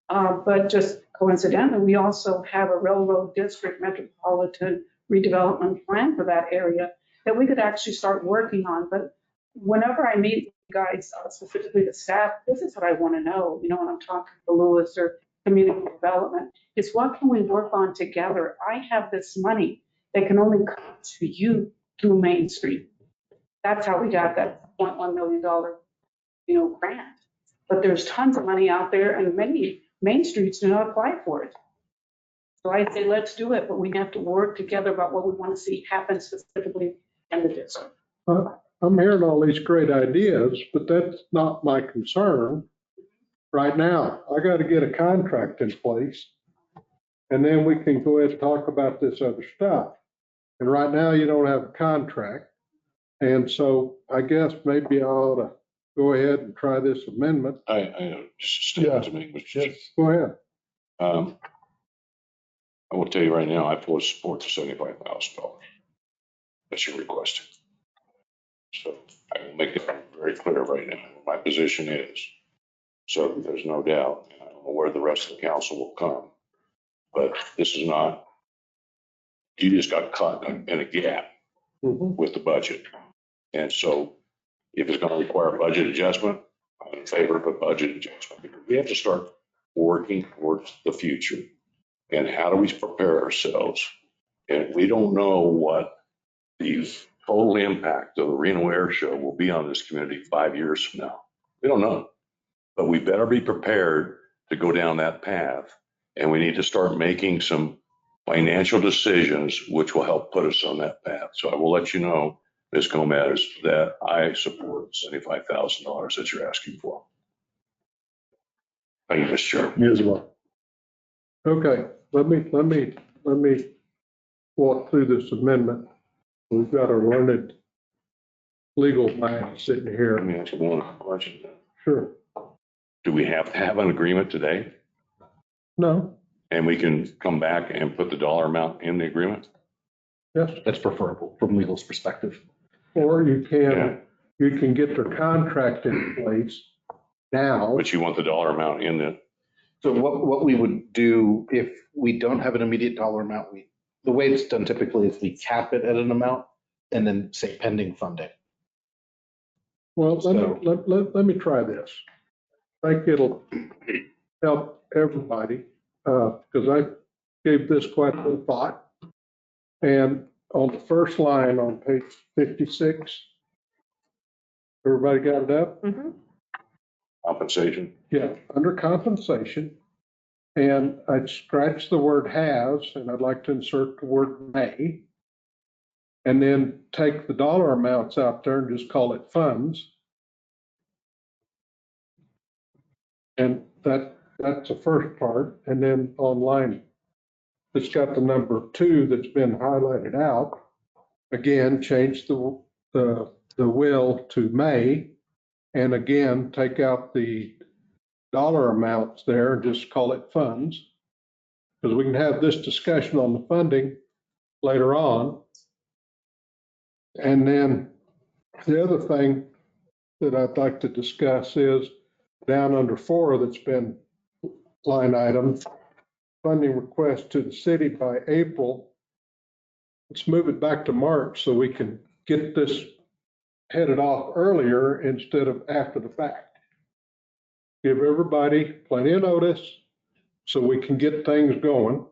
But just coincidentally, we also have a railroad district metropolitan redevelopment plan for that area that we could actually start working on. But whenever I meet guys, specifically the staff, this is what I want to know, when I'm talking to Lewis or community development, is what can we work on together? I have this money that can only come to you through Main Street. That's how we got that $0.1 million, grant. But there's tons of money out there, and many Main Streets do not apply for it. So I say, let's do it, but we have to work together about what we want to see happen specifically in the district. I'm hearing all these great ideas, but that's not my concern right now. I got to get a contract in place, and then we can go ahead and talk about this other stuff. And right now you don't have a contract. And so I guess maybe I ought to go ahead and try this amendment. I just a statement to make, Mr. Chair. Go ahead. I will tell you right now, I fully support the $75,000 that you're requesting. So I will make that very clear right now, what my position is. So that there's no doubt, and I don't know where the rest of the council will come. But this is not, you just got caught in a gap with the budget. And so if it's going to require a budget adjustment, I'm in favor of a budget adjustment. Because we have to start working towards the future. And how do we prepare ourselves? And we don't know what the total impact of the Reno Air Show will be on this community 5 years from now. We don't know. But we better be prepared to go down that path. And we need to start making some financial decisions which will help put us on that path. So I will let you know, Ms. Gomez, that I support $75,000 that you're asking for. Thank you, Mr. Chair. Me as well. Okay, let me walk through this amendment. We've got a learned legal mind sitting here. Let me ask you one question. Sure. Do we have to have an agreement today? No. And we can come back and put the dollar amount in the agreement? Yes. That's preferable from legal's perspective. Or you can get their contract in place now. But you want the dollar amount in the. So what we would do if we don't have an immediate dollar amount, the way it's done typically is we cap it at an amount and then say pending funding. Well, let me try this. I think it'll help everybody, because I gave this quite a bit of thought. And on the first line on page 56, everybody got it up? Mm-hmm. Compensation? Yeah, under compensation. And I'd scratch the word has, and I'd like to insert the word may. And then take the dollar amounts out there and just call it funds. And that's the first part. And then on line, it's got the number 2 that's been highlighted out. Again, change the will to may. And again, take out the dollar amounts there and just call it funds. Because we can have this discussion on the funding later on. And then the other thing that I'd like to discuss is down under 4 that's been line item, funding request to the city by April. Let's move it back to March so we can get this headed off earlier instead of after the fact. Give everybody plenty of notice so we can get things going.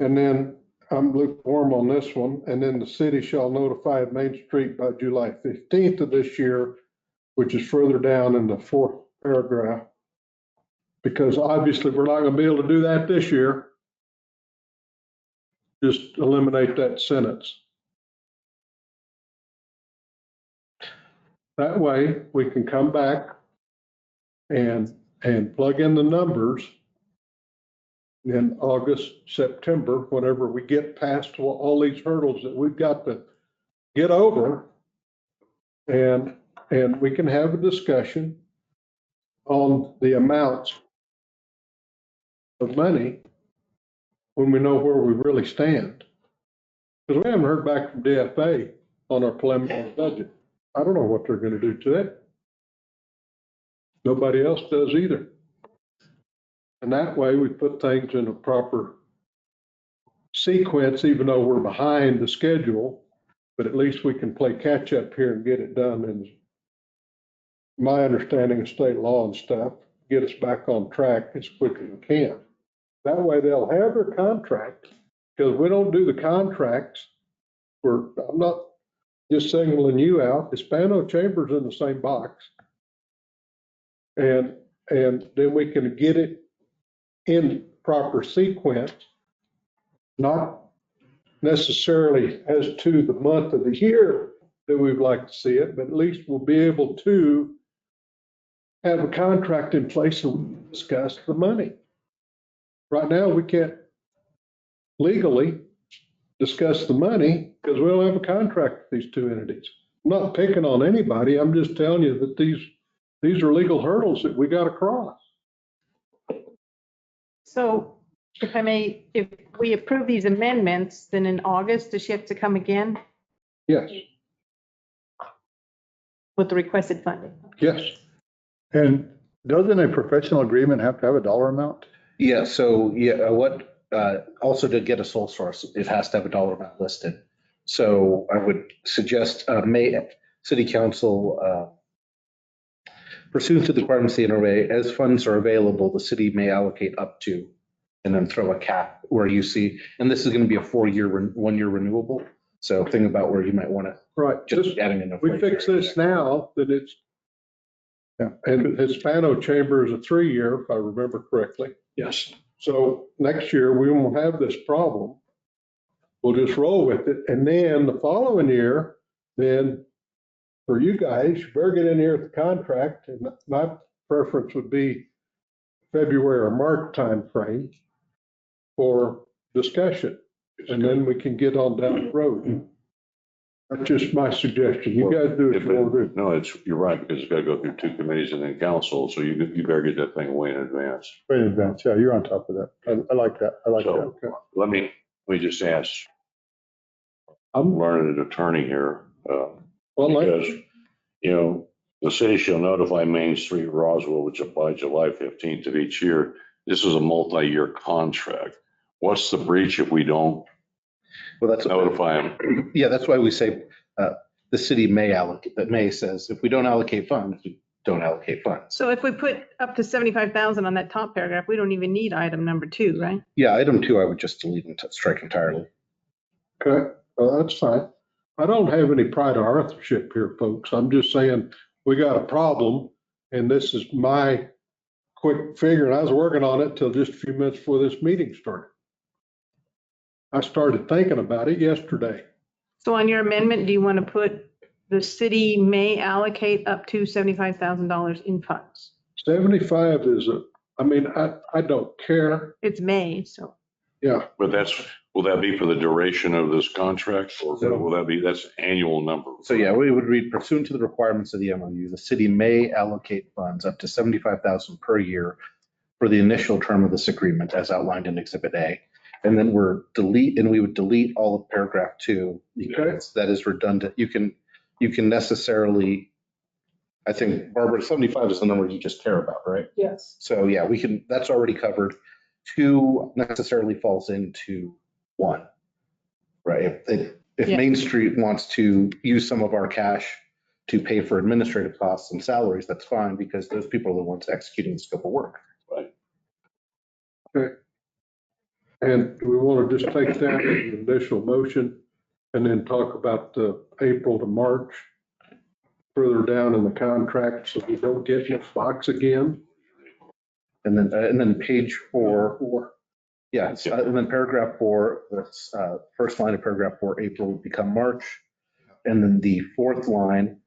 And then I'm lukewarm on this one. And then the city shall notify Main Street by July 15th of this year, which is further down in the 4th paragraph. Because obviously we're not going to be able to do that this year. Just eliminate that sentence. That way we can come back and plug in the numbers in August, September, whenever we get past all these hurdles that we've got to get over. And we can have a discussion on the amounts of money when we know where we really stand. Because we haven't heard back from DFA on our preliminary budget. I don't know what they're going to do today. Nobody else does either. And that way we put things in a proper sequence, even though we're behind the schedule, but at least we can play catch up here and get it done. And my understanding of state law and stuff, get us back on track as quick as we can. That way they'll have their contract, because we don't do the contracts. I'm not just singling you out. Hispano Chamber's in the same box. And then we can get it in proper sequence, not necessarily as to the month of the year that we'd like to see it, but at least we'll be able to have a contract in place so we can discuss the money. Right now, we can't legally discuss the money because we don't have a contract with these two entities. I'm not picking on anybody. I'm just telling you that these are legal hurdles that we got to cross. So if I may, we approve these amendments, then in August, does she have to come again Yes, with the requested funding? yes. And doesn't a professional agreement have to have a dollar amount? Yeah, so, also to get a sole source, it has to have a dollar amount listed. So I would suggest, city council, pursuant to the requirements of the NRA, as funds are available, the city may allocate up to, and then throw a cap where you see, and this is going to be a 1-year renewable. So think about where you might want to, Right. just adding in. We fix this now, then it's, and Hispano Chamber is a 3-year, if I remember correctly. Yes. So next year, we won't have this problem. We'll just roll with it. And then the following year, then for you guys, you better get in here with the contract. And my preference would be February or March timeframe for discussion. And then we can get on down the road. That's just my suggestion. You guys do what you want to do. No, you're right, because it's got to go through 2 committees and then council, so you better get that thing way in advance. Way in advance, yeah, you're on top of that. I like that, I like that. So let me just ask. I'm learning an attorney here, because, the city shall notify Main Street, Roswell, which apply July 15th of each year. This is a multi-year contract. What's the breach if we don't notify them? Yeah, that's why we say the city may allocate, that may says if we don't allocate funds, we don't allocate funds. So if we put up to 75,000 on that top paragraph, we don't even need item number 2, right? Yeah, item 2, I would just delete and strike entirely. Okay, well, that's fine. I don't have any pride of authorship here, folks. I'm just saying we got a problem, and this is my quick figure, and I was working on it till just a few minutes before this meeting started. I started thinking about it yesterday. So on your amendment, do you want to put the city may allocate up to $75,000 in funds? 75 is I don't care. It's May, so. Yeah. But will that be for the duration of this contract, or will that be, that's annual number? So yeah, we would read pursuant to the requirements of the MOU, the city may allocate funds up to 75,000 per year for the initial term of this agreement as outlined in Exhibit A. And then we would delete all of paragraph 2 because that is redundant. You can necessarily, I think, Barbara, 75 is the number you just care about, right? Yes. So yeah, that's already covered. 2 necessarily falls into 1, right? If Main Street wants to use some of our cash to pay for administrative costs and salaries, that's fine, because those people are the ones executing the scope of work. Right. Okay. And do we want to just take that as an initial motion and then talk about the April to March further down in the contract so we don't get in this box again? And then page 4. Yeah, and then paragraph 4, that's first line of paragraph 4, April would become March. And then the 4th line,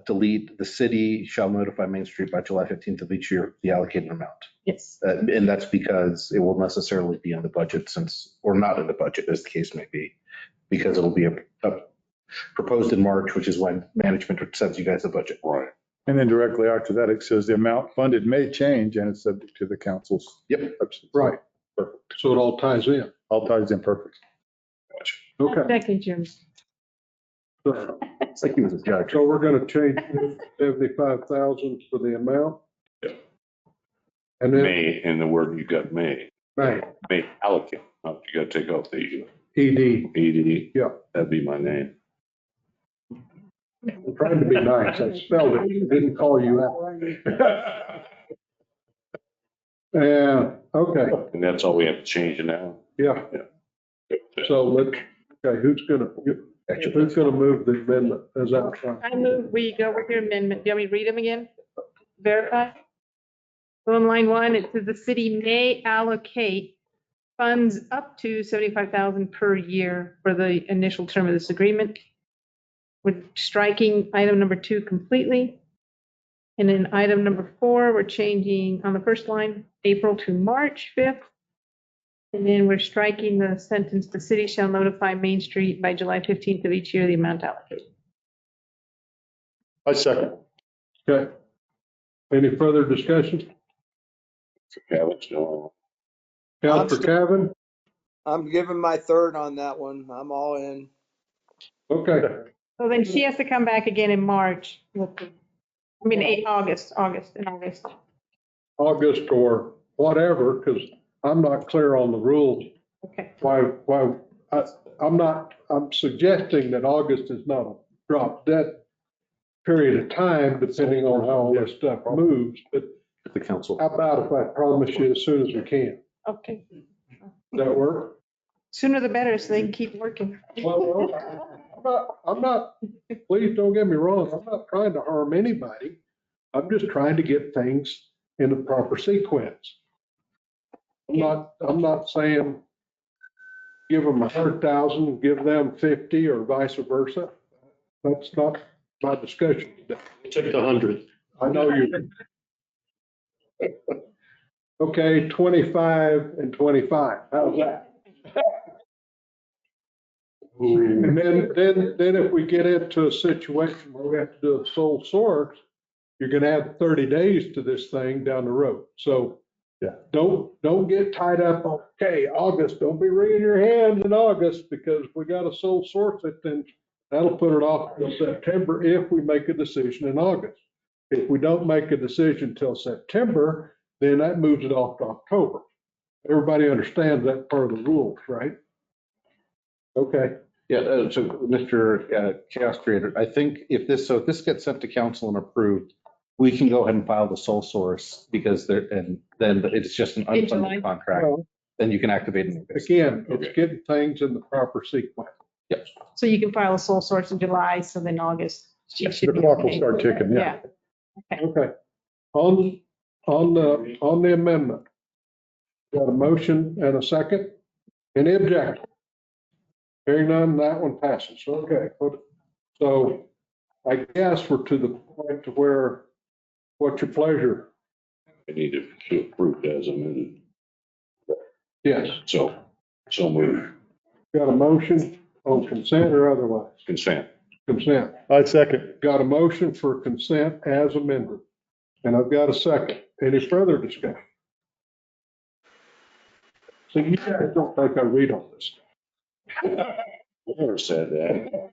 delete, the city shall notify Main Street by July 15th of each year the allocated amount. Yes. And that's because it will necessarily be in the budget or not in the budget, as the case may be, because it'll be proposed in March, which is when management sends you guys the budget. Right. And then directly after that, it says the amount funded may change and it's subject to the council's. Yep. Right. Perfect. So it all ties in. All ties in perfect. Gotcha. Okay. Second, Jim. So it's like he was a judge. So we're going to change 75,000 for the amount. Yeah. And then May, in the word you got may. May allocate. You got to take off the ED. ED. Yeah. That'd be my name. I'm trying to be nice. I spelled it. Didn't call you out. Yeah. Okay. And that's all we have to change now. Yeah. So who's gonna move the amendment as outlined? I move we go with your amendment. Do you want me to read them again? Verify? So on line 1, it says the city may allocate funds up to 75,000 per year for the initial term of this agreement. We're striking item number 2 completely. And then item number 4, we're changing on the first line, April to March 5th. And then we're striking the sentence, the city shall notify Main Street by July 15th of each year the amount allocated. I second. Okay. Any further discussion? Cavan's doing. Counselor Cavan? I'm giving my third on that one. I'm all in. Okay, So then she has to come back again in March with the, I mean, August. August or whatever, because I'm not clear on the rules. Okay. I'm suggesting that August is not a drop dead period of time, depending on how all this stuff moves, but The council. how about if I promise you as soon as we can? Okay. Does that work? Sooner the better, so they can keep working. I'm not, please don't get me wrong, I'm not trying to harm anybody. I'm just trying to get things in the proper sequence. I'm not saying give them 100,000, give them 50 or vice versa. That's not my discussion today. Took the 100. I know you. Okay, 25 and 25. How's that? And then if we get into a situation where we have to do a sole source, you're gonna add 30 days to this thing down the road. So Yeah. don't get tied up on, okay, August, don't be wringing your hands in August, because if we got to sole source it, then that'll put it off till September if we make a decision in August. If we don't make a decision till September, then that moves it off to October. Everybody understands that part of the rules, right? Okay. Yeah, so Mr. Chaos Creator, I think if this gets sent to council and approved, we can go ahead and file the sole source because then it's just an In July. unfunded contract. Well, Then you can activate it. again, it's getting things in the proper sequence. Yep. So you can file a sole source in July, so then August. she should The be clock will okay. start ticking, yeah. Okay. On the amendment, got a motion and a second. Any objection? Hearing none, that one passes. Okay. So I guess we're to the point to where, what's your pleasure? I need to approve as amended. Yes. So move. Got a motion on consent or otherwise? Consent. Consent. I'd second. Got a motion for consent as amended. And I've got a second. Any further discussion? So you guys don't think I read all this? I never said that.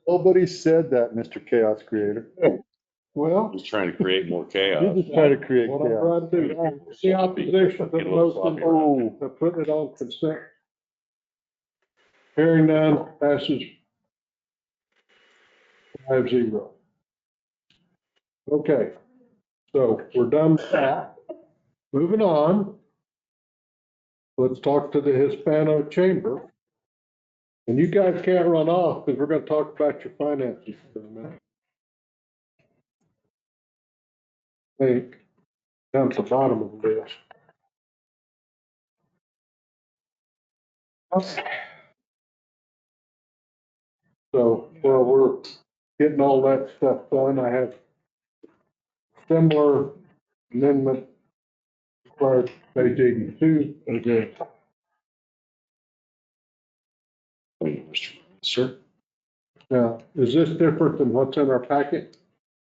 Nobody said that, Mr. Chaos Creator. Well, Just trying to create more chaos. You just try to create what I'm chaos. trying to do, the opposition to the motion, to put it on consent. Hearing none, passes 5-0. Okay, so we're done with that. Moving on. Let's talk to the Hispano Chamber. And you guys can't run off because we're going to talk about your finances for a minute. I think down to the bottom of the list. Okay. So while we're getting all that stuff done, I have similar amendment for page 82. Okay. Sir? Now, is this different than what's in our packet?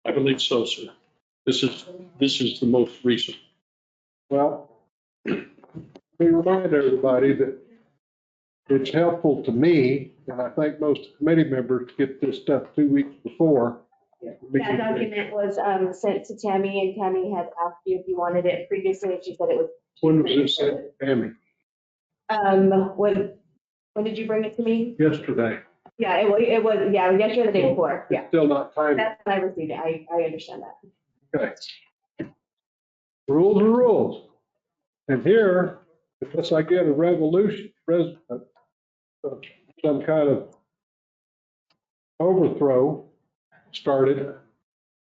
I believe so, sir. This is the most recent. Well, let me remind everybody that it's helpful to me, and I think most committee members get this stuff 2 weeks before. That document was sent to Tammy, and Tammy had asked you if you wanted it previously, and she said it was. When was this sent, Tammy? When did you bring it to me? Yesterday. Yeah, it was yesterday or the day before, yeah. Still not timely. That's when I received it, I understand that. Okay. Rules are rules. And here, unless I get a revolution, some kind of overthrow started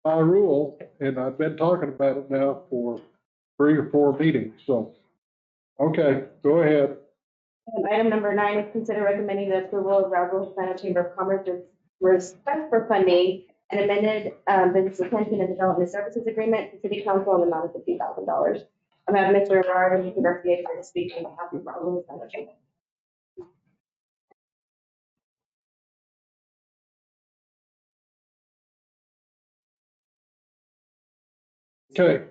by rule, and I've been talking about it now for 3 or 4 meetings, so. Okay, go ahead. Item number 9 is consider recommending the approval of Broward Hispano Chamber of Commerce's request for funding an amended business retention and development services agreement to City Council in the amount of $50,000. I'm going to have Mr. Gerard and Mr. Garcia here to speak on behalf of Broward Hispano Chamber. Okay.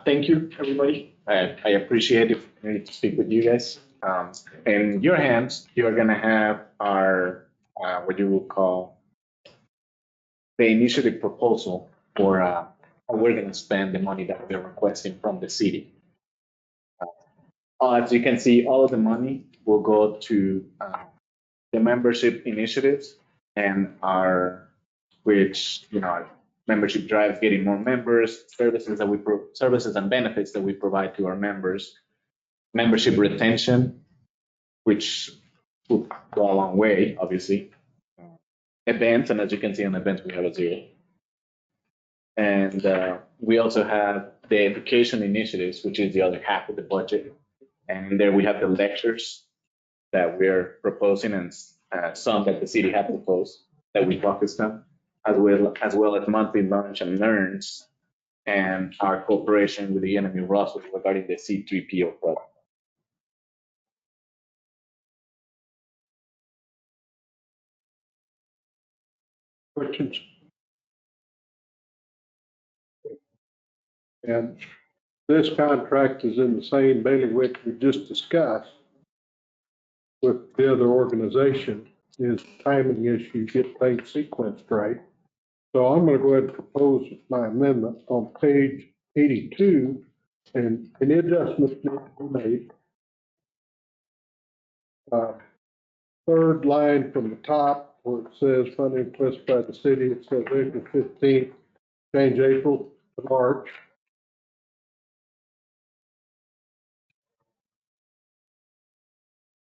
Thank you, everybody. I appreciate it to speak with you guys. In your hands, you're gonna have our, what you would call the initiative proposal for, how we're gonna spend the money that we're requesting from the city. As you can see, all of the money will go to, the membership initiatives and our, which, our membership drive, getting more members, services and benefits that we provide to our members, membership retention, which will go a long way, obviously. Events, and as you can see on events, we have a 0. And we also have the education initiatives, which is the other half of the budget. And there we have the lectures that we're proposing and some that the city has proposed that we focused on, as well as monthly lunch and learns, and our cooperation with the NMU Russell regarding the C3PO project. Questions? And this contract is in the same bailiwick we just discussed with the other organization, is timing issue, get things sequenced right. So I'm going to go ahead and propose my amendment on page 82, and any adjustments need to be made. Third line from the top where it says funding request by the city, it says April 15th, change April to March.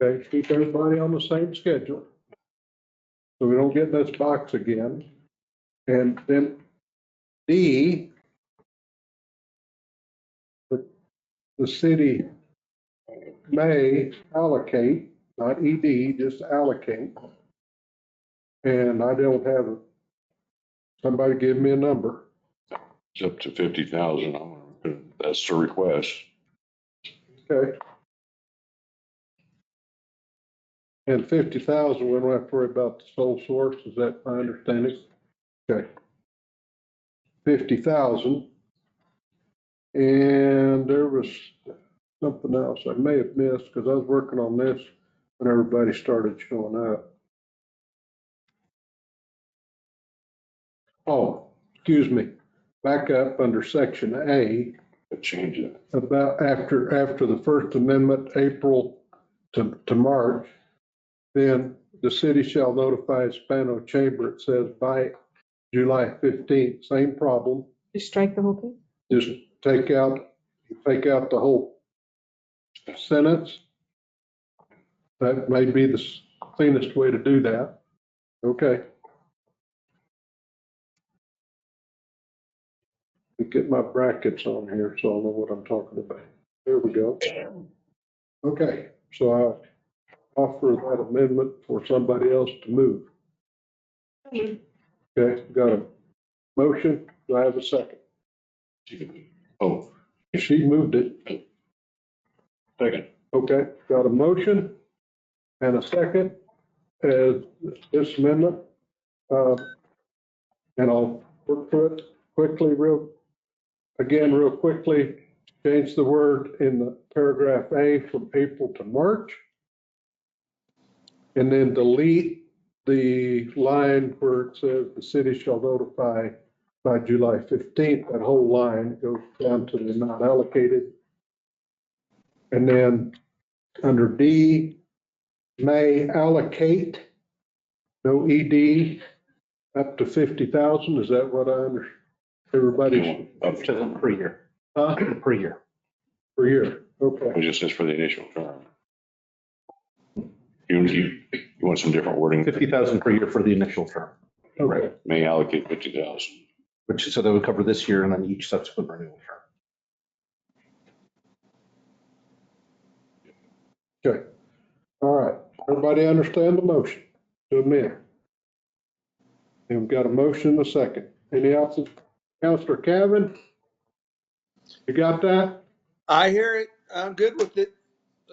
Okay, keep everybody on the same schedule, so we don't get in this box again. And then D, the city may allocate, not ED, just allocate. And I don't have it. Somebody give me a number. It's up to 50,000. That's the request. Okay. And 50,000, we don't have to worry about the sole source, is that my understanding? Okay. 50,000. And there was something else I may have missed because I was working on this when everybody started showing up. Oh, excuse me. Back up under section A. Change it. About after the First Amendment, April to March, then the city shall notify Spano Chamber, it says by July 15th, same problem. Just strike the whole thing? Just take out the whole sentence. That may be the cleanest way to do that. Okay. Let me get my brackets on here so I'll know what I'm talking about. There we go. Okay, so I'll offer that amendment for somebody else to move. Okay, got a motion. Do I have a second? Oh, she moved it. Second. Okay, got a motion and a second as this amendment. And I'll work through it quickly, real quickly. Change the word in the paragraph A from April to March. And then delete the line where it says the city shall notify by July 15th. That whole line goes down to the amount allocated. And then under D, may allocate, no ED, up to 50,000. Is that what I understand? Everybody's up to them per year. Per year. Per year. Okay. It just says for the initial term. You want some different wording? 50,000 per year for the initial term. Okay. Right. May allocate 50,000. Which, so that would cover this year and then each subsequent renewal term. Okay. All right. Everybody understand the motion to amend? And we've got a motion and a second. Any opposition? Councilor Cavan? You got that? I hear it. I'm good with it.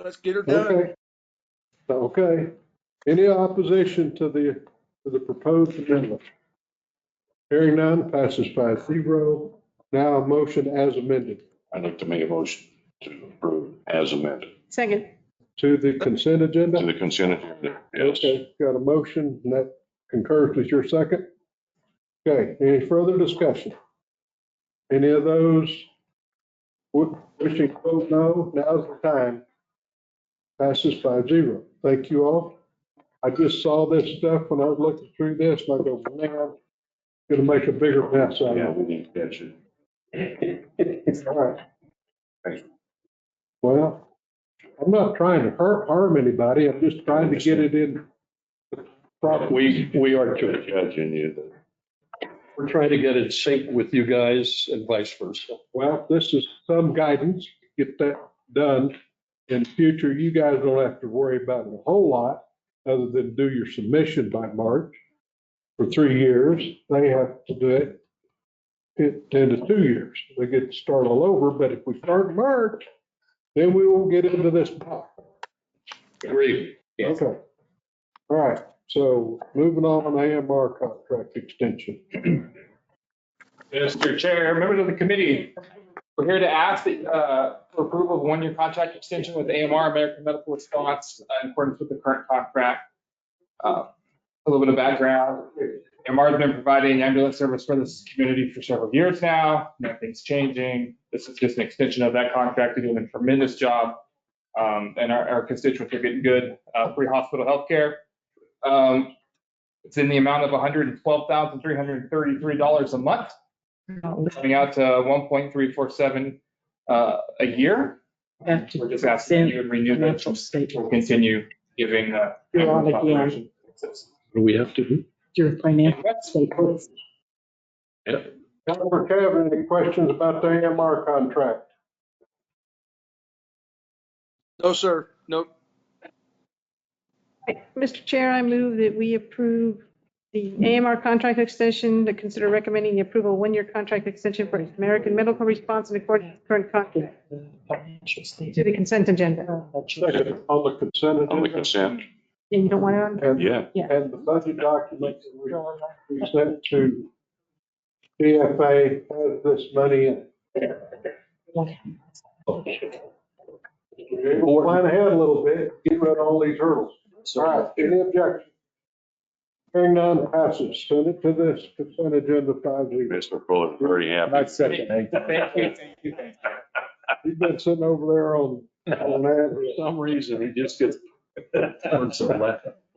Let's get her done. Okay. Okay. Any opposition to the proposed amendment? Hearing none, passes 5-0. Now a motion as amended. I'd like to make a motion to approve as amended. Second. To the consent agenda? To the consent agenda, yes. Okay, got a motion, and that concurs with your second? Okay, any further discussion? Any of those wishing to vote no, now's the time. Passes 5-0. Thank you all. I just saw this stuff when I was looking through this, and I go, man, gonna make a bigger mess out Yeah, of we need to catch it. it. All right. Well, I'm not trying to harm anybody. I'm just trying to get it in. We are too. Judging you. We're trying to get in sync with you guys and vice versa. Well, this is some guidance, get that done. In the future, you guys don't have to worry about it a whole lot, other than do your submission by March for 3 years. They have to do it into 2 years. They get to start all over, but if we start in March, then we won't get into this part. Agreed. Okay. All right, so moving on, AMR contract extension. Mr. Chair, members of the committee, we're here to ask for approval of a 1-year contract extension with AMR, American Medical Response, in accordance with the current contract. A little bit of background. AMR has been providing ambulance service for this community for several years now. Nothing's changing. This is just an extension of that contract. They're doing a tremendous job. And our constituents are getting good pre-hospital health care. It's in the amount of $112,333 a month, coming out to 1.347 a year. We're just asking you to renew that. We'll continue giving. You're on again. What do we have to do? Your financial statements. Councilor Kevin, any questions about the AMR contract? No, sir. Nope. Mr. Chair, I move that we approve the AMR contract extension, to consider recommending the approval of 1-year contract extension for American Medical Response in accordance with current contract. To the consent agenda. Second, on the consent agenda. On the consent. And you don't want it on? And, Yeah. and the budget document that we sent to DFA has this money in it. We'll plan ahead a little bit, get rid of all these hurdles. All right, any objection? Hearing none, passes. Send it to this consent agenda 5-0. Mr. Fuller, very happy. Thank you. You've been sitting over there on that. For some reason, he just gets.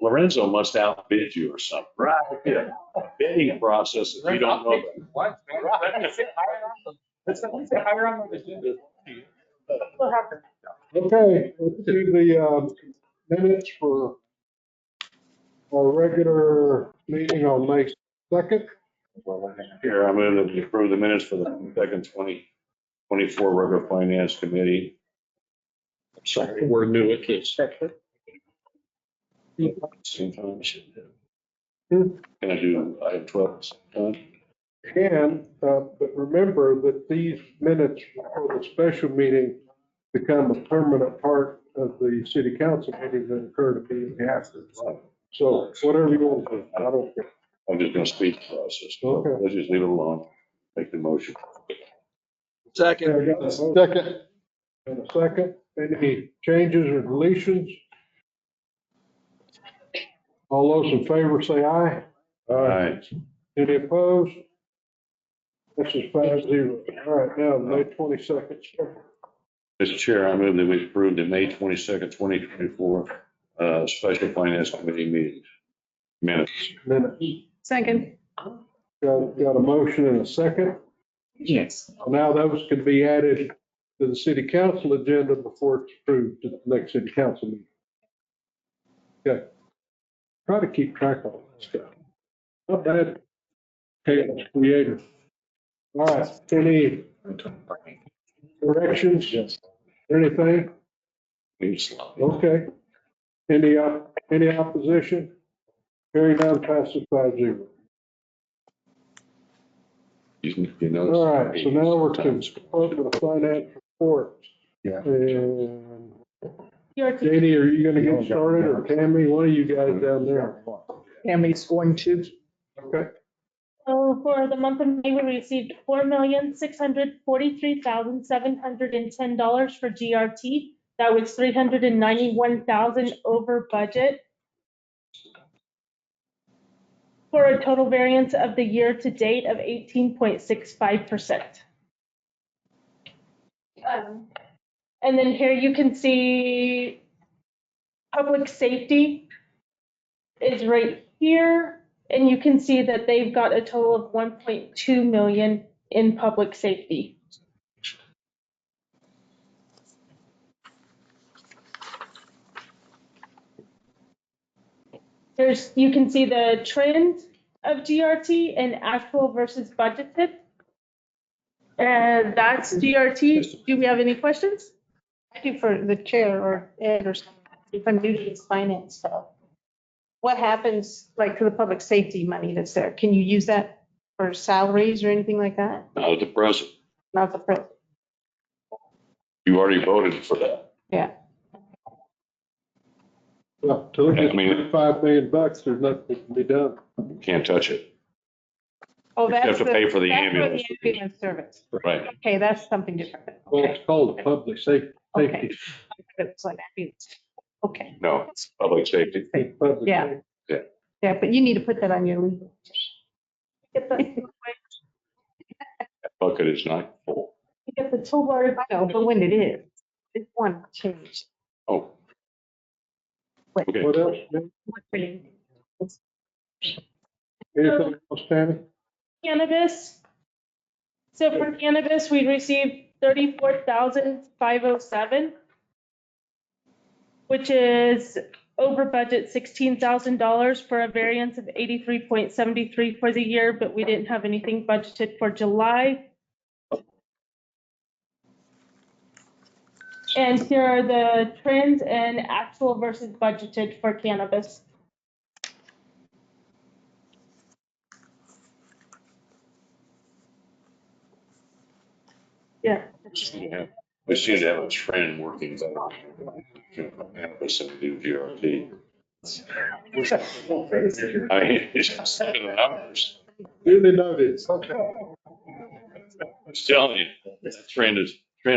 Lorenzo must outbid you or something. Right. Yeah. Bidding process, if you don't know about. What? Let's hire on the agenda. Okay, let's do the minutes for our regular meeting on May 2nd. Here, I move that we approve the minutes for the second 2024 regular finance committee. Sorry, we're new at this. Same time. Can I do item 12? Can, but remember that these minutes for the special meeting become a permanent part of the city council meeting that occurred immediately after. So whatever you want to do, I don't care. I'm just gonna speed the process. Okay. Let's just leave it alone. Make the motion. Second. Second. And a second. Any changes or deletions? All those in favor say aye. Aye. Any opposed? This is 5-0. All right, now, May 22nd. Mr. Chair, I move that we approve the May 22nd, 2024 special finance committee meetings. Minutes. Second. Got a motion and a second? Yes. Now those can be added to the city council agenda before it's approved to the next city council meeting. Okay. Try to keep track of all this stuff. Not bad. Chaos creator. All right, any corrections? Anything? Okay. Any opposition? Hearing none, passes 5-0. All right, so now we're to Department of Finance report. Yeah. And Katie, are you gonna get started, or Tammy, one of you guys down there? Tammy's going to. Okay. So for the month of May, we received $4,643,710 for GRT That was 391,000 over budget for a total variance of the year to date of 18.65%. And then here you can see public safety is right here. And you can see that they've got a total of 1.2 million in public safety. You can see the trend of GRT and actual versus budgeted. And that's GRT. Do we have any questions? I do for the chair or Ed or something, if I'm new to this finance stuff. What happens like to the public safety money that's there? Can you use that for salaries or anything like that? Not at the present. Not the present. You already voted for that. Yeah. Well, till it I mean- gets $5 million, there's nothing that can be done. Can't touch it. Oh, You that's have to pay for the that's ambulance. the ambulance service. Right. Okay, that's something different. Well, it's called public safety. Okay. It's like ambulance. Okay. No, it's public safety. Public Yeah. safety. Yeah. Yeah, but you need to put that on your legal. Get the, That bucket is not full. get the toolbar, no, but when it is, it's one change. Oh. Okay. What else? man? Anything else, Tammy? Cannabis. So for cannabis, we received 34,507, which is over budget $16,000 for a variance of 83.73 for the year, but we didn't have anything budgeted for July. And here are the trends and actual versus budgeted for cannabis. Yeah. We seem to have a trend working better. Cannabis and do GRT. I mean, it's just the numbers. Duly noted. Okay. I'm just telling you, that trend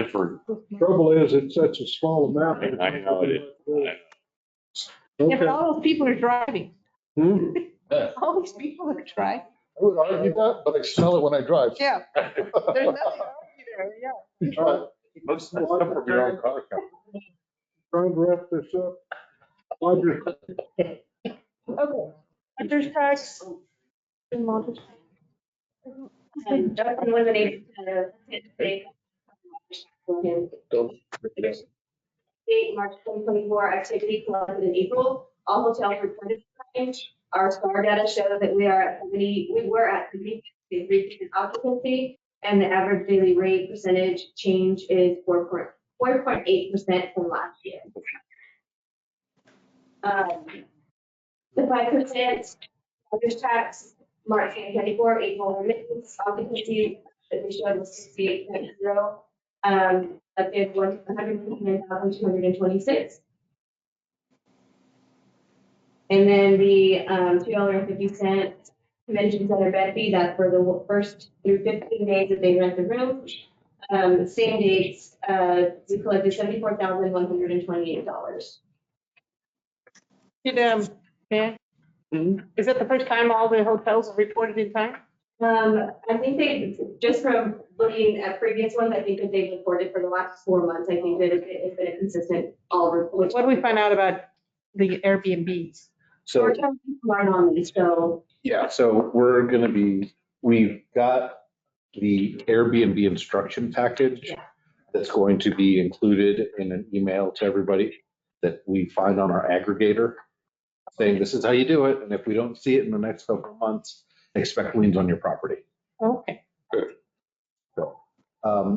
for, Trouble is, it's such a small amount. I know it is. Yeah, but Okay. all those people are driving. Hmm. All these people are driving. I would argue that, but I smell it when I drive. Yeah. There's nothing wrong there, yeah. All right. Let's from your own car count. Trying to wrap this up. Roger. Okay. Monsters tax. Monsters. Just eliminate Date, March 2024 activity collected in April. All hotels reported change. Our STAR data show that we were at 73% occupancy, and the average daily rate percentage change is 4.8% from last year. The 5% mortgage tax, March 2024, April remittance, occupancy that we showed was 68.0. That is 159,226. And then the $2.50 convention center bed fee, that's for the first through 15 days that they rent the room. Same dates, we collected $74,128. Did, yeah. Is that the first time all the hotels have reported in time? I think they, just from looking at previous ones, I think that they've reported for the last 4 months. I think that it's been a consistent all report. What do we find out about the Airbnbs? So, People aren't on these, so. yeah, so we've got the Airbnb instruction package that's going to be included in an email to everybody that we find on our aggregator, saying this is how you do it, and if we don't see it in the next couple of months, expect liens on your property. Okay. So,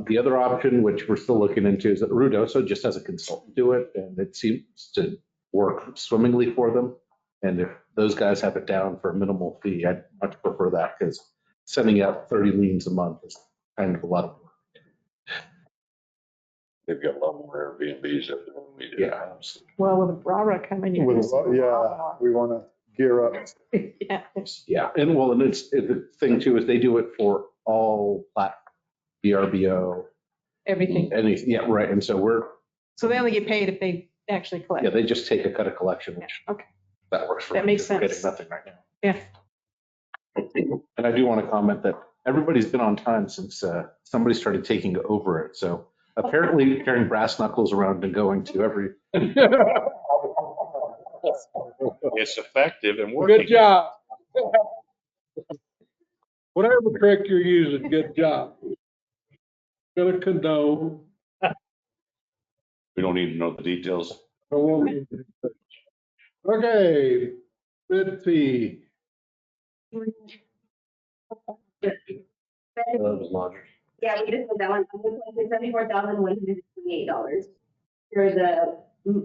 the other option, which we're still looking into, is that Rudoso just has a consultant do it, and it seems to work swimmingly for them. And if those guys have it down for a minimal fee, I'd much prefer that, because sending out 30 liens a month is kind of a lot of work. they've got a lot more Airbnbs than we do. Yeah. Well, with Rara coming in. Yeah, we want to gear up. Yeah. Yeah, and well, and the thing too is they do it for all platforms, VRBO, Everything. anything. Yeah, right. And so we're So they only get paid if they actually collect. Yeah, they just take a cut of collection, which Okay, that works for that me, makes because we're sense. getting nothing right now. Yeah. And I do want to comment that everybody's been on time since somebody started taking over it. So apparently carrying brass knuckles around and going to every. It's effective and working. Good job. Whatever trick you're using, good job. Gonna condone. We don't need to know the details. I won't. Okay, bid fee. Yeah, we just put that one, $74,128 for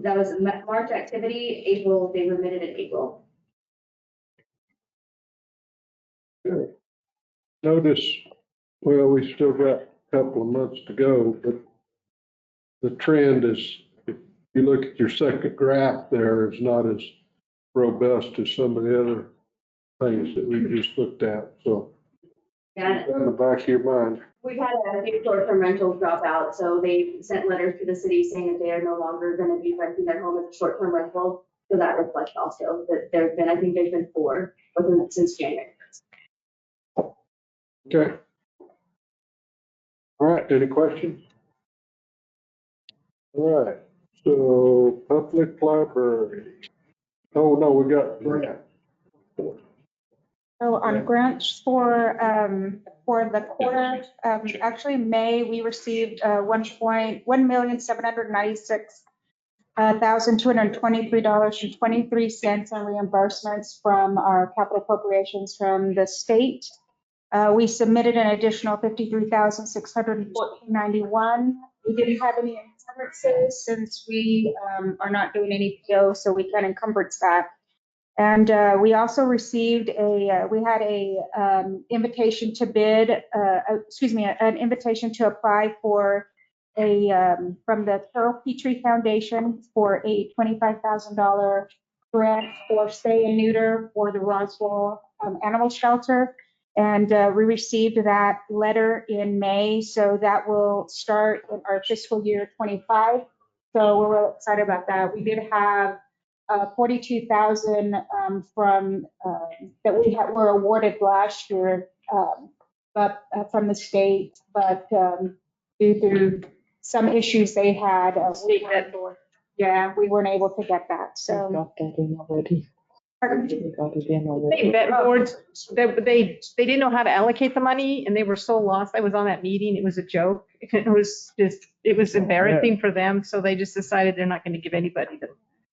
that was March activity, April, they remitted in April. Okay. Notice, well, we still got a couple of months to go, but the trend is, if you look at your second graph there, is not as robust as some of the other things that we just looked at, so. Yeah. Keep that in the back of your mind. We've had a few short-term rentals drop out, so they sent letters to the city saying that they are no longer gonna be renting their home as a short-term rental. So that reflects also that there's been, I think there's been 4 since January. Okay. All right, any questions? All right, so public library. Oh, no, we got grant. So on grants for the quarter, actually May, we received $1,796,223.23 on reimbursements from our capital appropriations from the state. We submitted an additional $53,614.91. We didn't have any encumbrances since we are not doing any PO, so we can encumbrance that. And we also received we had a invitation to bid, an invitation to apply for from the Carol Petrie Foundation for a $25,000 grant for spay and neuter for the Roswell Animal Shelter. And we received that letter in May, so that will start in our fiscal year 25. So we're really excited about that. We did have 42,000 from that were awarded last year, but from the state, but due to some issues they had, we weren't able to get that. So Got that in already. Pardon? We got it in already. They vet boards, they didn't know how to allocate the money and they were so lost. I was on that meeting. It was a joke. It was embarrassing for them. So they just decided they're not going to give anybody the.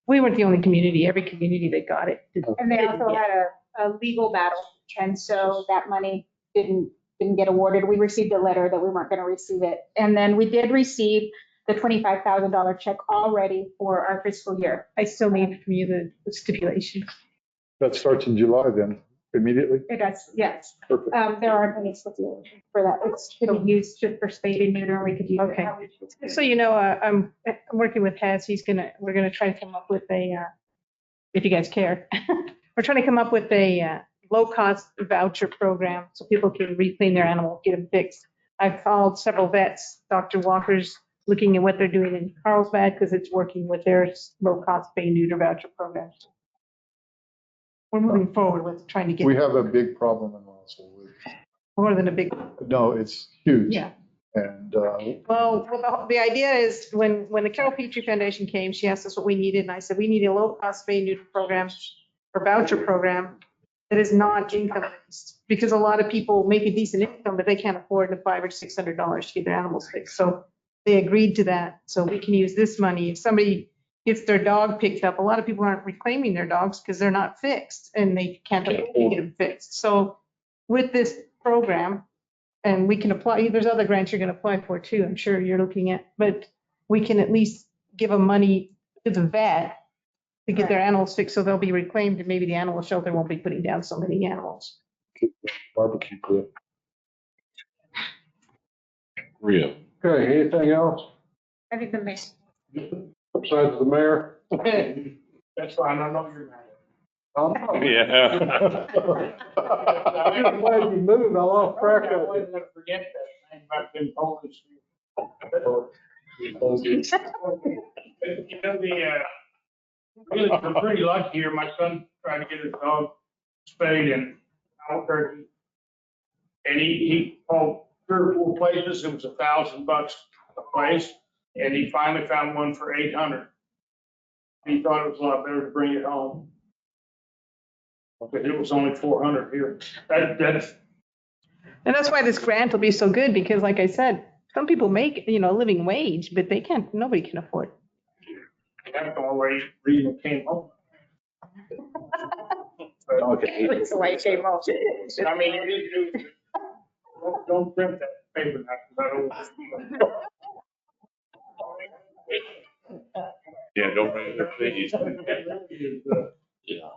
We weren't the only community, every community that got it. And they also had a legal battle, and so that money didn't get awarded. We received a letter that we weren't going to receive it. And then we did receive the $25,000 check already for our fiscal year. I still need from you the stipulation. That starts in July then, immediately? It does, yes. Perfect. There aren't any stipulations for that. It's to be used just for spay and neuter. We could use it. Okay. how we choose. So, you know, I'm working with Haz. We're going to try to come up with if you guys care, we're trying to come up with a low-cost voucher program so people can reclaim their animal, get them fixed. I've called several vets. Dr. Walker's looking at what they're doing in Carlsbad because it's working with their low-cost spay and neuter voucher program. We're moving forward with trying to get. We have a big problem in Roswell. More than a big. No, it's huge. Yeah. And Well, the idea is when the Carol Petrie Foundation came, she asked us what we needed, and I said, we need a low-cost spay and neuter program or voucher program that is not income based, because a lot of people make a decent income, but they can't afford the $500 or $600 to get their animals fixed. So they agreed to that. So we can use this money. If somebody gets their dog picked up, a lot of people aren't reclaiming their dogs because they're not fixed and they can't afford to get them fixed. So with this program, and we can apply, there's other grants you're going to apply for too, I'm sure you're looking at, but we can at least give them money to the vet to get their animals fixed so they'll be reclaimed and maybe the animal shelter won't be putting down so many animals. barbecue grill. Rio. Okay, anything else I think the mayor. besides the mayor? That's fine, I know you're mad. Yeah. I'm just glad you moved. I lost track I of it. wasn't gonna forget that thing about them Polish. You know, we're pretty lucky here. My son tried to get his dog spayed in Albuquerque. And he called 3 or 4 places. It was $1,000 a place. And he finally found one for 800. He thought it was a lot better to bring it home. But it was only 400 here. That's. And that's why this grant will be so good, because like I said, some people make, a living wage, but nobody can afford. That's the only reason it came home. Okay. That's the way it came home. I mean, don't print that paper now, 'cause I don't. Yeah, don't bring your fees. Yeah.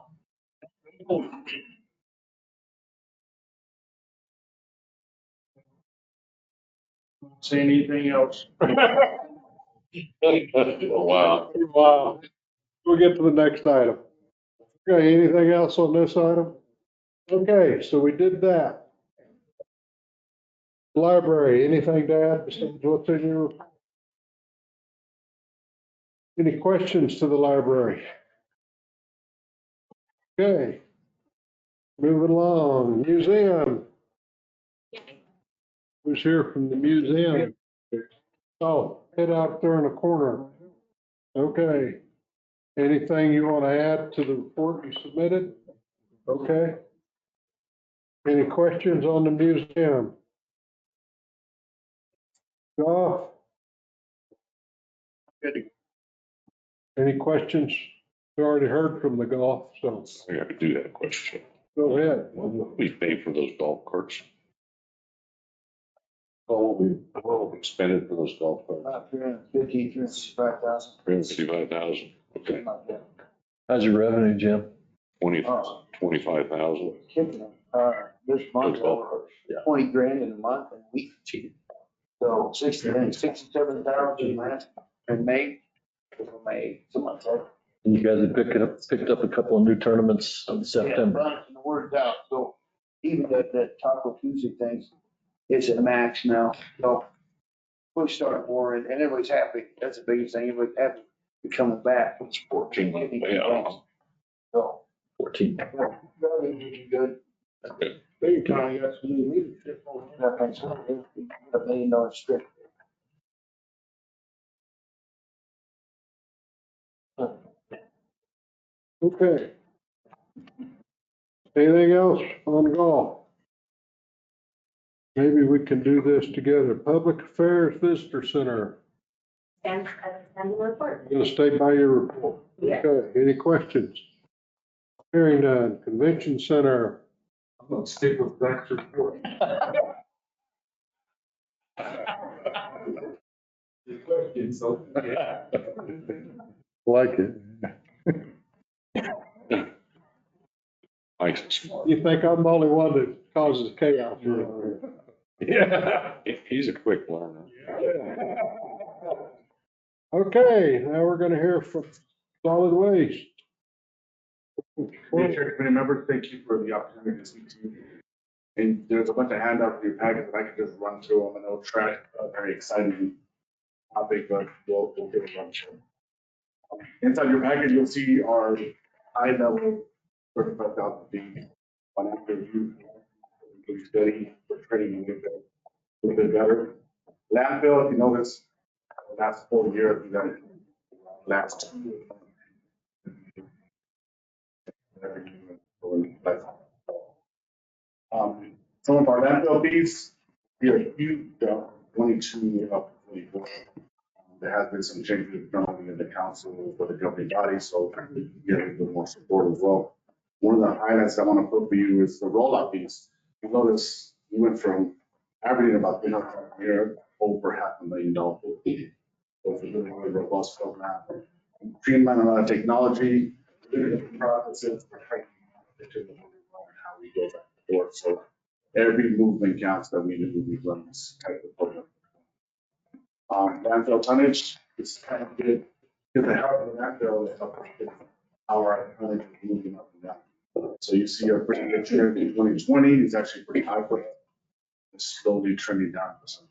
Say anything else. Wow. Wow. We'll get to the next item. Okay, anything else on this item? Okay, so we did that. Library, anything to add besides what's in your? Any questions to the library? Okay. Moving along, museum. Who's here from the museum? Oh, head out there in the corner. Okay. Anything you want to add to the report you submitted? Okay. Any questions on the museum? Golf? Any questions? We already heard from the golf, so I got to do that question. go ahead. We pay for those golf carts. What we expended for those golf carts? About 350, 365,000. 355,000. Okay. How's your revenue, Jim? 25,000. This month, over 20 grand in a month, and we cheated. So 67,000 last in May, something like that. And you guys have picked up a couple of new tournaments in September. Yeah, and the word's out, so even that Taco Tuesday things, it's at max now, so we start more, and everybody's happy, that's the biggest thing, everybody's happy to coming back. It's 14 months. Yeah. So. 14. Good. Big time, you got some new leadership on That makes $1 million strip. Okay. Anything else on golf? Maybe we can do this together. Public Affairs Visitor Center. And the report. You're gonna stay by your report. Yeah. Okay, any questions? Hearing none. Convention Center. I'm gonna stick with Dexter's report. The question, so. Like it. You think I'm the only one that causes chaos around here? Yeah. He's a quick learner. Okay, now we're gonna hear from Solid Waste. Chair, committee members, thank you for the opportunity to speak to you. And there's a bunch of handouts in your packet that I could just run through them, and they'll track a very exciting topic, but we'll give it a run through. Inside your packet, you'll see our high level 35,000 feet financial review. Really steady, we're trading a little bit better. Landfill, if you notice, the last 4 years, we got it last 2 years. Some of our landfill fees, we are huge, 22 up to 24. There has been some changes not only in the council, but the governing body, so we get a little more support as well. One of the highlights I want to put for you is the rollout fees. You notice we went from averaging about $300 a year, over $500,000 fee. So it's a really, really robust program. Streamline a lot of technology, processes, how we go back and forth. So every movement counts that we do, we run this type of program. Landfill tonnage is kind of good because the health of the landfill is up to our tonnage is moving up and down. So you see a pretty good trend in 2020 is actually pretty high for us. It's slowly trending down for some.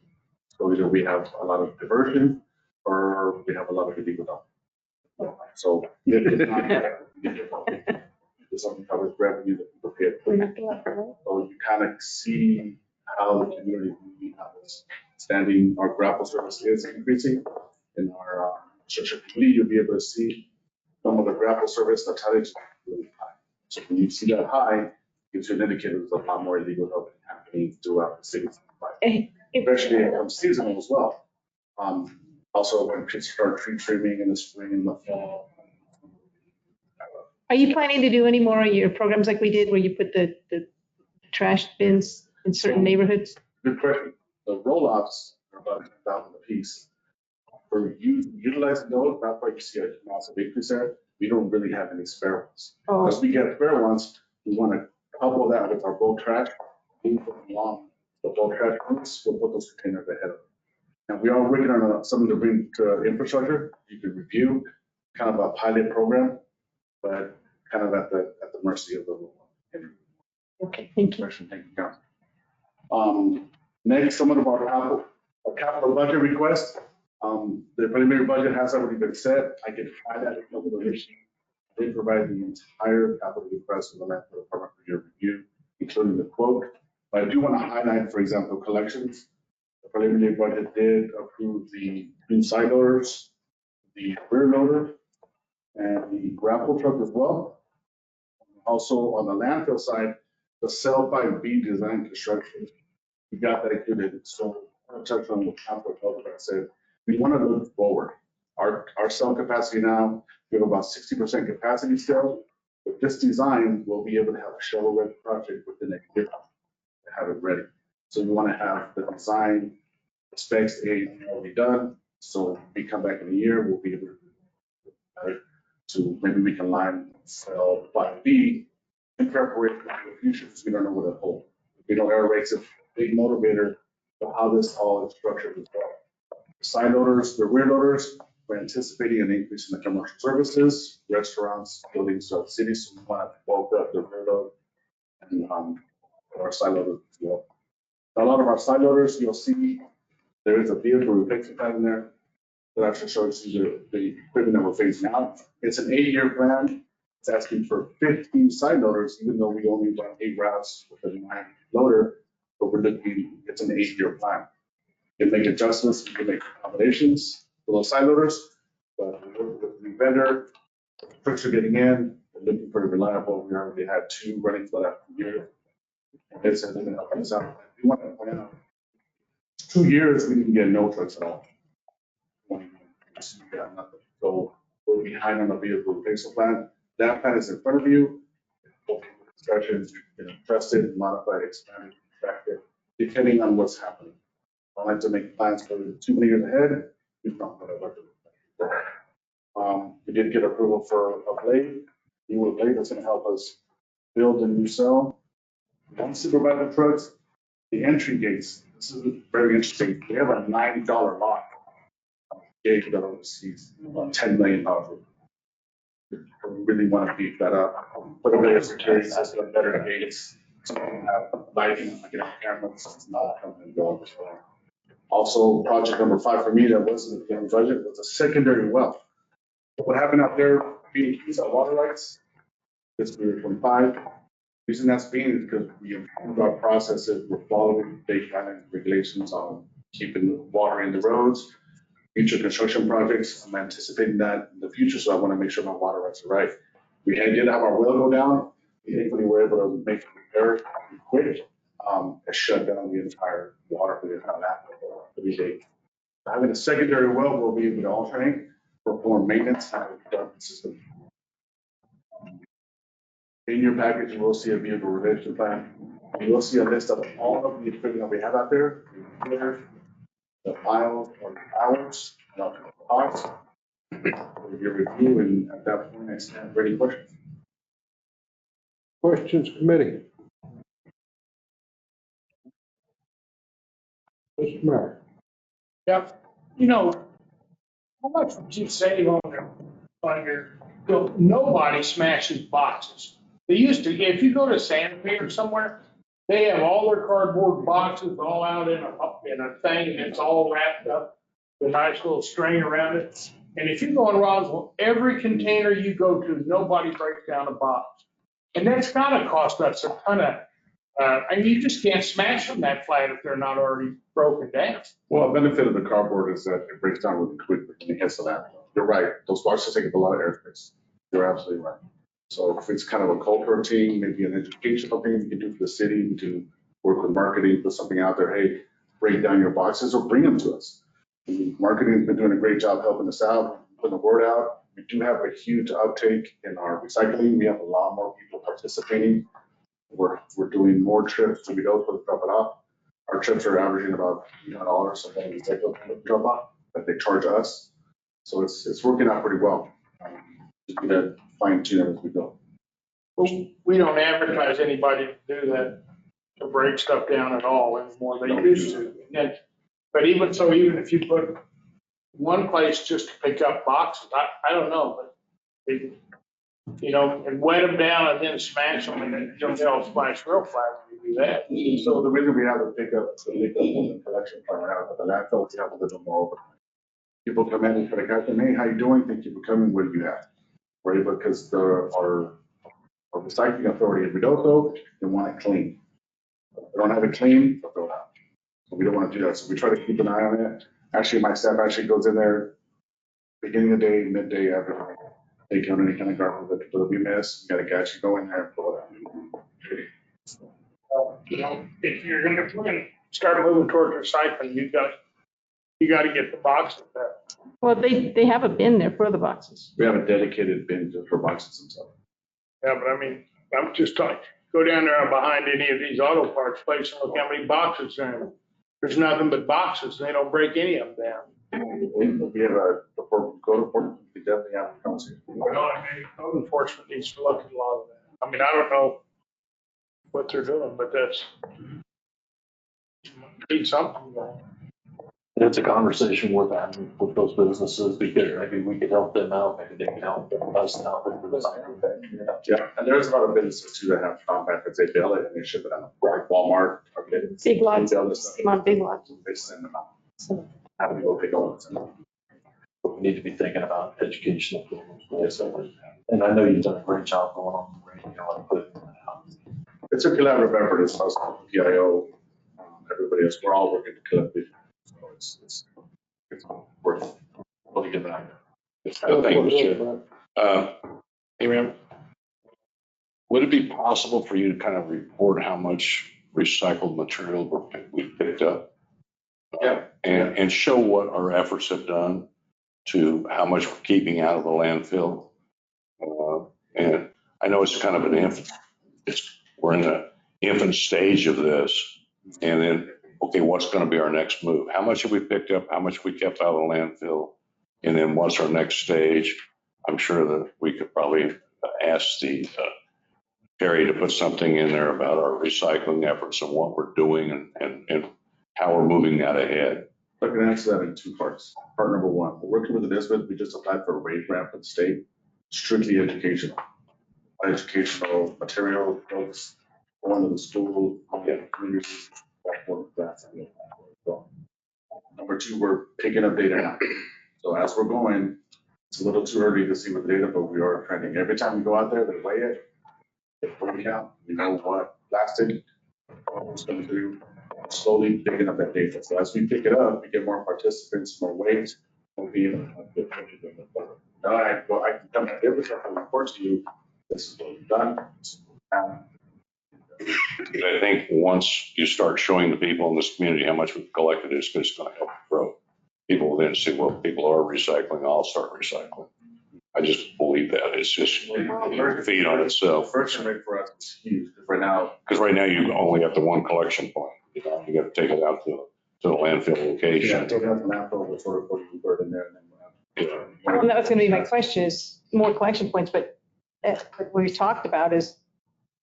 So either we have a lot of diversion or we have a lot of illegal dogs. So it's not it's something covers revenue that people pay. So you kind of see how the community is standing. Our grapple service is increasing in our social community. You'll be able to see some of the grapple service that's really high. So when you see that high, it gives you an indicator there's a lot more illegal help happening throughout the city. Especially it comes seasonal as well. Also when kids start tree trimming in the spring and the fall. Are you planning to do any more of your programs like we did where you put the trash bins in certain neighborhoods? Good question. The roll-offs are about 10,000 a piece. For utilizing those, that's why you see a massive increase there. We don't really have any spare ones. Because we get spare ones, we want to couple that with our bulk trash. Move them along the bulk trash routes, we'll put those containers ahead of them. And we are working on something to bring to infrastructure. You can review kind of a pilot program, but kind of at the mercy of the rule. Okay, thank you. Thank you, Council. Next, some of our capital budget requests. The preliminary budget has already been set. I can find that in a couple of issues. They provide the entire capital request for the landfill department for your review, including the quote. But I do want to highlight, for example, collections. The preliminary budget did approve the new side loaders, the rear loader, and the grapple truck as well. Also on the landfill side, the cell 5B design construction, we got that included. So I'll touch on what Council said. We want to look forward. Our cell capacity now, we have about 60% capacity still. With this design, we'll be able to have a shovel-ready project within a year to have it ready. So we want to have the design, the specs already done. So we come back in a year, we'll be able to maybe we can line cell 5B in preparation for the future because we don't know what it holds. We know air rates a big motivator of how this all is structured as well. The side loaders, the rear loaders, we're anticipating an increase in the commercial services, restaurants, buildings throughout the city. So we want to bulk up the rear load and our side loaders as well. A lot of our side loaders, you'll see there is a vehicle replacement plan in there that actually shows you the equipment that we're phasing out. It's an 8-year plan. It's asking for 15 side loaders, even though we only run 8 routes with a 9 loader, but we're looking, it's an 8-year plan. You can make adjustments, you can make accommodations for those side loaders, but we work with the vendor, trucks are getting in, they're looking pretty reliable. We already had 2 running for that year. It's they're gonna help us out. We want to point out, 2 years, we didn't get no trucks at all. So we're behind on the vehicle replacement plan. That plan is in front of you. Discussions, trusted, modified, expanded, contracted, depending on what's happening. I like to make plans for 2 many years ahead. We've not got a we did get approval for a blade, new blade that's going to help us build a new cell. One supervisor trucks, the entry gates. This is very interesting. We have a $90 lot. Gate that oversees about $10 million. We really want to beef that up. Put a better security system, better gates, so we can have lighting, cameras, it's not coming and going. Also, project number 5 for me that wasn't in the budget was a secondary well. What happened out there, being used our water rights, fiscal year 25. Reason that's being is because we improved our processes, we're following state guidelines, regulations on keeping water in the roads. Future construction projects, I'm anticipating that in the future, so I want to make sure my water rights are right. We did have our well go down. We thankfully were able to make a repair quick. It shut down the entire water for the entire landfill for 3 days. Having a secondary well will be able to alternate, perform maintenance, have a production system. In your package, you will see a vehicle replacement plan. You will see a list of all of the equipment that we have out there. The miles or the hours, not the cost. For your review, and at that point, I stand for any questions. Questions committee. Mr. Mayor. Yep. How much would you save on your, nobody smashes boxes. They used to, if you go to Santa Fe or somewhere, they have all their cardboard boxes all out in a thing and it's all wrapped up. the nice little string around it. And if you go in Roswell, every container you go to, nobody breaks down a box. And that's gotta cost us a ton of, and you just can't smash them that flat if they're not already broken down. Well, a benefit of the cardboard is that it breaks down really quickly when it hits the landfill. You're right, those boxes take up a lot of airspace. You're absolutely right. So if it's kind of a cultural thing, maybe an educational thing we can do for the city to work with marketing, put something out there, hey, break down your boxes or bring them to us. I mean, marketing's been doing a great job helping us out, putting the word out. We do have a huge uptake in our recycling. We have a lot more people participating. We're doing more trips to Vidota to drop it off. Our trips are averaging about $300 so then we take a drop off, but they charge us. So it's working out pretty well. Just gonna fine tune it as we go. We don't advertise anybody to do that, to break stuff down at all anymore. They used to. And then, but even so, even if you put one place just to pick up boxes, I don't know, but they, and wet them down and then smash them and then they'll splash real flat when you do that. So the reason we have a pickup and collection part right now, but the landfill, we have a little more open. People come in and say, hey, how you doing? Thank you for coming. What do you have? Right, because our recycling authority in Vidota, they want it clean. If they don't have it clean, they'll throw it out. So we don't want to do that. So we try to keep an eye on it. Actually, my staff actually goes in there beginning of the day, midday, after they count any kind of garbage that we miss. We got a gadget go in there and pull it out. If you're gonna start moving towards recycling, you got to get the boxes there. Well, they have a bin there for the boxes. We have a dedicated bin just for boxes themselves. Yeah, but I mean, I'm just talking, go down there behind any of these auto parts places and look how many boxes there are. There's nothing but boxes. They don't break any of them down. We have a code enforcement, we definitely have a conversation. Well, I mean, code enforcement needs to look at a lot of that. I mean, I don't know what they're doing, but that's, need something going. It's a conversation worth having with those businesses because maybe we could help them out, maybe they can help us out. Yeah, and there's a lot of businesses too that have compactors, they bill it and they ship it out, like Walmart, Target. Big lots, they bill this stuff. see 'em on big lots. They send them out. Have to go pick up. But we need to be thinking about educational programs. And I know you've done a great job going on the radio and putting that out. It's a collaborative effort, it's also PIO, everybody else, we're all working collectively. So it's worth looking at that. Thank you, Mr. Chair. Hey, ma'am, would it be possible for you to kind of report how much recycled material we picked up? Yeah. And show what our efforts have done to how much we're keeping out of the landfill. And I know it's kind of an infant, we're in the infant stage of this. And then, okay, what's going to be our next move? How much have we picked up? How much we kept out of the landfill? And then what's our next stage? I'm sure that we could probably ask the Terry to put something in there about our recycling efforts and what we're doing and how we're moving that ahead. I can answer that in two parts. Part number one, we're working with Elizabeth. We just applied for a rate grant from the state, strictly educational. Educational material, folks going to the school, communities, that's so. Number two, we're picking up data now. So as we're going, it's a little too early to see with the data, but we are trending. Every time we go out there, they weigh it, they break it out, we know what plastic, what's going to do, slowly picking up that data. So as we pick it up, we get more participants, more weight, we'll be able to now I can come back every time I report to you, this is what we've done. I think once you start showing the people in this community how much we've collected, it's just going to help grow. People will then see, well, people are recycling, I'll start recycling. I just believe that. It's just feed on itself. Friction rate for us is huge right now. Because right now you only have the one collection point. You got to take it out to the landfill location. Yeah, take it out to the landfill before you put it in there. And then Well, that was going to be my question is more collection points, but what we talked about is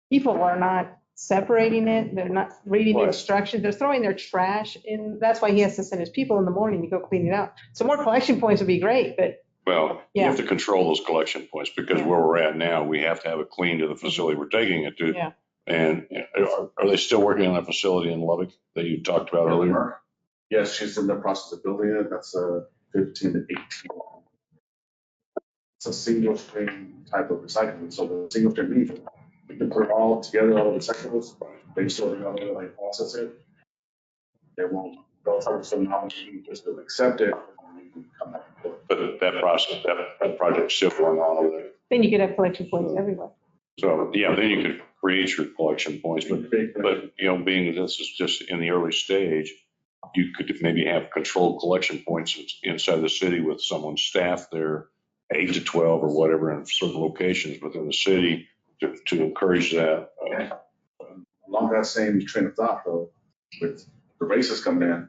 people are not separating it. They're not reading the instructions. They're throwing their trash in. That's why he has to send his people in the morning to go clean it out. So more collection points would be great, but. Well, you have to control those collection points because where we're at now, we have to have it clean to the facility we're taking it to. Yeah. And are they still working on that facility in Lubbock that you talked about earlier? Yes, she's in the process of building it. That's a 15 to 18. It's a single stream type of recycling. So the single stream means we can put it all together, all the recyclables. They sort of know like process it. They won't. They'll tell us some knowledge. You just will accept it. And you can come back. But that process, that project's still going on over there. Then you could have collection points everywhere. So, yeah, then you could create your collection points, but, you know, being this is just in the early stage, you could maybe have controlled collection points inside the city with someone's staff there, 8 to 12 or whatever in certain locations within the city to encourage that. Along that same train of thought, though, with the races coming in,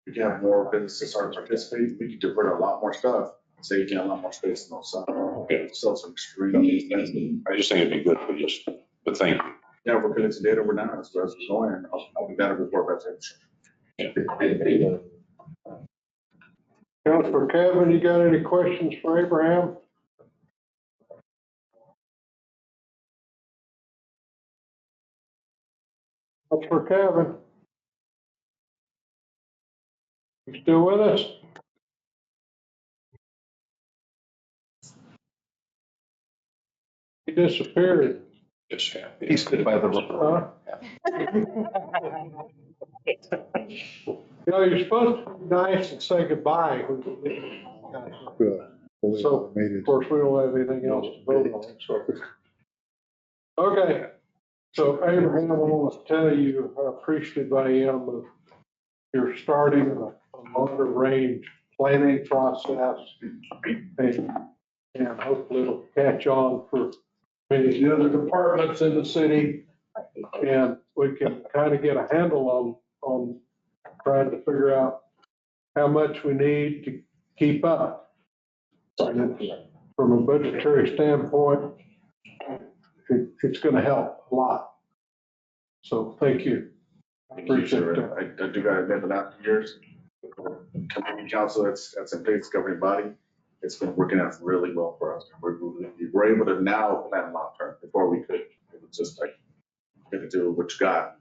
we can have more businesses start to participate. We can divert a lot more stuff. So you can have a lot more space in those sides. Okay. So some extremely expensive. I just think it'd be good but thank you. Yeah, we're collecting data over now as we're going. I'll be better before about that. Councilor Kevin, you got any questions for Abraham? Councilor Kevin? You still with us? He disappeared. Yes, yeah. He stood by the Huh? You know, you're supposed to be nice and say goodbye. Good. So, of course, we don't have anything else to vote on, so. Okay, so Abraham, I want to tell you how appreciative I am of your starting a longer range planning process. And hopefully it'll catch on for many of the other departments in the city. And we can kind of get a handle on trying to figure out how much we need to keep up. And from a budgetary standpoint, it's going to help a lot. So thank you. Appreciate that. I do got to admit, the last few years, community council that's in place, governing body, it's been working out really well for us. We're able to now plan long term. Before we could, it was just like, you can do what you got.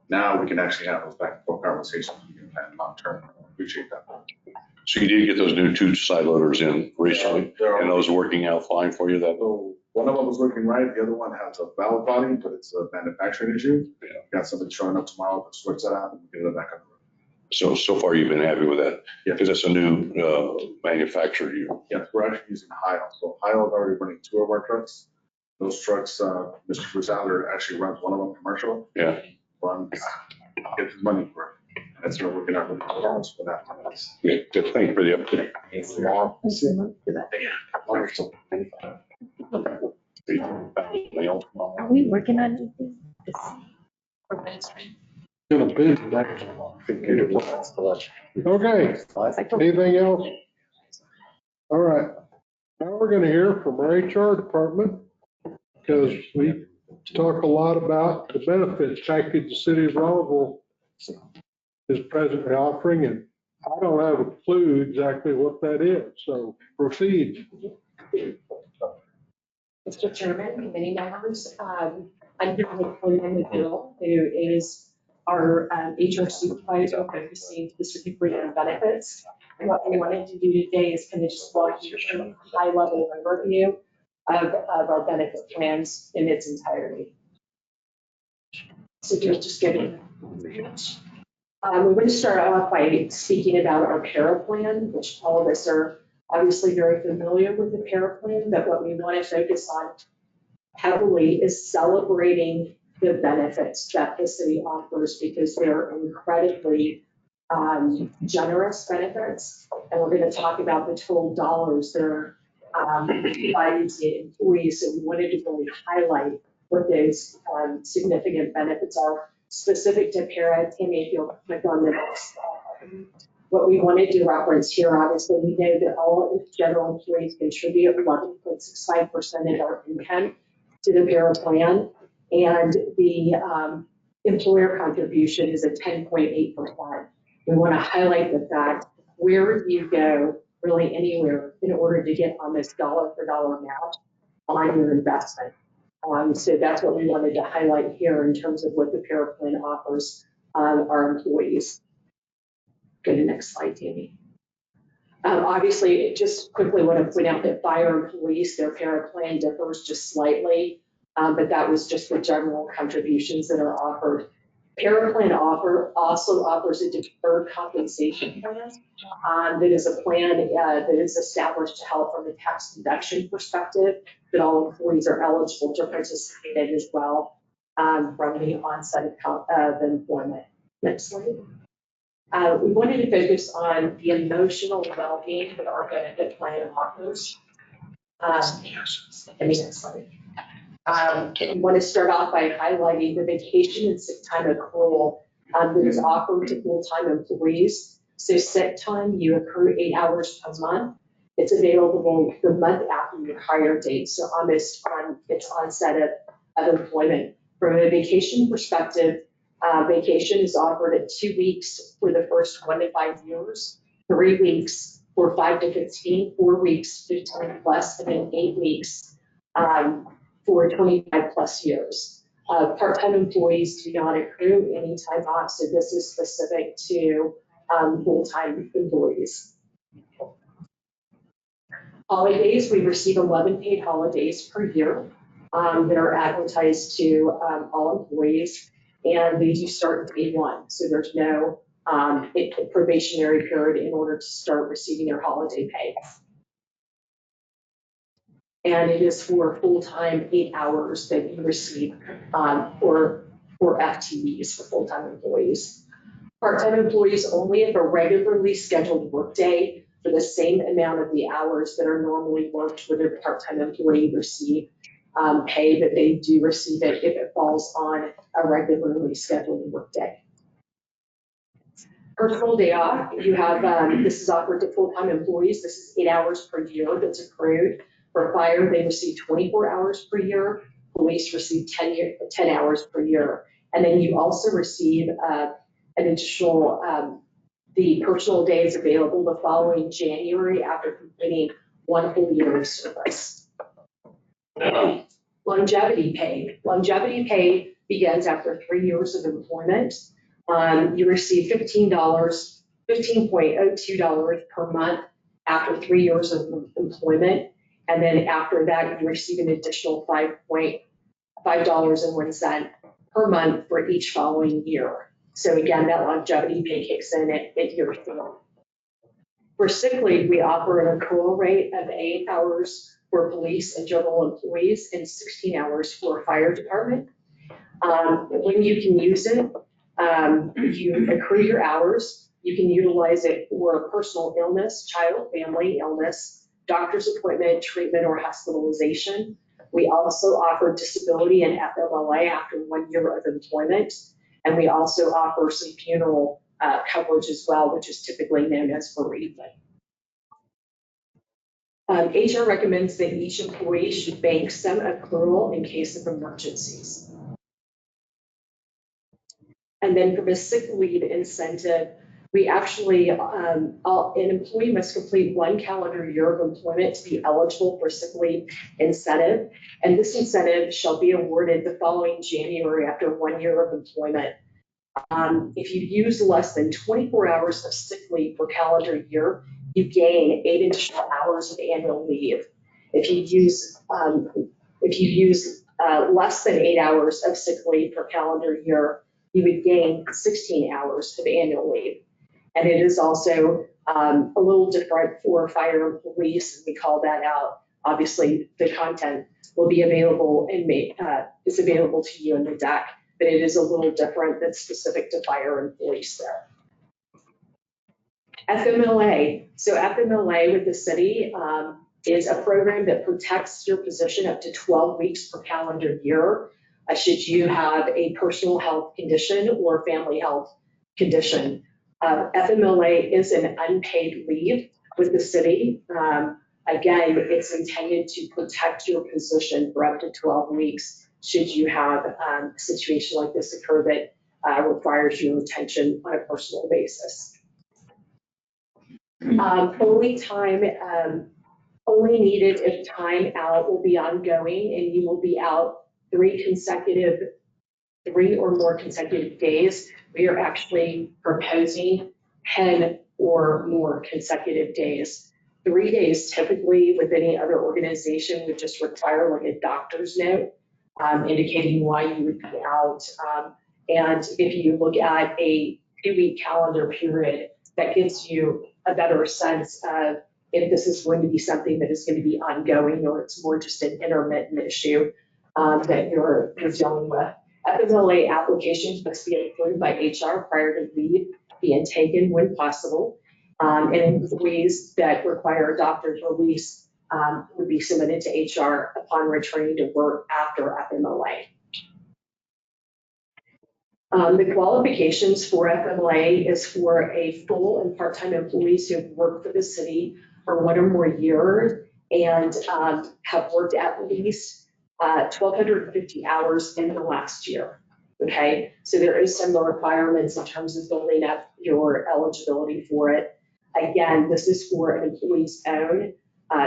Now we can actually have those back and forth conversations. We can plan long term. Appreciate that. So you did get those new 2 side loaders in recently, and those working out fine for you? That So one of them was working right. The other one has a valve body, but it's a manufacturing issue. Yeah. Got somebody showing up tomorrow to switch that out and get it back on the road. So far you've been happy with that? Yeah. Because that's a new manufacturer. Yes, we're actually using Heil. So Heil is already running 2 of our trucks. Those trucks, Mr. Bruce Adler actually runs one of them commercial. Yeah. Gets his money for it. That's what we're working out with the cars for that. Yeah, good. Thank you for the update. Are we working on anything? Gonna bid that. Okay, anything else? All right, now we're gonna hear from our HR department, because we talk a lot about the benefits package the city of Bonneville is presently offering, and I don't have a clue exactly what that is, so proceed. Mr. Chairman, committee members, I'm here with Coleman McGill, who is our HR supervisor overseeing the certificate of benefits. And what we wanted to do today is kind of just walk you through a high-level overview of our benefit plans in its entirety. So just get it. We're going to start off by speaking about our para plan, which all of us are obviously very familiar with the para plan, but what we want to focus on heavily is celebrating the benefits that the city offers, because they're incredibly generous benefits. And we're going to talk about the total dollars that are provided to employees. So we wanted to really highlight what those significant benefits are specific to para. Tammy, if you'll click on the next. What we wanted to reference here, obviously, we know that all general employees contribute 11.65% of our income to the para plan, and the employer contribution is at 10.8%. We want to highlight the fact where you go, really anywhere, in order to get on this dollar for dollar amount on your investment. So that's what we wanted to highlight here in terms of what the para plan offers our employees. Go to next slide, Tammy. Obviously, just quickly want to point out that fire and police, their paraplan differs just slightly, but that was just the general contributions that are offered. Paraplan also offers a deferred compensation plan that is a plan that is established to help from a tax deduction perspective, that all employees are eligible to participate in as well from the onset of employment. Next slide. We wanted to focus on the emotional well-being that our benefit plan offers. Next slide. We want to start off by highlighting the vacation and sick time accrual that is offered to full-time employees. So sick time, you accrue 8 hours per month. It's available the month after your hire date, so almost on its onset of employment. From a vacation perspective, vacation is offered at 2 weeks for the first 1 to 5 years, 3 weeks for 5 to 15, 4 weeks 15 plus, and then 8 weeks for 25 plus years. Part-time employees do not accrue any time off, so this is specific to full-time employees. Holidays, we receive 11 paid holidays per year that are advertised to all employees, and they do start in day 1, so there's no probationary period in order to start receiving their holiday pay. And it is for full-time 8 hours that you receive for FTEs, for full-time employees. Part-time employees only have a regularly scheduled workday for the same amount of the hours that are normally worked would a part-time employee receive pay, but they do receive it if it falls on a regularly scheduled workday. Personal day off, you have, this is offered to full-time employees. This is 8 hours per year that's accrued. For fire, they receive 24 hours per year. Police receive 10 hours per year. And then you also receive an additional, the personal days available the following January after completing 1 full year of service. Longevity pay. Longevity pay begins after 3 years of employment. You receive $15.02 per month after 3 years of employment. And then after that, you receive an additional $5.01 per month for each following year. So again, that longevity pay kicks in at year 4. For sick leave, we offer an accrual rate of 8 hours for police and general employees and 16 hours for fire department. When you can use it, you accrue your hours. You can utilize it for personal illness, child, family illness, doctor's appointment, treatment, or hospitalization. We also offer disability and FMLA after 1 year of employment. And we also offer some funeral coverage as well, which is typically known as bereavement. HR recommends that each employee should bank some accrual in case of emergencies. And then from a sick leave incentive, we actually, an employee must complete 1 calendar year of employment to be eligible for sick leave incentive. And this incentive shall be awarded the following January after 1 year of employment. If you use less than 24 hours of sick leave per calendar year, you gain 8 additional hours of annual leave. If you use less than 8 hours of sick leave per calendar year, you would gain 16 hours of annual leave. And it is also a little different for fire and police, and we call that out. Obviously, the content will be available and is available to you in the deck, but it is a little different that's specific to fire and police there. FMLA. So FMLA with the city is a program that protects your position up to 12 weeks per calendar year. Should you have a personal health condition or family health condition. FMLA is an unpaid leave with the city. Again, it's intended to protect your position for up to 12 weeks should you have a situation like this occur that requires your attention on a personal basis. Only needed if time out will be ongoing, and you will be out 3 or more consecutive days. We are actually proposing 10 or more consecutive days. 3 days typically with any other organization would just require like a doctor's note indicating why you would be out. And if you look at a 2-week calendar period, that gives you a better sense of if this is going to be something that is going to be ongoing or it's more just an intermittent issue that you're dealing with. FMLA applications must be approved by HR prior to leave being taken when possible. And employees that require a doctor's release would be submitted to HR upon returning to work after FMLA. The qualifications for FMLA is for a full and part-time employees who have worked for the city for 1 or more years and have worked at least 1,250 hours in the last year. Okay, so there is some requirements in terms of building up your eligibility for it. Again, this is for an employee's own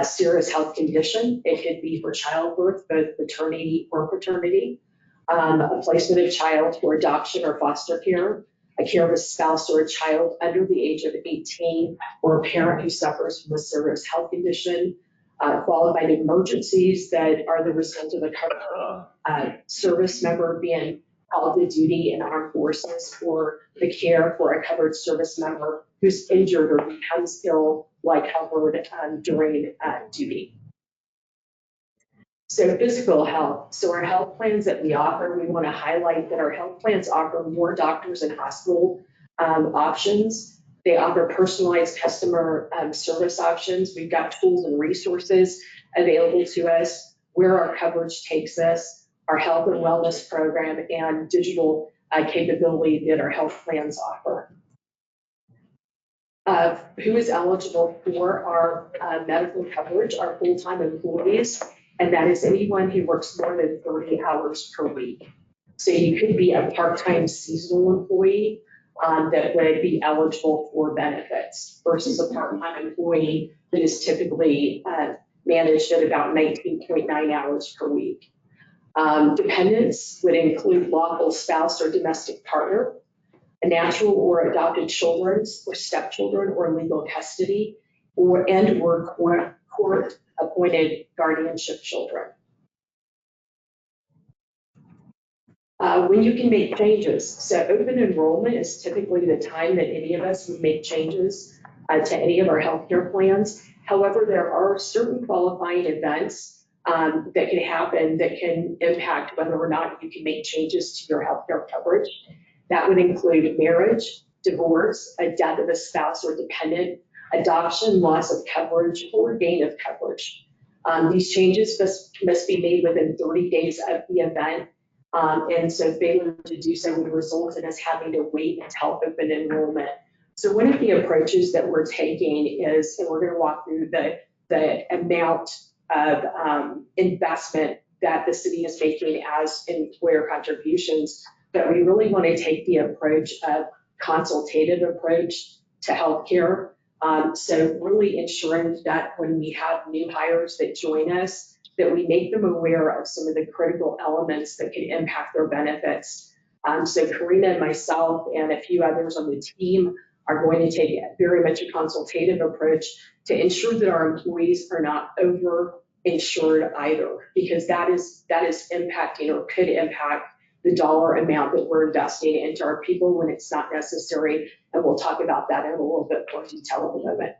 serious health condition. It could be for childbirth, both maternity or paternity, a placement of child for adoption or foster care, a care of a spouse or a child under the age of 18, or a parent who suffers from a serious health condition, qualified emergencies that are the result of a covered service member being called to duty in armed forces, or the care for a covered service member who's injured or becomes ill while covered during duty. So physical health. So our health plans that we offer, we want to highlight that our health plans offer more doctors and hospital options. They offer personalized customer service options. We've got tools and resources available to us where our coverage takes us, our health and wellness program, and digital capability that our health plans offer. Who is eligible for our medical coverage? Our full-time employees, and that is anyone who works more than 30 hours per week. So you could be a part-time seasonal employee that would be eligible for benefits versus a part-time employee that is typically managed at about 19.9 hours per week. Dependents would include lawful spouse or domestic partner, a natural or adopted children or stepchildren or legal custody, or court-appointed guardianship children. When you can make changes. So open enrollment is typically the time that any of us would make changes to any of our healthcare plans. However, there are certain qualifying events that can happen that can impact whether or not you can make changes to your healthcare coverage. That would include marriage, divorce, a death of a spouse or dependent, adoption, loss of coverage, or gain of coverage. These changes must be made within 30 days of the event. And so failure to do so would result in us having to wait until open enrollment. So one of the approaches that we're taking is, and we're going to walk through the amount of investment that the city is making as employer contributions, but we really want to take the approach of consultative approach to healthcare. So really ensuring that when we have new hires that join us, that we make them aware of some of the critical elements that can impact their benefits. So Karina and myself and a few others on the team are going to take very much a consultative approach to ensure that our employees are not over-insured either, because that is impacting or could impact the dollar amount that we're investing into our people when it's not necessary. And we'll talk about that in a little bit more detail in a moment.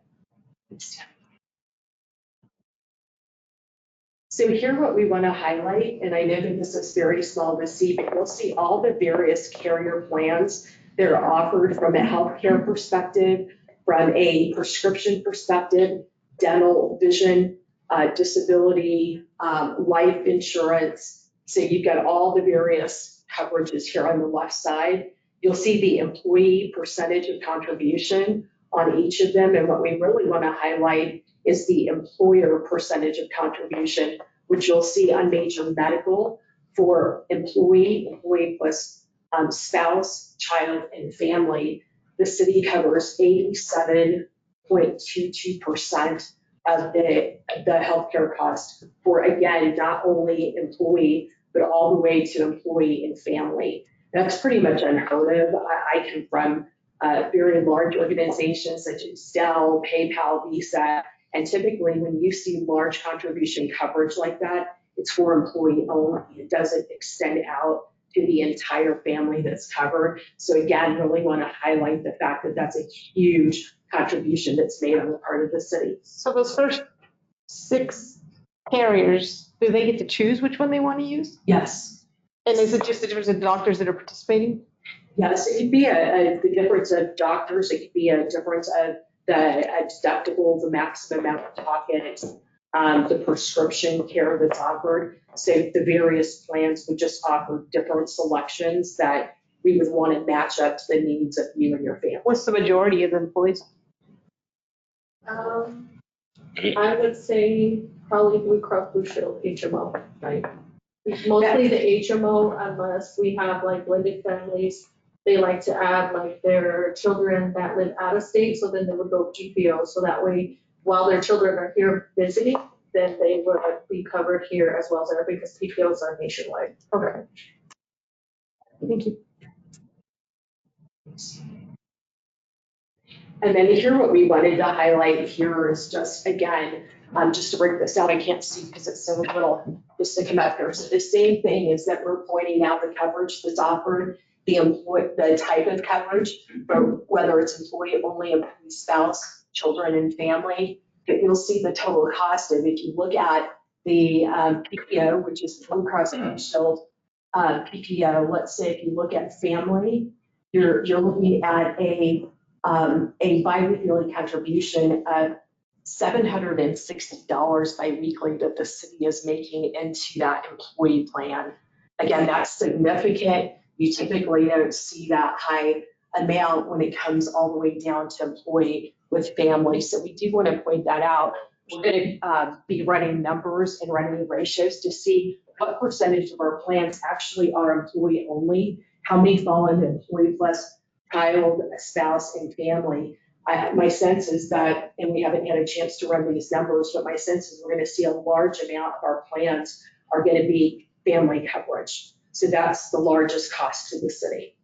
So here what we want to highlight, and I know that this is very small to see, but you'll see all the various carrier plans that are offered from a healthcare perspective, from a prescription perspective, dental, vision, disability, life insurance. So you've got all the various coverages here on the left side. You'll see the employee percentage of contribution on each of them. And what we really want to highlight is the employer percentage of contribution, which you'll see on major medical for employee plus spouse, child, and family. The city covers 87.22% of the healthcare cost for, again, not only employee, but all the way to employee and family. That's pretty much unheard of. I come from very large organizations such as Dell, PayPal, Visa. And typically when you see large contribution coverage like that, it's for employee only. It doesn't extend out to the entire family that's covered. So again, really want to highlight the fact that that's a huge contribution that's made on the part of the city. So those first 6 carriers, do they get to choose which one they want to use? Yes. And is it just the difference of doctors that are participating? Yes, it could be the difference of doctors. It could be a difference of the deductible, the maximum out of pocket, the prescription care that's offered. So the various plans would just offer different selections that we would want to match up to the needs of you and your family. What's the majority of the employees? I would say probably Blue Cross Blue Shield, HMO, right? Mostly the HMO, unless we have like blended families, they like to add like their children that live out of state, so then they would go GPO, so that way, while their children are here visiting, then they would be covered here as well as everybody, because PPOs are nationwide. Okay. Thank you. And then here, what we wanted to highlight here is just, again, just to break this out, I can't see because it's so little, just to come up here. So the same thing is that we're pointing out the coverage that's offered, the type of coverage, whether it's employee only, employee spouse, children and family. But you'll see the total cost of, if you look at the PPO, which is Blue Cross Blue Shield PPO, let's say if you look at family, you're looking at a biweekly contribution of $760 biweekly that the city is making into that employee plan. Again, that's significant. You typically don't see that high amount when it comes all the way down to employee with family. So we do want to point that out. We're going to be running numbers and running ratios to see what percentage of our plans actually are employee only, how many fall into employee plus child, spouse, and family. My sense is that, and we haven't had a chance to run these numbers, but my sense is we're going to see a large amount of our plans are going to be family coverage. So that's the largest cost to the city.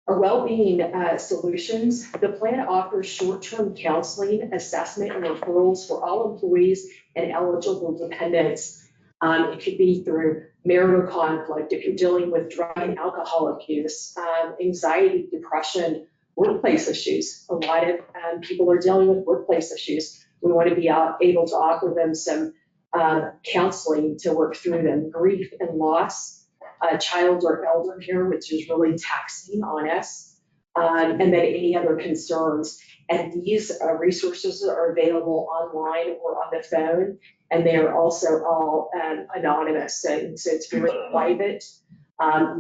Our well-being solutions, the plan offers short-term counseling, assessment, and referrals for all employees and eligible dependents. It could be through marital conflict, if you're dealing with drug and alcohol abuse, anxiety, depression, workplace issues. A lot of people are dealing with workplace issues. We want to be able to offer them some counseling to work through them. Grief and loss, child or elder care, which is really taxing on us, and then any other concerns. And these resources are available online or on the phone, and they are also all anonymous. So it's very private.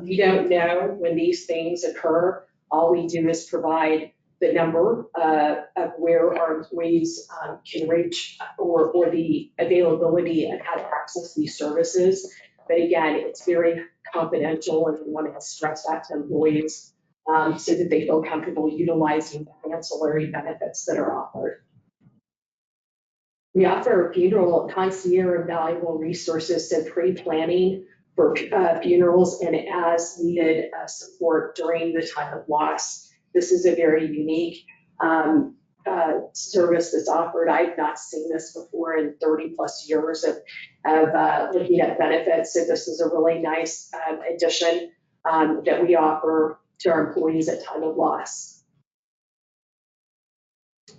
We don't know when these things occur. All we do is provide the number of where our employees can reach or the availability and how to access these services. But again, it's very confidential, and we want to stress that to employees so that they feel comfortable utilizing the ancillary benefits that are offered. We offer funeral concierge and valuable resources, so pre-planning for funerals and as needed support during the time of loss. This is a very unique service that's offered. I've not seen this before in 30 plus years of looking at benefits. So this is a really nice addition that we offer to our employees at time of loss.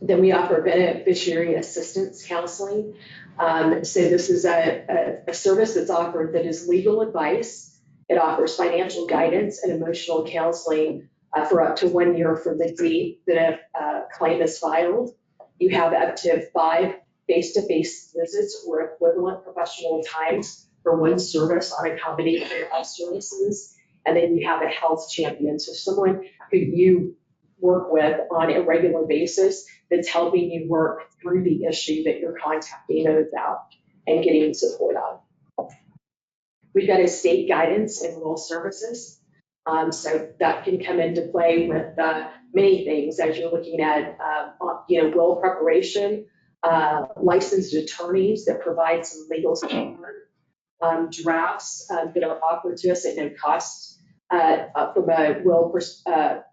Then we offer beneficiary assistance counseling. So this is a service that's offered that is legal advice. It offers financial guidance and emotional counseling for up to 1 year from the date that a claim is filed. You have up to 5 face-to-face visits or equivalent professional times for one service on a combination of services. And then you have a health champion, so someone who you work with on a regular basis that's helping you work through the issue that you're contacting them about and getting support on. We've got a state guidance and rural services. So that can come into play with many things as you're looking at, will preparation, licensed attorneys that provide some legal support, drafts that are offered to us at no cost, from a will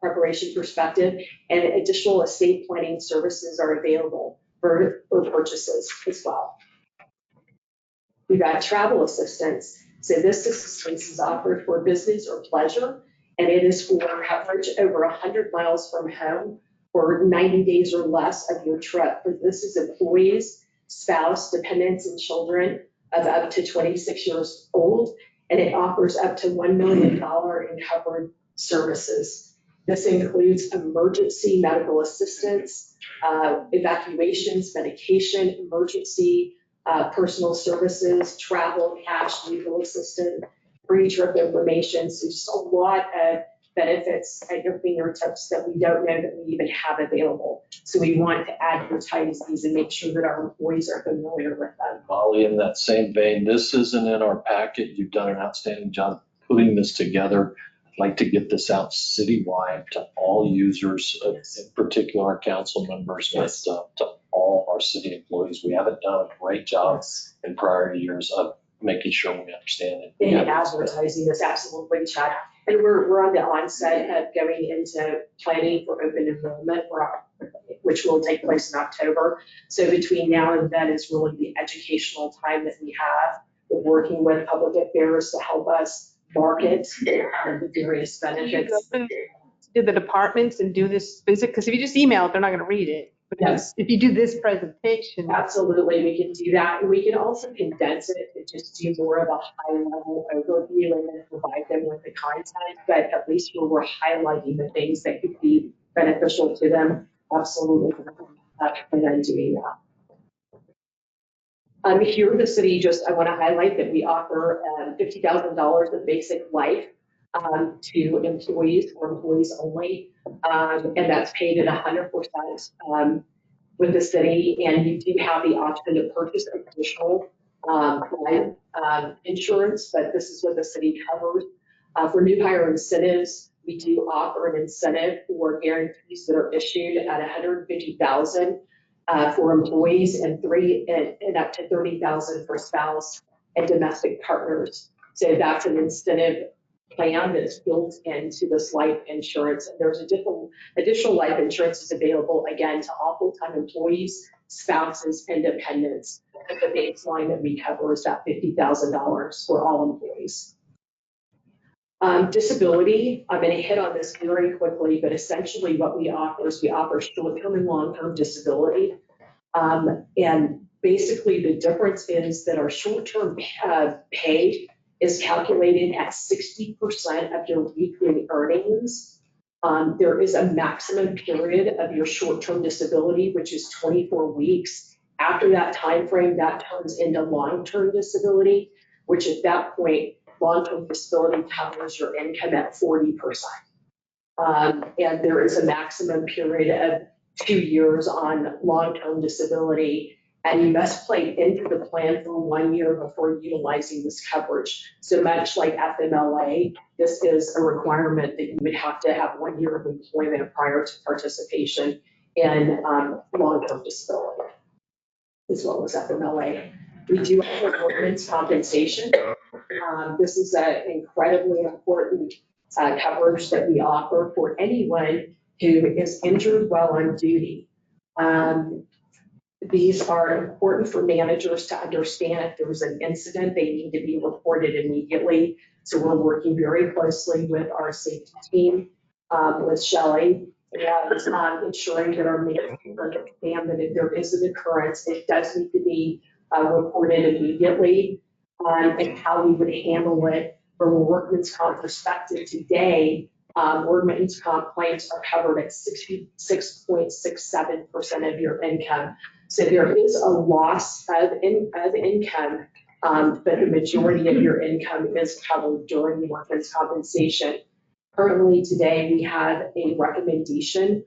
preparation perspective, and additional estate planning services are available for purchases as well. We've got travel assistance. So this assistance is offered for business or pleasure, and it is for coverage over 100 miles from home for 90 days or less of your trip. This is employees, spouse, dependents, and children of up to 26 years old, and it offers up to $1 million in covered services. This includes emergency medical assistance, evacuations, medication, emergency personal services, travel, cash, legal assistance, pre-trip information. So just a lot of benefits at your fingertips that we don't know that we even have available. So we want to advertise these and make sure that our employees are familiar with them. Molly, in that same vein, this isn't in our packet. You've done an outstanding job putting this together. I'd like to get this out citywide to all users, in particular our council members, but to all our city employees. We haven't done a great job in prior years of making sure we understand it. In advertising this, absolutely, Chad. And we're on the onset of going into planning for open enrollment, which will take place in October. So between now and then is really the educational time that we have. We're working with public affairs to help us market the various benefits. To the departments and do this visit, because if you just email it, they're not going to read it. But Yes. if you do this presentation. Absolutely, we can do that. And we can also condense it and just do more of a high-level overview and then provide them with the content. But at least where we're highlighting the things that could be beneficial to them, absolutely, and then doing that. Here in the city, I want to highlight that we offer $50,000 of basic life to employees or employees only, and that's paid at 100% with the city. And you do have the option to purchase additional life insurance, but this is what the city covers. For new hire incentives, we do offer an incentive for guarantees that are issued at $150,000 for employees and up to $30,000 for spouse and domestic partners. So that's an incentive plan that's built into this life insurance. And there's additional life insurances available, again, to all full-time employees, spouses, and dependents. But the baseline that we cover is that $50,000 for all employees. Disability, I'm going to hit on this very quickly, but essentially what we offer is we offer short-term and long-term disability. And basically the difference is that our short-term pay is calculated at 60% of your weekly earnings. There is a maximum period of your short-term disability, which is 24 weeks. After that time frame, that turns into long-term disability, which at that point, long-term disability covers your income at 40%. And there is a maximum period of 2 years on long-term disability, and you must play into the plan for 1 year before utilizing this coverage. So much like FMLA, this is a requirement that you would have to have 1 year of employment prior to participation in long-term disability, as well as FMLA. We do have workman's compensation. This is an incredibly important coverage that we offer for anyone who is injured while on duty. These are important for managers to understand. If there was an incident, they need to be reported immediately. So we're working very closely with our safety team, with Shelley, and ensuring that our managers understand that if there is an occurrence, it does need to be reported immediately, and how we would handle it from a workman's comp perspective. Today, workman's comp claims are covered at 66.67% of your income. So there is a loss of income, but the majority of your income is covered during workman's compensation. Currently today, we have a recommendation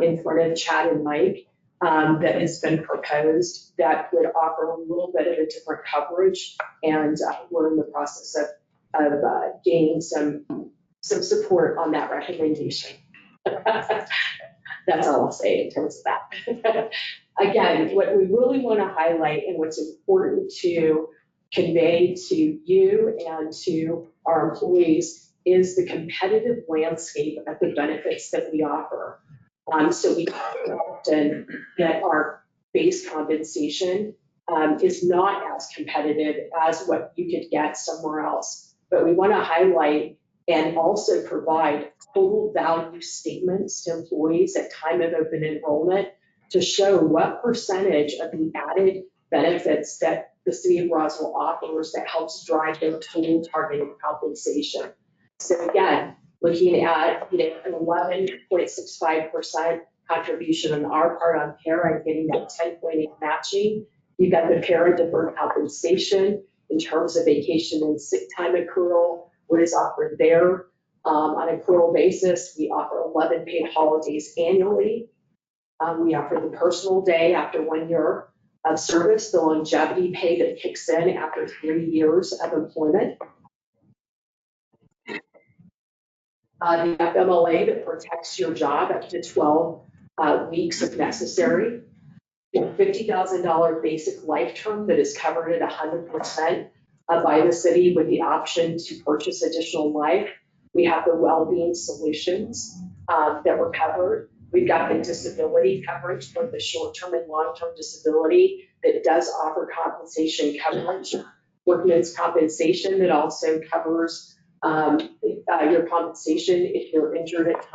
in front of Chad and Mike that has been proposed that would offer a little bit of a different coverage, and we're in the process of gaining some support on that recommendation. That's all I'll say in terms of that. Again, what we really want to highlight and what's important to convey to you and to our employees is the competitive landscape of the benefits that we offer. So we often that our base compensation is not as competitive as what you could get somewhere else. But we want to highlight and also provide total value statements to employees at time of open enrollment to show what percentage of the added benefits that the city of Roswell offers that helps drive their total targeted compensation. So again, looking at an 11.65% contribution on our part on para and getting that 10.8 matching. You've got the para deferred compensation in terms of vacation and sick time accrual, what is offered there. On an accrual basis, we offer 11 paid holidays annually. We offer the personal day after 1 year of service, the longevity pay that kicks in after 3 years of employment. The FMLA that protects your job up to 12 weeks if necessary. $50,000 basic life term that is covered at 100% by the city with the option to purchase additional life. We have the well-being solutions that were covered. We've got the disability coverage for the short-term and long-term disability that does offer compensation coverage. Workman's compensation that also covers your compensation if you're injured at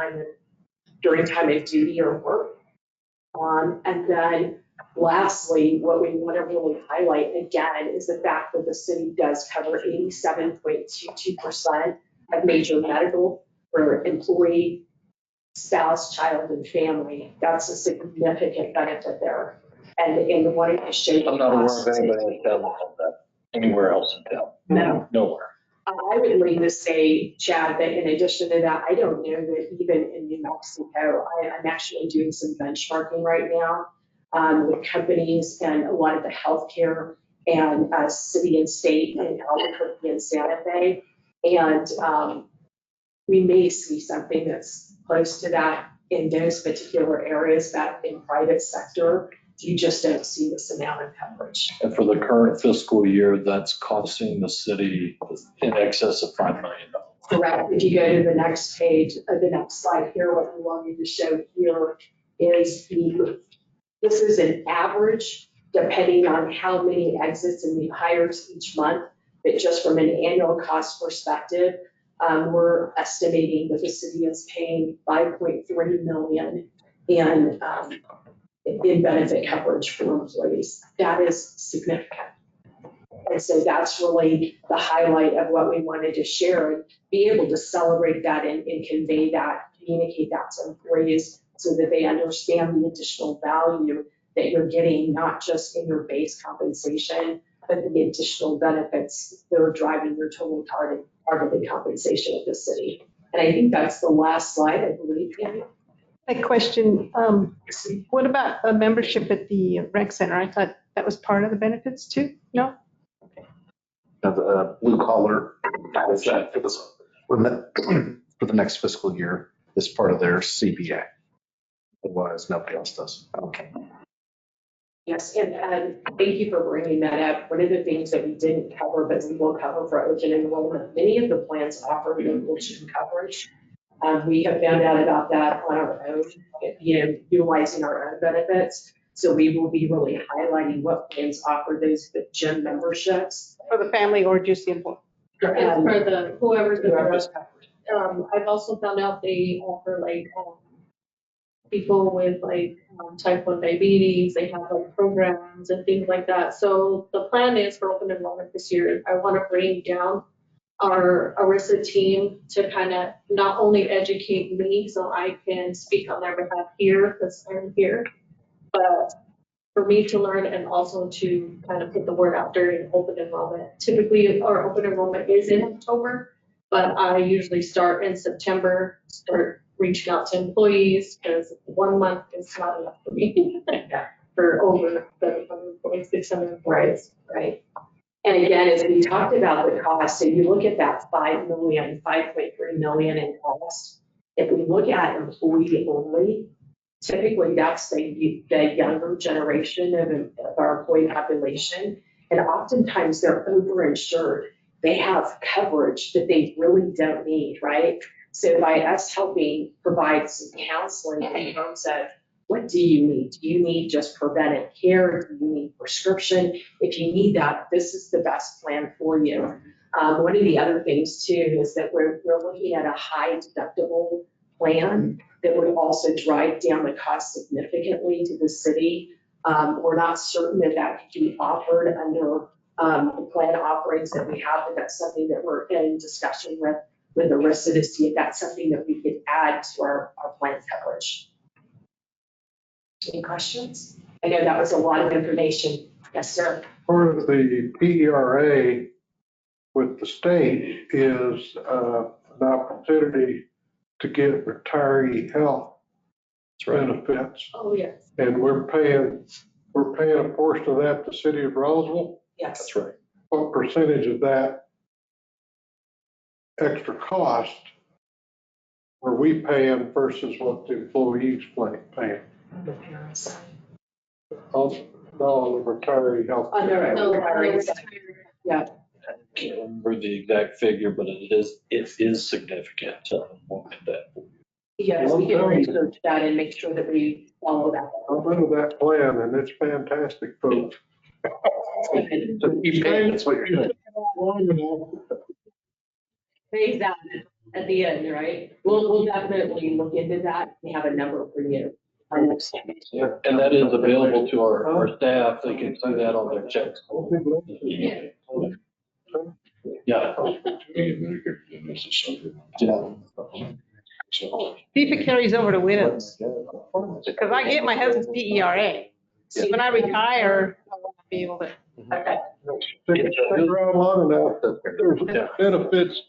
during time of duty or work. And then lastly, what we want to really highlight again is the fact that the city does cover 87.22% of major medical for employee, spouse, child, and family. That's a significant benefit there. And wanting to show. I'm not aware of anybody in town that has that anywhere else in town. No. Nowhere. I would lean to say, Chad, that in addition to that, I don't know that even in New Mexico, I'm actually doing some benchmarking right now with companies and a lot of the healthcare and city and state and Albuquerque and Santa Fe. And we may see something that's close to that in those particular areas, that in private sector, you just don't see this amount of coverage. And for the current fiscal year, that's costing the city in excess of $5 million. Correct. If you go to the next page, the next slide here, what we want you to show here is this is an average depending on how many exits and new hires each month, but just from an annual cost perspective, we're estimating that the city is paying $5.3 million in benefit coverage for employees. That is significant. And so that's really the highlight of what we wanted to share and be able to celebrate that and convey that, communicate that to employees so that they understand the additional value that you're getting, not just in your base compensation, but the additional benefits that are driving your total targeted compensation of the city. And I think that's the last slide, I believe. A question, what about a membership at the rec center? I thought that was part of the benefits too, no? The blue collar, for the next fiscal year is part of their CBA. Otherwise, nobody else does. Okay. Yes, and thank you for bringing that up. One of the things that we didn't cover, but we will cover for open enrollment, many of the plans offer membership coverage. We have found out about that on our own, utilizing our own benefits. So we will be really highlighting what plans offer those gym memberships. For the family or just the employee? For the whoever's covered. I've also found out they offer like people with like type 1 diabetes, they have like programs and things like that. So the plan is for open enrollment this year. I want to bring down our ERISA team to kind of not only educate me so I can speak on their behalf here because I'm here, but for me to learn and also to kind of put the word out there in open enrollment. Typically our open enrollment is in October, but I usually start in September, start reaching out to employees because 1 month is not enough for me for over 600 employees. Right. And again, as we talked about the cost, so you look at that $5.3 million in cost. If we look at employee only, typically that's the younger generation of our employee population. And oftentimes they're overinsured. they have coverage that they really don't need, right? So by us helping provide some counseling in terms of what do you need? Do you need just preventive care? Do you need prescription? If you need that, this is the best plan for you. One of the other things too is that we're looking at a high deductible plan that would also drive down the cost significantly to the city. We're not certain that that could be offered under the plan offerings that we have, but that's something that we're in discussion with Arista to see if that's something that we could add to our plan coverage. Any questions? I know that was a lot of information. Yes, sir. Part of the PERA with the state is an opportunity to get retiree health benefits. Oh, yes. And we're paying a portion of that to the city of Roswell. Yes. That's right. What percentage of that extra cost are we paying versus what the employees paying? On the retiree health. Yeah. I can't remember the exact figure, but it is significant. We'll get that. Yes, we can research that and make sure that we follow that. I'm into that plan and it's fantastic, folks. Phase out at the end, right? We'll definitely look into that and have a number for you. Yeah, and that is available to our staff. They can see that on their checks. Yeah. See if it carries over to widows. Because I get my husband's PERA. So when I retire, I won't be able to. Okay. Stick around long enough, there's benefits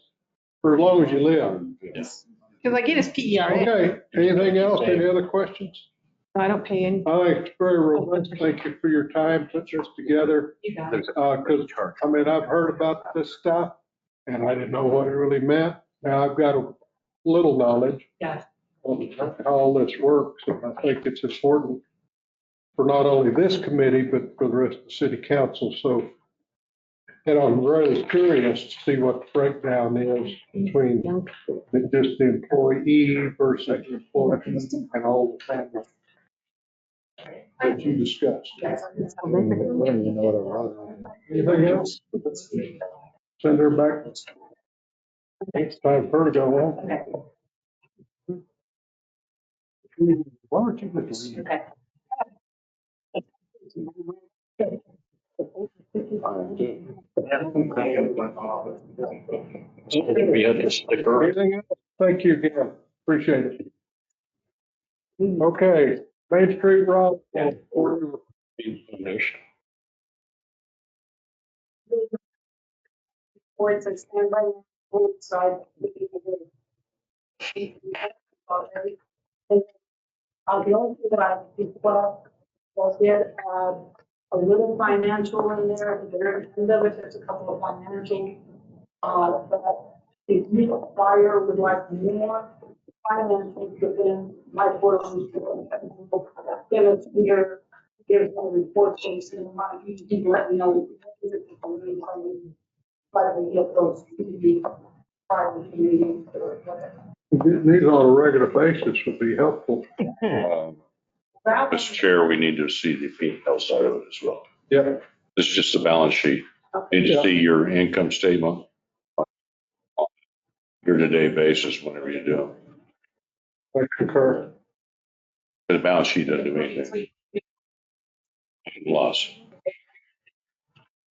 for as long as you live. Because I get his PERA. Okay, anything else? Any other questions? I don't pay any. I think it's very robust. Thank you for your time putting this together. You got it. Because, I mean, I've heard about this stuff and I didn't know what it really meant. Now I've got a little knowledge Yeah. on how all this works. And I think it's important for not only this committee, but for the rest of the city council. So, and I'm really curious to see what the breakdown is between just the employee versus the employee and all the family that you discussed. Anything else? Send her back. It's time for her to go home. Why don't you just leave? Anything else? Thank you again. Appreciate it. Okay, Main Street Road. Boards and standby board side. The only thing that I did was get a little financial in there at the very end of it. There's a couple of financial. But if you acquire would like more financial within my board, give us your, give us a report, so you can let me know. But we get those private meetings or whatever. Getting these on a regular basis would be helpful. Mr. Chair, we need to see the P&L side of it as well. Yeah. This is just a balance sheet. Need to see your income statement on a year-to-day basis whenever you do. I concur. The balance sheet doesn't do anything. Loss.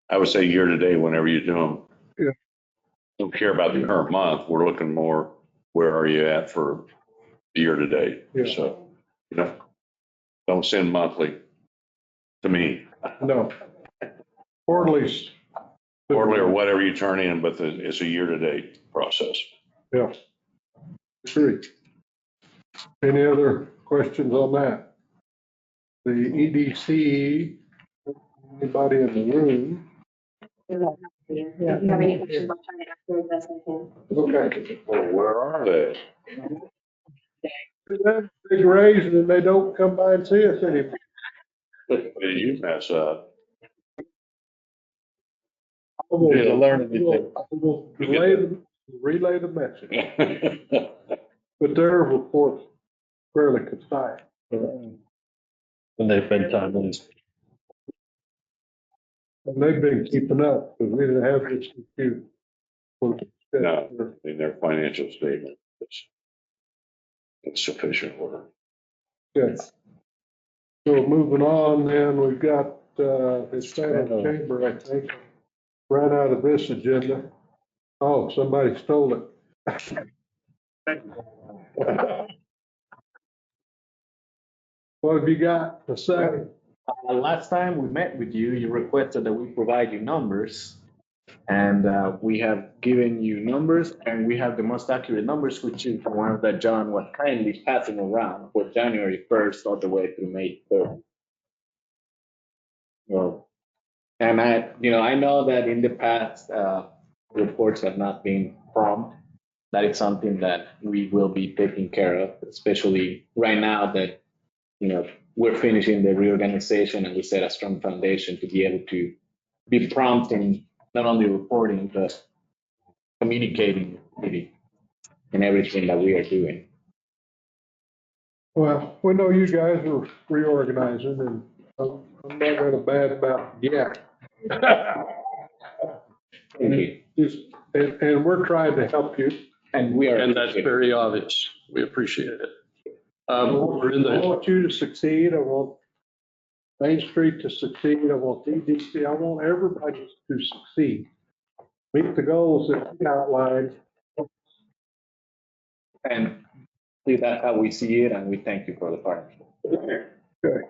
I would say year-to-date whenever you do them. Yeah. Don't care about the current month. We're looking more, where are you at for the year-to-date? Yeah. So, you know, don't send monthly to me. No. Quarterly. Quarterly or whatever you turn in, but it's a year-to-date process. Yeah. Agree. Any other questions on that? The EDC, anybody in the room? If you have any questions, I'll try to answer as best I can. Okay. Well, where are they? Big raise and they don't come by and see us anymore. Did you mess up? We'll learn anything. we'll relay the message. But their report's fairly concise. And they've been timely. And they've been keeping up, because we didn't have this issue. No, in their financial statement, it's sufficient order. Good. So moving on, then, we've got, Hispanic Chamber, I think, ran out of this agenda. Oh, somebody stole it. What have you got to say? Last time we met with you, you requested that we provide you numbers. And we have given you numbers, and we have the most accurate numbers, which is the one that John was kindly passing around for January 1st all the way through May 3rd. Well, and I know that in the past, reports have not been prompt. That is something that we will be taking care of, especially right now that, we're finishing the reorganization and we set a strong foundation to be able to be prompt in not only reporting, but communicating in everything that we are doing. Well, we know you guys are reorganizing, and I'm not going to bad about it yet. And we're trying to help you. And that's very obvious. We appreciate it. I want you to succeed. I want Main Street to succeed. I want EDC. I want everybody to succeed. Meet the goals that we outlined. And that's how we see it, and we thank you for the partnership. Okay.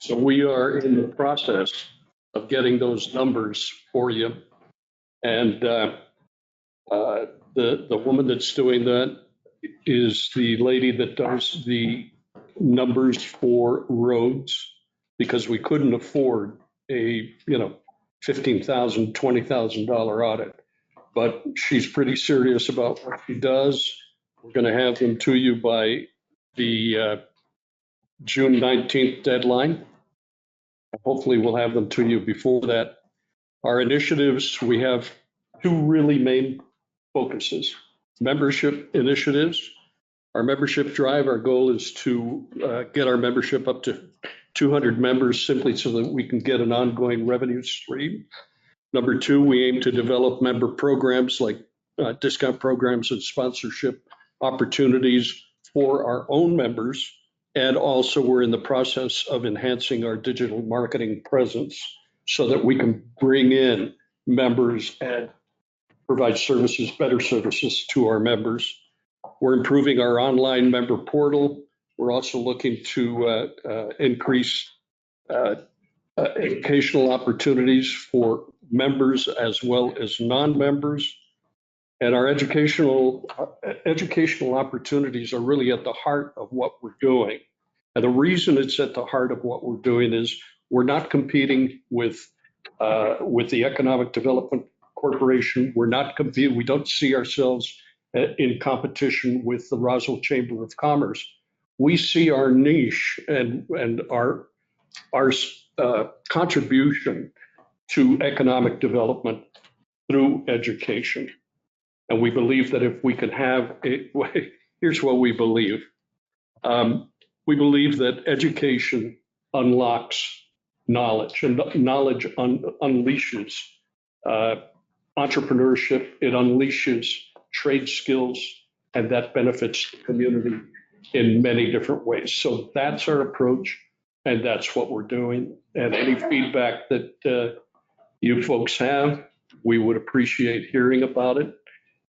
So we are in the process of getting those numbers for you. And the woman that's doing that is the lady that does the numbers for roads, because we couldn't afford a, $15,000, $20,000 audit. But she's pretty serious about what she does. We're going to have them to you by the June 19th deadline. Hopefully we'll have them to you before that. Our initiatives, we have two really main focuses. Membership initiatives. Our membership drive, our goal is to get our membership up to 200 members, simply so that we can get an ongoing revenue stream. Number two, we aim to develop member programs like discount programs and sponsorship opportunities for our own members. And also we're in the process of enhancing our digital marketing presence so that we can bring in members and provide services, better services to our members. We're improving our online member portal. We're also looking to increase educational opportunities for members as well as non-members. And our educational opportunities are really at the heart of what we're doing. And the reason it's at the heart of what we're doing is we're not competing with the Economic Development Corporation. We're not competing. We don't see ourselves in competition with the Roswell Chamber of Commerce. We see our niche and our contribution to economic development through education. And we believe that if we can have here's what we believe. We believe that education unlocks knowledge, and knowledge unleashes entrepreneurship. It unleashes trade skills, and that benefits the community in many different ways. So that's our approach, and that's what we're doing. And any feedback that you folks have, we would appreciate hearing about it.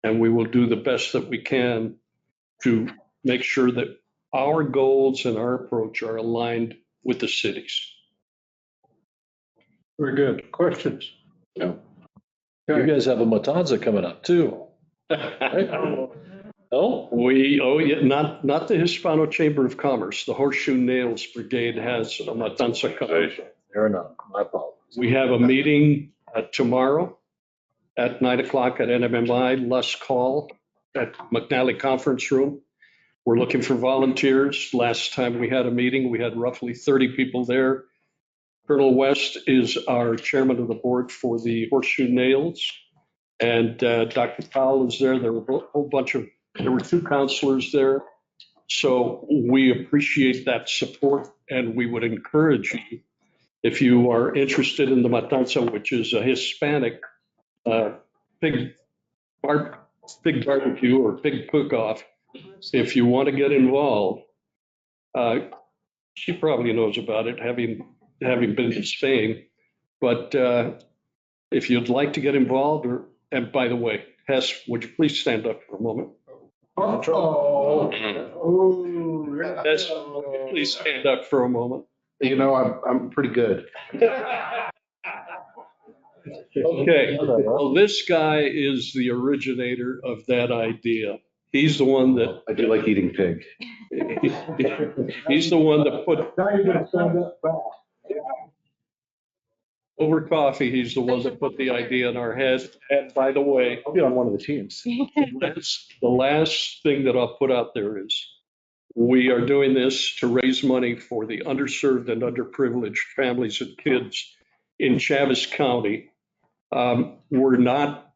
And we will do the best that we can to make sure that our goals and our approach are aligned with the cities. Very good. Questions? No. You guys have a Matanza coming up too. Not the Hispano Chamber of Commerce. The Horseshoe Nails Brigade has a Matanza coming. Fair enough. My apologies. We have a meeting tomorrow at 9:00 at NMMI, Lusk Hall at McNally Conference Room. We're looking for volunteers. Last time we had a meeting, we had roughly 30 people there. Colonel West is our chairman of the board for the Horseshoe Nails. And Dr. Powell is there. There were a whole bunch of, there were 2 counselors there. So we appreciate that support, and we would encourage you, if you are interested in the matanza, which is a Hispanic pig barbecue or pig cook-off, if you want to get involved, she probably knows about it, having been to Spain. But if you'd like to get involved, and by the way, Hess, would you please stand up for a moment? Hess, please stand up for a moment. You know, I'm pretty good. Okay, well, this guy is the originator of that idea. He's the one that. I do like eating pig. He's the one that put. Over coffee, he's the one that put the idea in our head. And by the way, I'll be on one of the teams. The last thing that I'll put out there is we are doing this to raise money for the underserved and underprivileged families and kids in Chaves County. We're not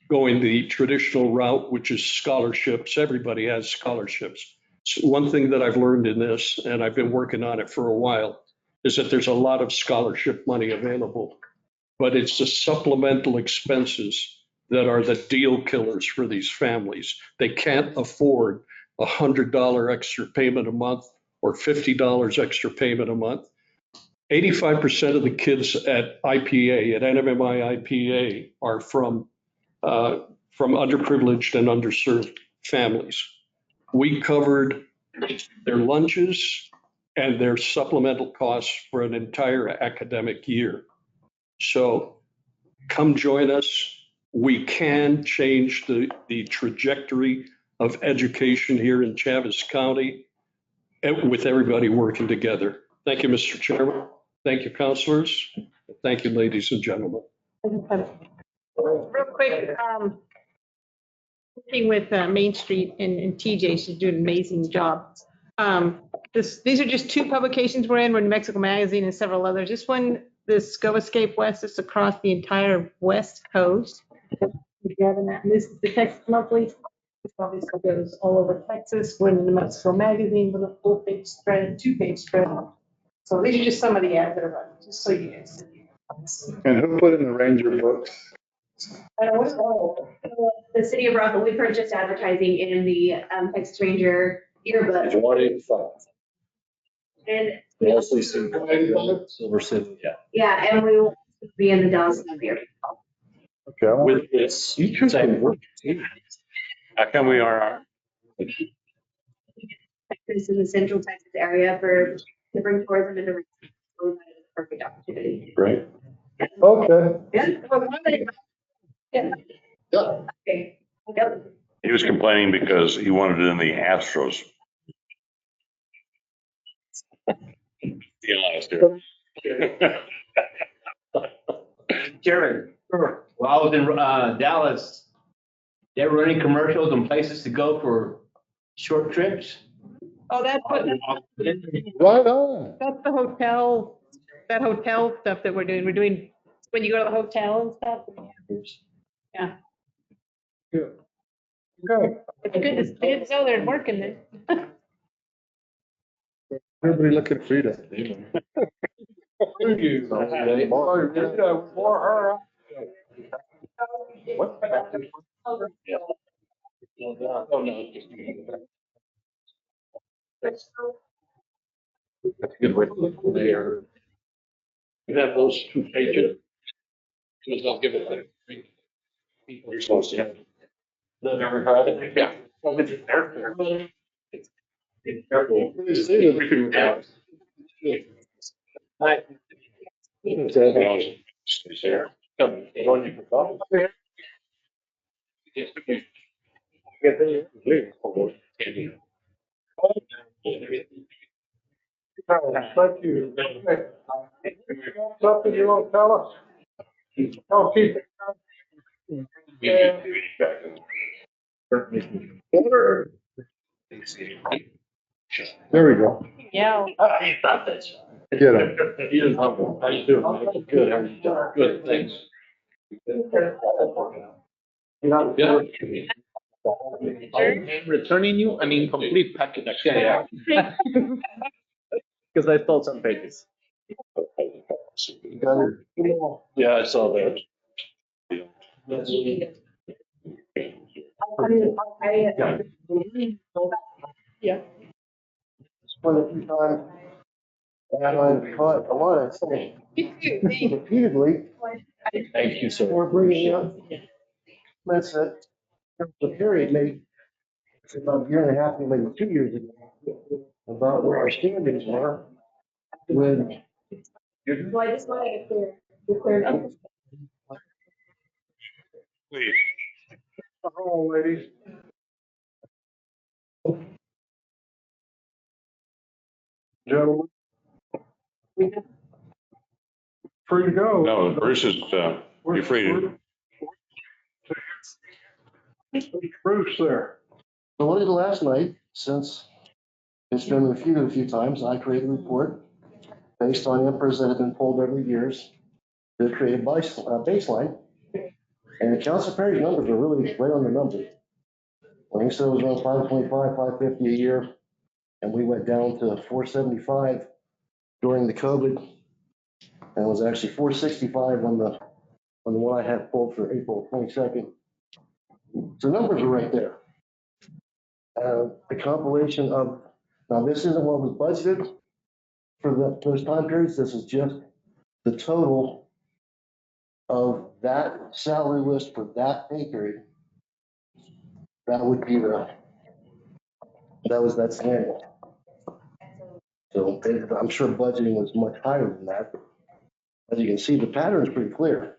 going the traditional route, which is scholarships. Everybody has scholarships. So one thing that I've learned in this, and I've been working on it for a while, is that there's a lot of scholarship money available, but it's the supplemental expenses that are the deal killers for these families. They can't afford $100 extra payment a month or $50 extra payment a month. 85% of the kids at IPA, at NMMI IPA, are from underprivileged and underserved families. We covered their lunches and their supplemental costs for an entire academic year. So come join us. We can change the trajectory of education here in Chaves County with everybody working together. Thank you, Mr. Chairman. Thank you, counselors. Thank you, ladies and gentlemen. Real quick, working with Main Street and TJ, she's doing an amazing job. These are just 2 publications we're in. We're in New Mexico Magazine and several others. This one, this Go Escape West, is across the entire West Coast. This is the Texas Monthly. This obviously goes all over Texas. We're in the New Mexico Magazine with a full-page spread, 2-page spread. So these are just some of the ads that are running, just so you guys see. And who put in the Ranger books? The city of Rockville, we purchased advertising in the Texas Ranger yearbook. 185. And Mostly Silver City, yeah. yeah, and we will be in the Dallas area. Okay. With this. How come we are? Texas in the central Texas area to bring tourism into region. So we thought it was a perfect opportunity. Right. Okay. Yeah. Okay. Yep. He was complaining because he wanted it in the Astros. Be honest here. Chairman, while I was in Dallas, they're running commercials and places to go for short trips. Oh, that's what, Right on. that's the hotel, that hotel stuff that we're doing. We're doing, when you go to the hotel and stuff. Yeah. Good. Okay. It's good to, it's so they're working then. Everybody look at Frida. That's a good way to look for there. You have those 2 pages. Because I'll give it to people you're supposed to have. That ever tried it? Yeah. Well, it's there. Be careful. Hi. Stays there. Come, join you for coffee. Yes. Get there. Thank you. Something you want to tell us? I'll keep it. Order. There we go. Yeah. You thought that. Get him. He is humble. How you doing, man? Good, how you doing? Good, thanks. Yeah. I'm returning you an incomplete package. Yeah. Because I stole some pages. Yeah, I saw that. Yeah. One of the few times that I've caught a lot of things repeatedly. Thank you, sir. We're bringing up, that's it. The period maybe, it's about a year and a half, maybe 2 years ago, about where our standings were with. Well, I just wanted to clear. Please. Hello, ladies. Gentlemen. Free to go. No, Bruce is, you're free to. Bruce there. So what I did last night, since it's been refuted a few times, I created a report based on numbers that have been pulled over the years to create a baseline. And Council Perry's numbers are really right on the number. When he said it was around 525, 550 a year, and we went down to 475 during the COVID, and it was actually 465 on the one I had pulled for April 22nd. So numbers are right there. The compilation of, now this isn't what was budgeted for those time periods. This is just the total of that salary list for that pay period. That would be that's annual. So I'm sure budgeting was much higher than that. As you can see, the pattern is pretty clear.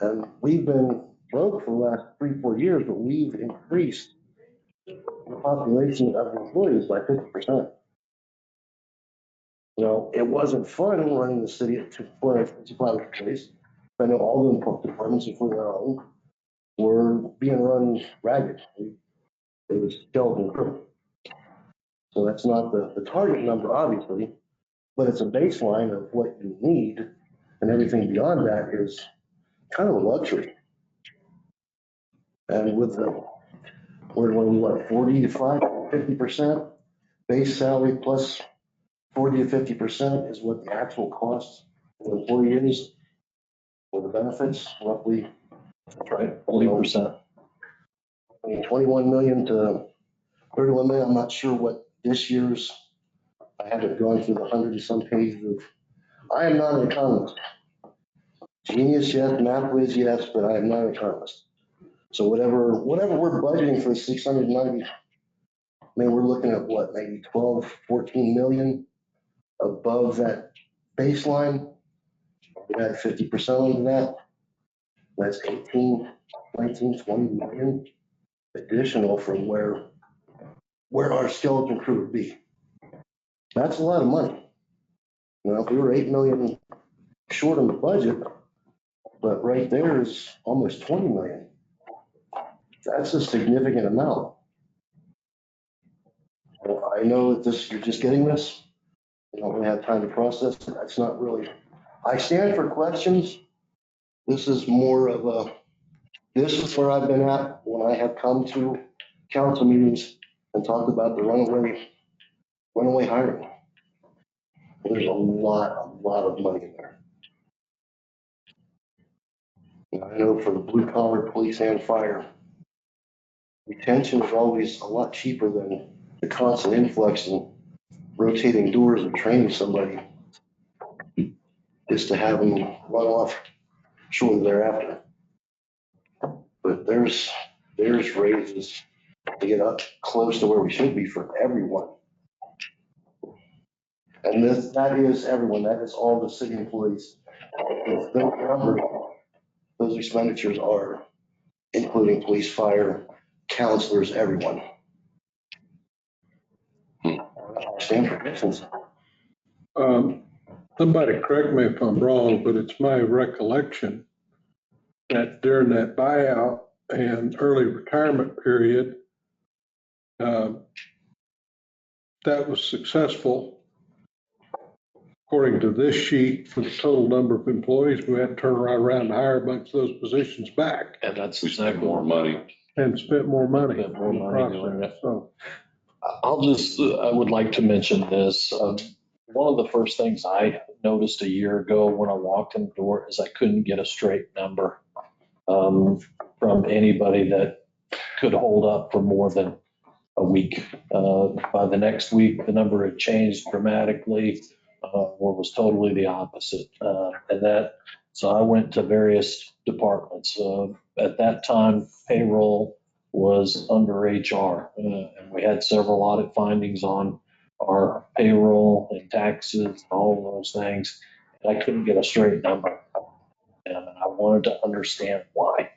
And we've been broke for the last 3-4 years, but we've increased the population of employees by 50%. You know, it wasn't fun running the city at 455 employees. I know all the departments, including our own, were being run ragged. It was skeleton crew. So that's not the target number, obviously, but it's a baseline of what you need, and everything beyond that is kind of a luxury. And with we're going, what, 50% base salary plus 40 to 50% is what the actual cost of the employee is for the benefits, roughly. That's right, 40%. I mean, 21 million to 31 million. I'm not sure what this year's, I haven't gone through the 100 and some pages of, I am not an economist. Genius, yes, math whiz, yes, but I am not an economist. So whatever we're budgeting for 690, I mean, we're looking at what, maybe 12, 14 million above that baseline. We add 50% onto that. That's 18, 19, 20 million additional from where our skeleton crew would be. That's a lot of money. You know, if we were 8 million short on the budget, but right there is almost 20 million. That's a significant amount. Well, I know that you're just getting this. You don't really have time to process it. That's not really, I stand for questions. This is more of this is where I've been at when I have come to council meetings and talked about the runaway hiring. There's a lot of money in there. And I know for the blue collar police and fire, retention is always a lot cheaper than the constant influx and rotating doors and training somebody just to have them run off shortly thereafter. But there's raises to get up close to where we should be for everyone. And that is everyone, that is all the city employees. Those numbers, those expenditures are including police, fire, counselors, everyone. Stand for questions. Somebody correct me if I'm wrong, but it's my recollection that during that buyout and early retirement period, that was successful, according to this sheet, for the total number of employees, we had to turn right around and hire a bunch of those positions back And that's We spent exactly more money. and spent more money Spent more on the money doing process. So I would like to mention this. One of the first things I noticed a year ago when I walked in the door is I couldn't get a straight number from anybody that could hold up for more than a week. By the next week, the number had changed dramatically, or was totally the opposite. So I went to various departments. At that time, payroll was under HR, and we had several audit findings on our payroll and taxes, and all of those things. And I couldn't get a straight number, and I wanted to understand why.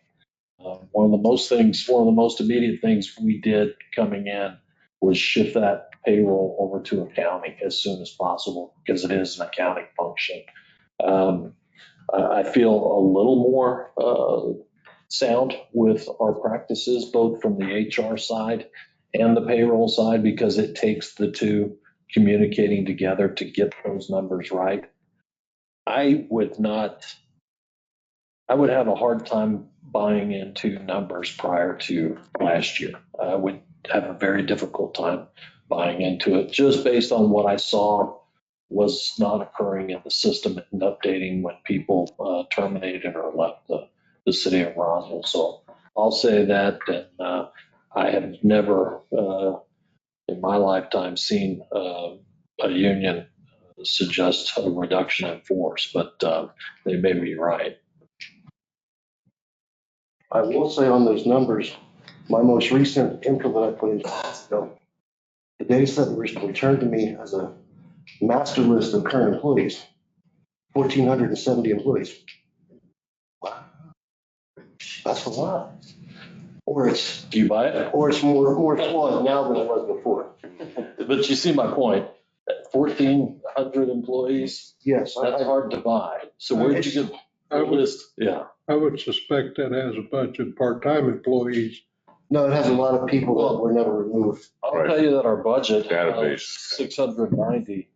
One of the most immediate things we did coming in was shift that payroll over to accounting as soon as possible, because it is an accounting function. I feel a little more sound with our practices, both from the HR side and the payroll side, because it takes the two communicating together to get those numbers right. I would have a hard time buying into numbers prior to last year. I would have a very difficult time buying into it, just based on what I saw was not occurring in the system and updating when people terminated or left the city of Roswell. So I'll say that, and I have never in my lifetime seen a union suggest a reduction in force, but they may be right. I will say on those numbers, my most recent input that I put in, the data set that was returned to me as a master list of current employees, 1,470 employees. Wow. That's a lot. Or it's. Do you buy it? Or it's more flawed now than it was before. But you see my point. 1,400 employees. Yes. That's hard to buy. So where did you get the list? Yeah. I would suspect that has a bunch of part-time employees. No, it has a lot of people that were never removed. I'll tell you that our budget, Database. 690,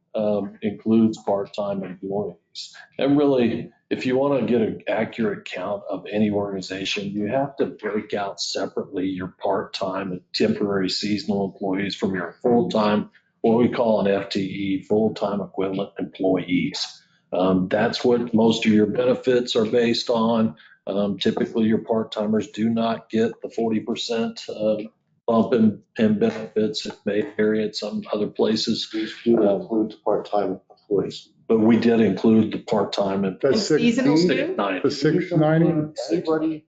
includes part-time employees. And really, if you want to get an accurate count of any organization, you have to break out separately your part-time and temporary seasonal employees from your full-time, what we call an FTE, full-time equivalent employees. That's what most of your benefits are based on. Typically, your part-timers do not get the 40% bump in benefits. It may vary at some other places. These do include part-time employees. But we did include the part-time and That's seasonal 16, too? the 690. Anybody,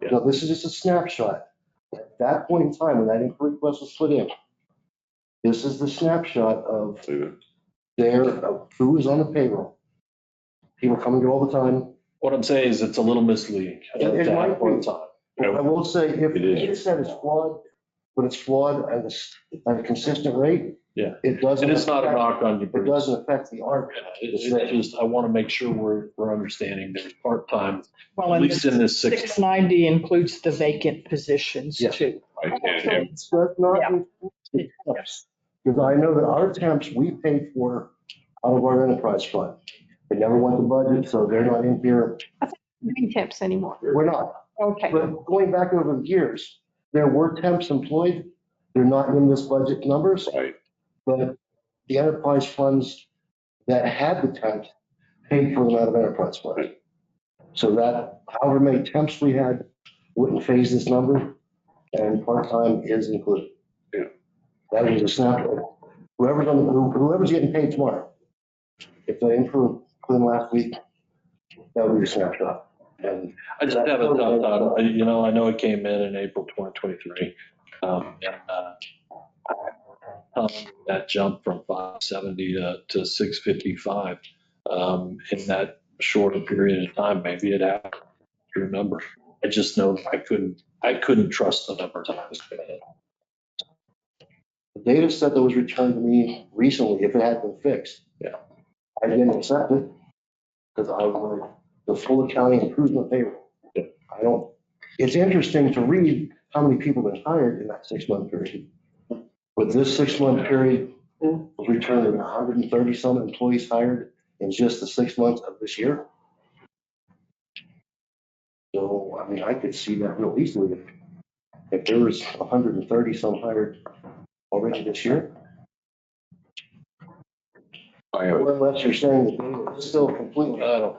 no, this is just a snapshot. At that point in time, when that inquiry request was put in, this is the snapshot of who was on the payroll. People come and go all the time. What I'm saying is it's a little misleading. It might be. Time. I will say, if the data set is flawed, when it's flawed at a consistent rate, Yeah. it doesn't. And it's not a knock on you. It doesn't affect the art. It's just, I want to make sure we're understanding there's part-time, Well, at and least in this 690 includes the vacant positions Yes. too. It's not. Because I know that our temps, we pay for out of our enterprise fund. They never went to budget, so they're not in here. Doing tips anymore. We're not. Okay. But going back over the years, there were temps employed. They're not in this budget numbers. Right. But the enterprise funds that had the temps paid for them out of enterprise fund. So that however many temps we had wouldn't phase this number, and part-time is included. Yeah. That was a snapshot. Whoever's getting paid tomorrow, if they improve within last week, that would be a snapshot. And I just have a tough time. I know it came in April 2023. That jump from 570 to 655 in that shorter period of time, maybe it happened. True number. I just know I couldn't trust the numbers I was getting. the data set that was returned to me recently, if it had been fixed, I didn't accept it because I wanted the full accounting improvement payroll. It's interesting to read how many people have been hired in that 6-month period. But this 6-month period was returning 130 some employees hired in just the 6 months of this year. So, I mean, I could see that real easily if there was 130 some hired already this year. Unless you're saying the data is still completely, I don't.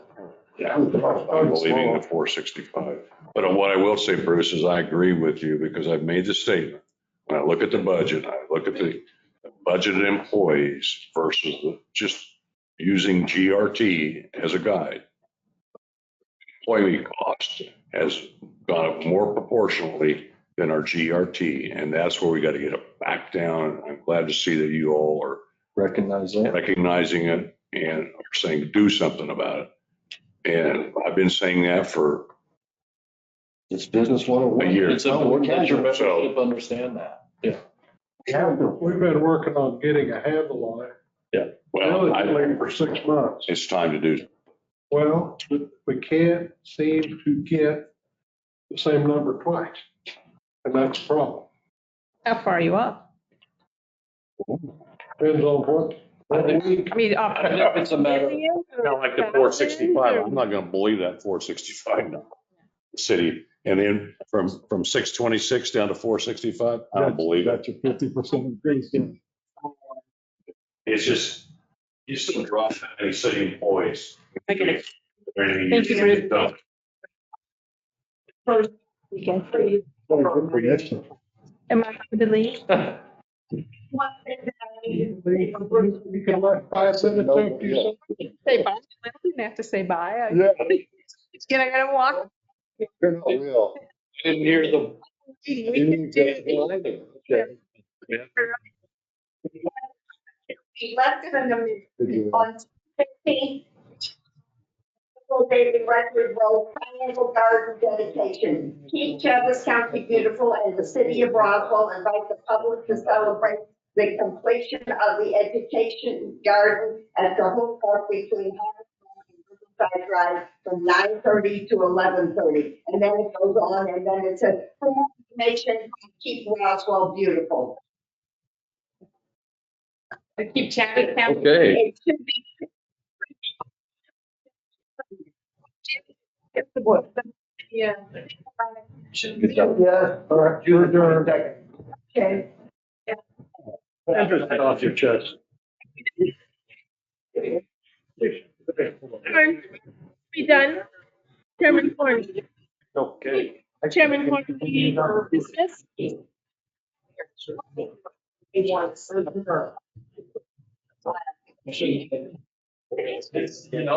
Yeah, I'm believing the 465. But what I will say, Bruce, is I agree with you because I've made the statement. When I look at the budget, I look at the budgeted employees versus just using GRT as a guide. Employee cost has gone up more proportionally than our GRT, and that's where we got to get it back down. I'm glad to see that you all are recognizing it and are saying do something about it. And I've been saying that for it's business 101. a year. It's important that your membership understand that. Yeah. We've been working on getting a handle on it. Yeah. Well, Diligently for 6 months. it's time to do. Well, we can't seem to get the same number twice. And that's a problem. How far are you up? Depends on what. I mean, If it's a matter, Not like the 465. I'm not going to believe that 465 number. City, and then from 626 down to 465, I don't believe it. That's a 50% increase. It's just, you still drop any city employees. I get it. Thank you, Bruce. First, we can free. Am I going to leave? You can let 5 minutes after you say. Say bye. I didn't have to say bye. Yeah. Can I gotta walk? Turn the wheel. didn't hear the. Elected on 15th. David Redwood Road, Triangle Garden dedication. Keep Travis County beautiful and the city of Roswell invite the public to celebrate the completion of the education garden at the Hope Park between Riverside Drive from 9:30 to 11:30. And then it goes on and then it says, for more information, keep Roswell beautiful. Keep Travis County. Okay. It should be. Yeah. Good job. Yeah, all right. You're doing. Okay. Head off your chest. Be done. Chairman Horn. Okay. Chairman Horn, business? You know.